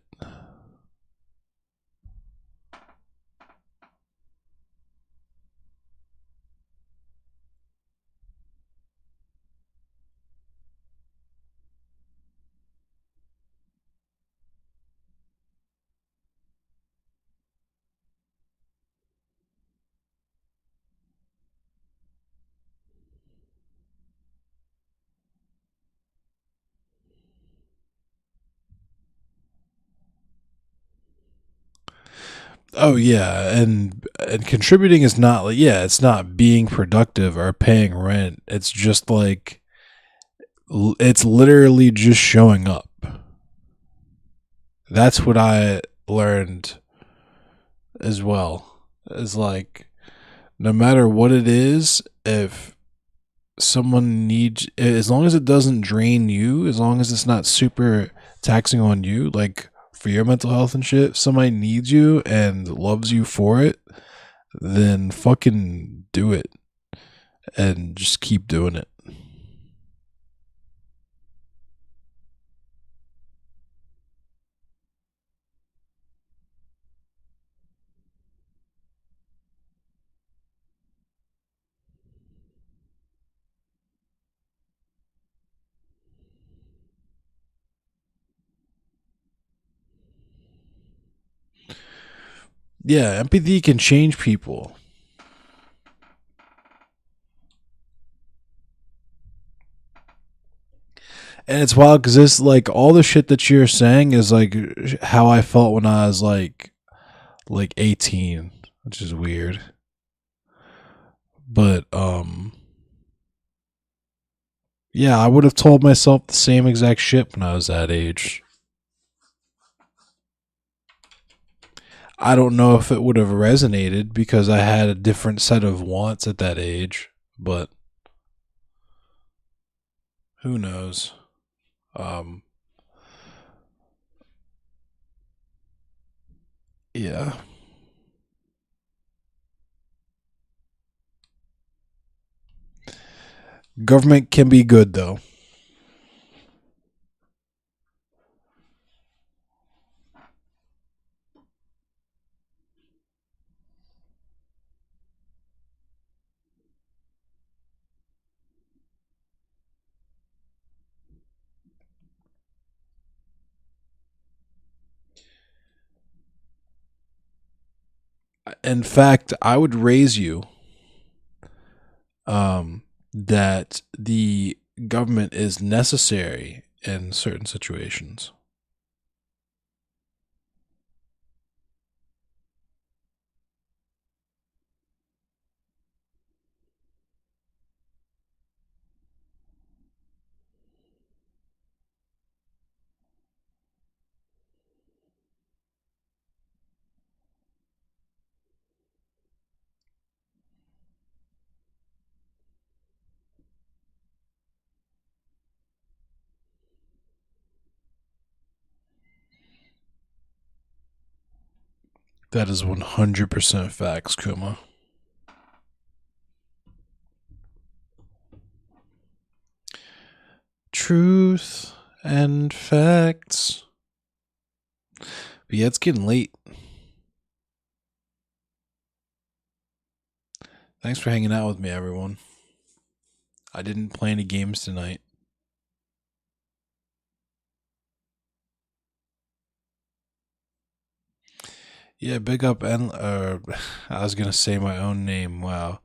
Oh yeah, and contributing is not like, yeah, it's not being productive or paying rent. It's just like it's literally just showing up. That's what I learned as well. Is like, no matter what it is, if someone needs, as long as it doesn't drain you, as long as it's not super taxing on you, like for your mental health and shit, if somebody needs you and loves you for it, then fucking do it and just keep doing it. Yeah, empathy can change people. And it's wild because this, like, all the shit that you're saying is like how I felt when I was like 18, which is weird. But yeah, I would have told myself the same exact shit when I was that age. I don't know if it would have resonated because I had a different set of wants at that age, but who knows? Yeah. Government can be good though. In fact, I would raise you that the government is necessary in certain situations. That is 100% facts, Kuma. Truth and facts. But yeah, it's getting late. Thanks for hanging out with me, everyone. I didn't play any games tonight. Yeah, big up I was gonna say my own name. Wow.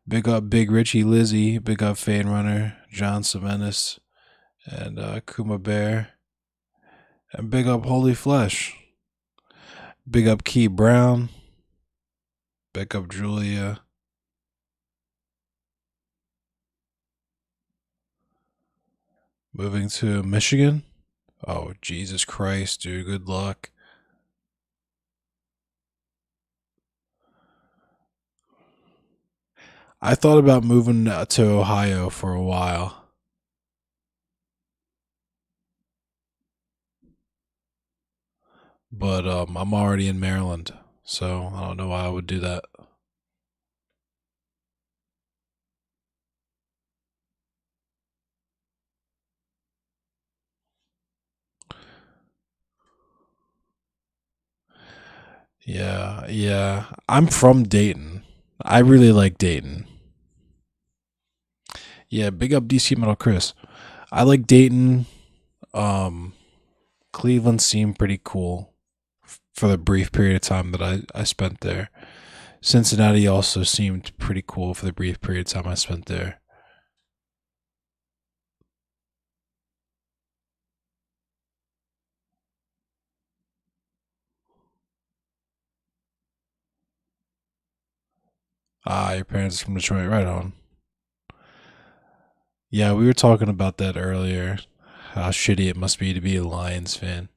Big up Big Richie Lizzie. Big up Fane Runner, John Semenis, and Kuma Bear. And big up Holy Flesh. Big up Key Brown. Big up Julia. Moving to Michigan? Oh, Jesus Christ, dude. Good luck. I thought about moving to Ohio for a while. But I'm already in Maryland, so I don't know why I would do that. Yeah. I'm from Dayton. I really like Dayton. Yeah, big up DC Metal Chris. I like Dayton. Cleveland seemed pretty cool for the brief period of time that I spent there. Cincinnati also seemed pretty cool for the brief period of time I spent there. Your parents are from Detroit, right on. Yeah, we were talking about that earlier. How shitty it must be to be a Lions fan.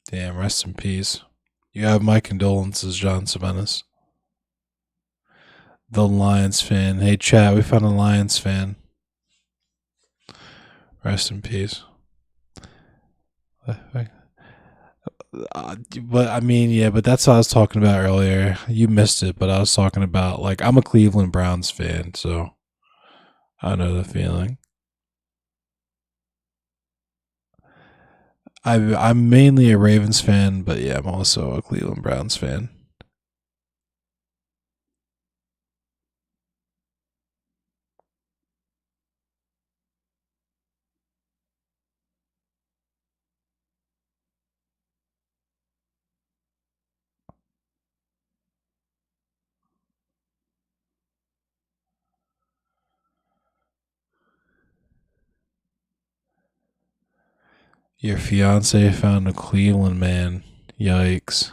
Damn, rest in peace. You have my condolences, John Semenis. The Lions fan. Hey, chat, we found a Lions fan. Rest in peace. But I mean, yeah, but that's what I was talking about earlier. You missed it, but I was talking about, like, I'm a Cleveland Browns fan, so I know the feeling. I'm mainly a Ravens fan, but yeah, I'm also a Cleveland Browns fan. Your fiance found a Cleveland man. Yikes.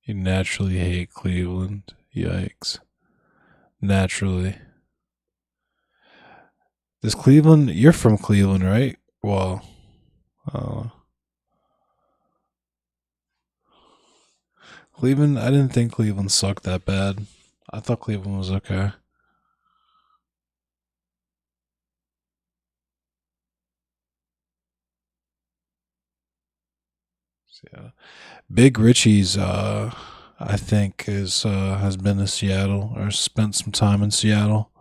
You naturally hate Cleveland. Yikes. Naturally. Does Cleveland, you're from Cleveland, right? Well, Cleveland, I didn't think Cleveland sucked that bad. I thought Cleveland was okay. Yeah. Big Richie's I think has been to Seattle or spent some time in Seattle.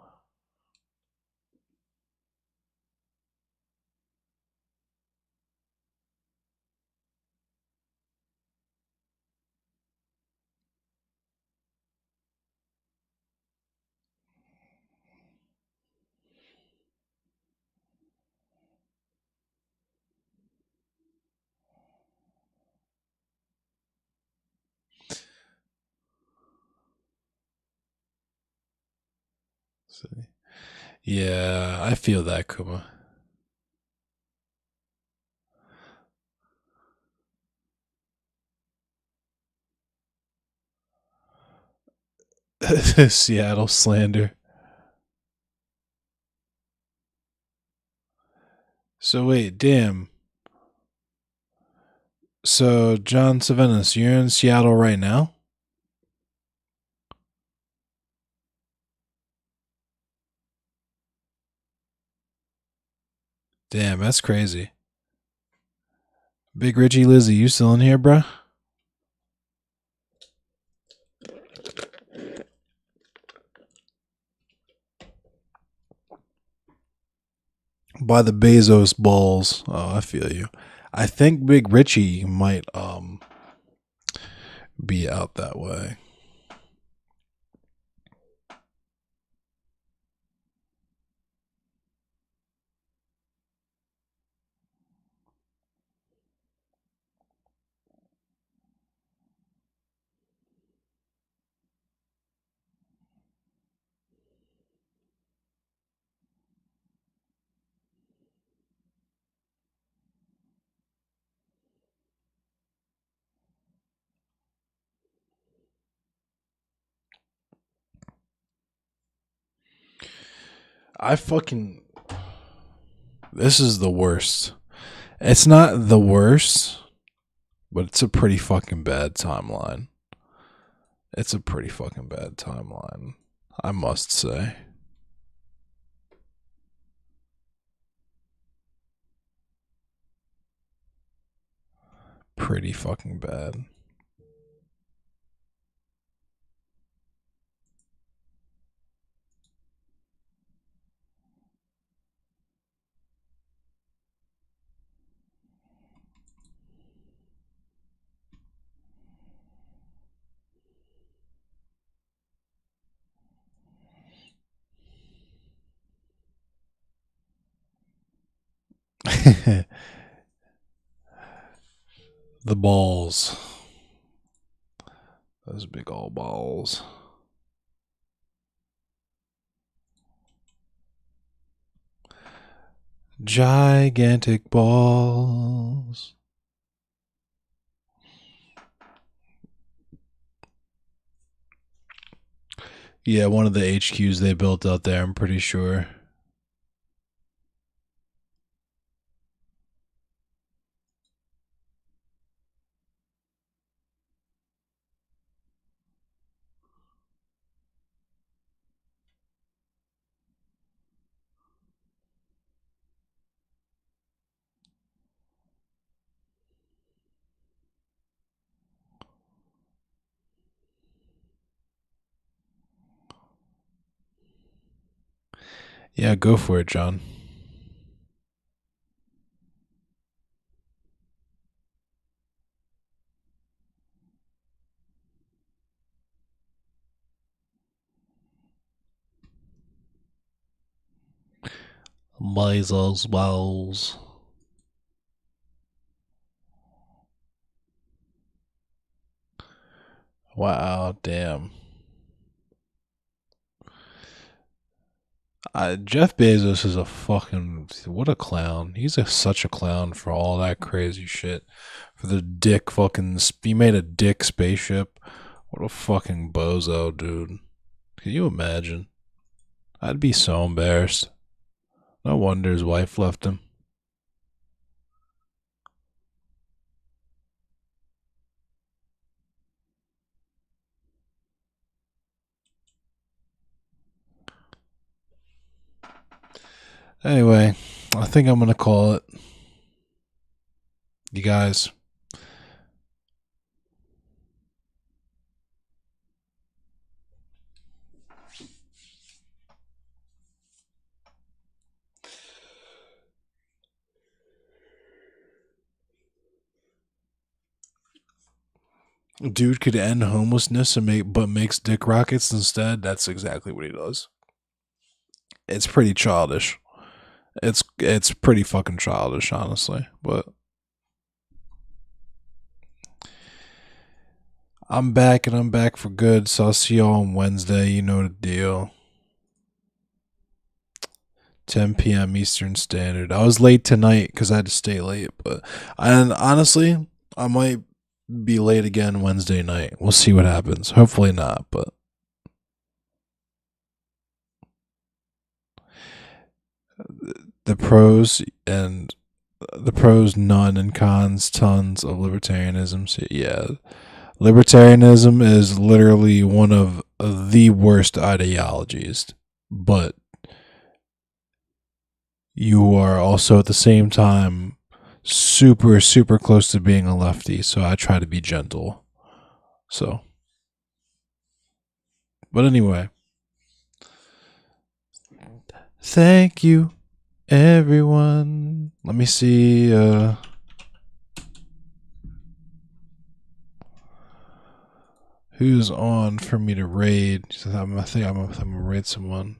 So, yeah, I feel that, Kuma. Seattle slander. So wait, damn. So, John Savinas, you're in Seattle right now? Damn, that's crazy. Big Richie Lizzie, you still in here, bruh? By the Bezos balls. Oh, I feel you. I think Big Richie might be out that way. This is the worst. It's not the worst, but it's a pretty fucking bad timeline. It's a pretty fucking bad timeline, I must say. Pretty fucking bad. The balls. Those big old balls. Gigantic balls. Yeah, one of the HQs they built out there, I'm pretty sure. Yeah, go for it, John. Bezos balls. Wow, damn. Jeff Bezos is a fucking, what a clown. He's such a clown for all that crazy shit. For the dick fucking, he made a dick spaceship. What a fucking bozo, dude. Can you imagine? I'd be so embarrassed. No wonder his wife left him. Anyway, I think I'm going to call it. You guys. Dude could end homelessness but makes dick rockets instead. That's exactly what he does. It's pretty childish. It's pretty fucking childish, honestly. But I'm back, and I'm back for good. So I'll see y'all on Wednesday. You know the deal. 10 p.m. Eastern Standard. I was late tonight because I had to stay late, and honestly, I might be late again Wednesday night. We'll see what happens. Hopefully not, but the pros and The pros none and cons tons of libertarianism. So, yeah, libertarianism is literally one of the worst ideologies, but you are also at the same time super, super close to being a lefty, so I try to be gentle. So, but anyway, thank you, everyone. Let me see. Who's on for me to raid? I think I'm gonna raid someone.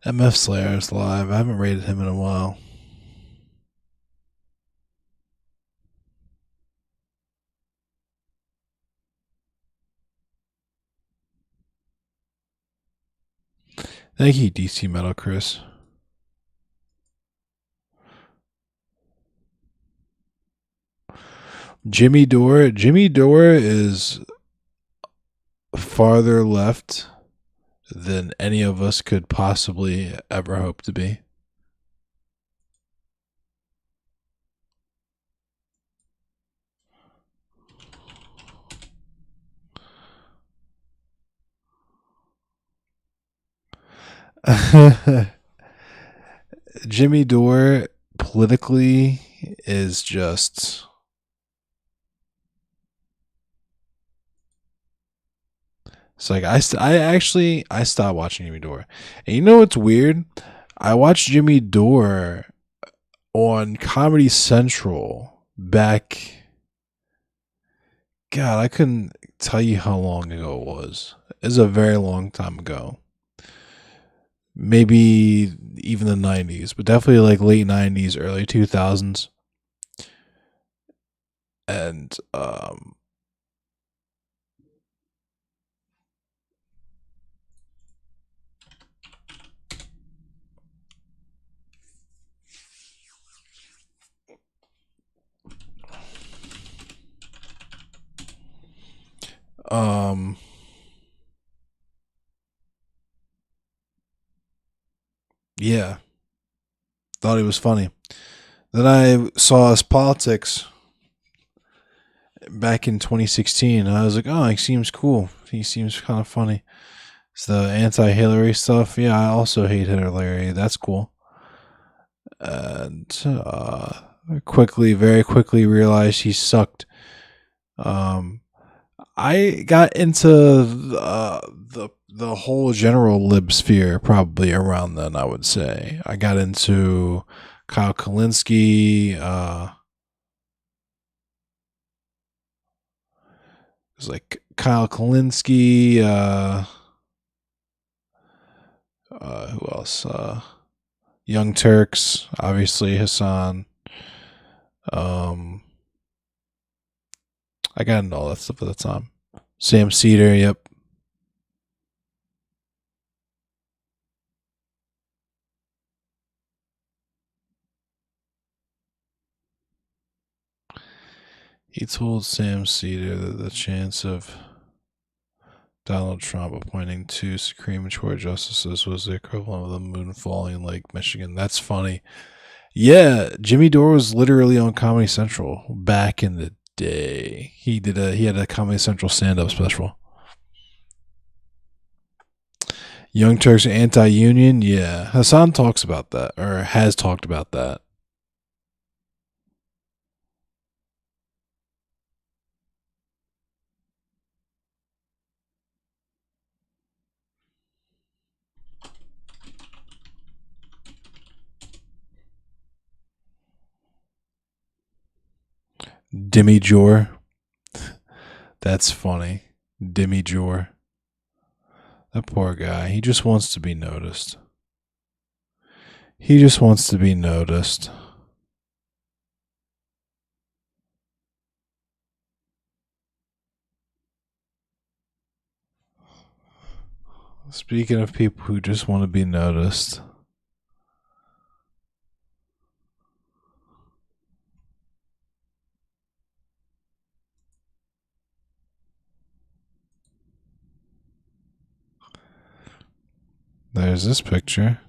MF Slayer is live. I haven't rated him in a while. Thank you, DC Metal Chris. Jimmy Dore. Jimmy Dore is farther left than any of us could possibly ever hope to be. Jimmy Dore politically is just it's like I stopped watching Jimmy Dore. And you know what's weird? I watched Jimmy Dore on Comedy Central back, God, I couldn't tell you how long ago it was. It's a very long time ago. Maybe even the 90s, but definitely like late 90s, early 2000s. And yeah, thought he was funny. Then I saw his politics back in 2016, and I was like, oh, he seems cool. He seems kind of funny. It's the anti-Hillary stuff. Yeah, I also hate Hillary. That's cool. And very quickly realized he sucked. I got into the whole general lib sphere probably around then, I would say. I got into Kyle Kalinske. It was like Kyle Kalinske. Who else? Young Turks, obviously Hassan. I got into all that stuff at the time. Sam Cedar, yep. He told Sam Cedar that the chance of Donald Trump appointing 2 Supreme Court justices was the equivalent of the moon falling in Lake Michigan. That's funny. Yeah, Jimmy Dore was literally on Comedy Central back in the day. He had a Comedy Central stand-up special. Young Turks anti-union, yeah. Hassan talks about that, or has talked about that. Demi Jor. That's funny. Demi Jor. That poor guy. He just wants to be noticed. He just wants to be noticed. Speaking of people who just want to be noticed. There's this picture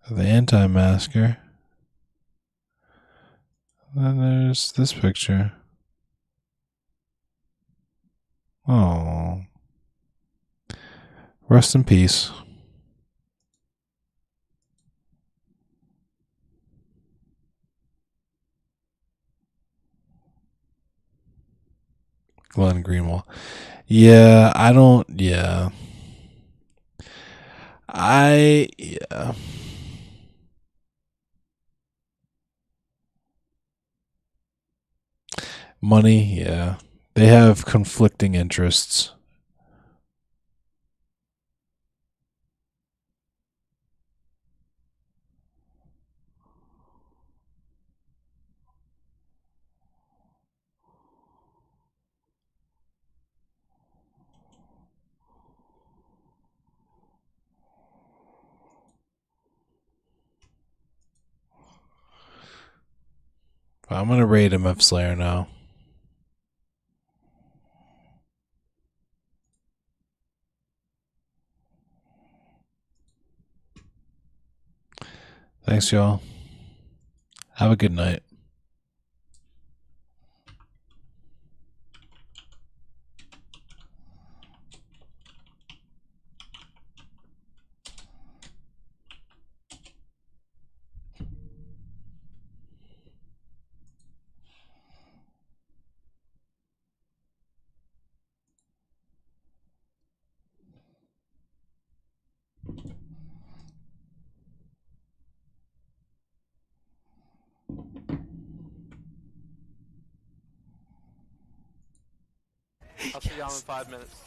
of the anti-masker. Then there's this picture. Oh. Rest in peace. Glenn Greenwald. Yeah. Money, yeah. They have conflicting interests. I'm gonna rate MF Slayer now. Thanks, y'all. Have a good night. I'll see y'all in 5 minutes.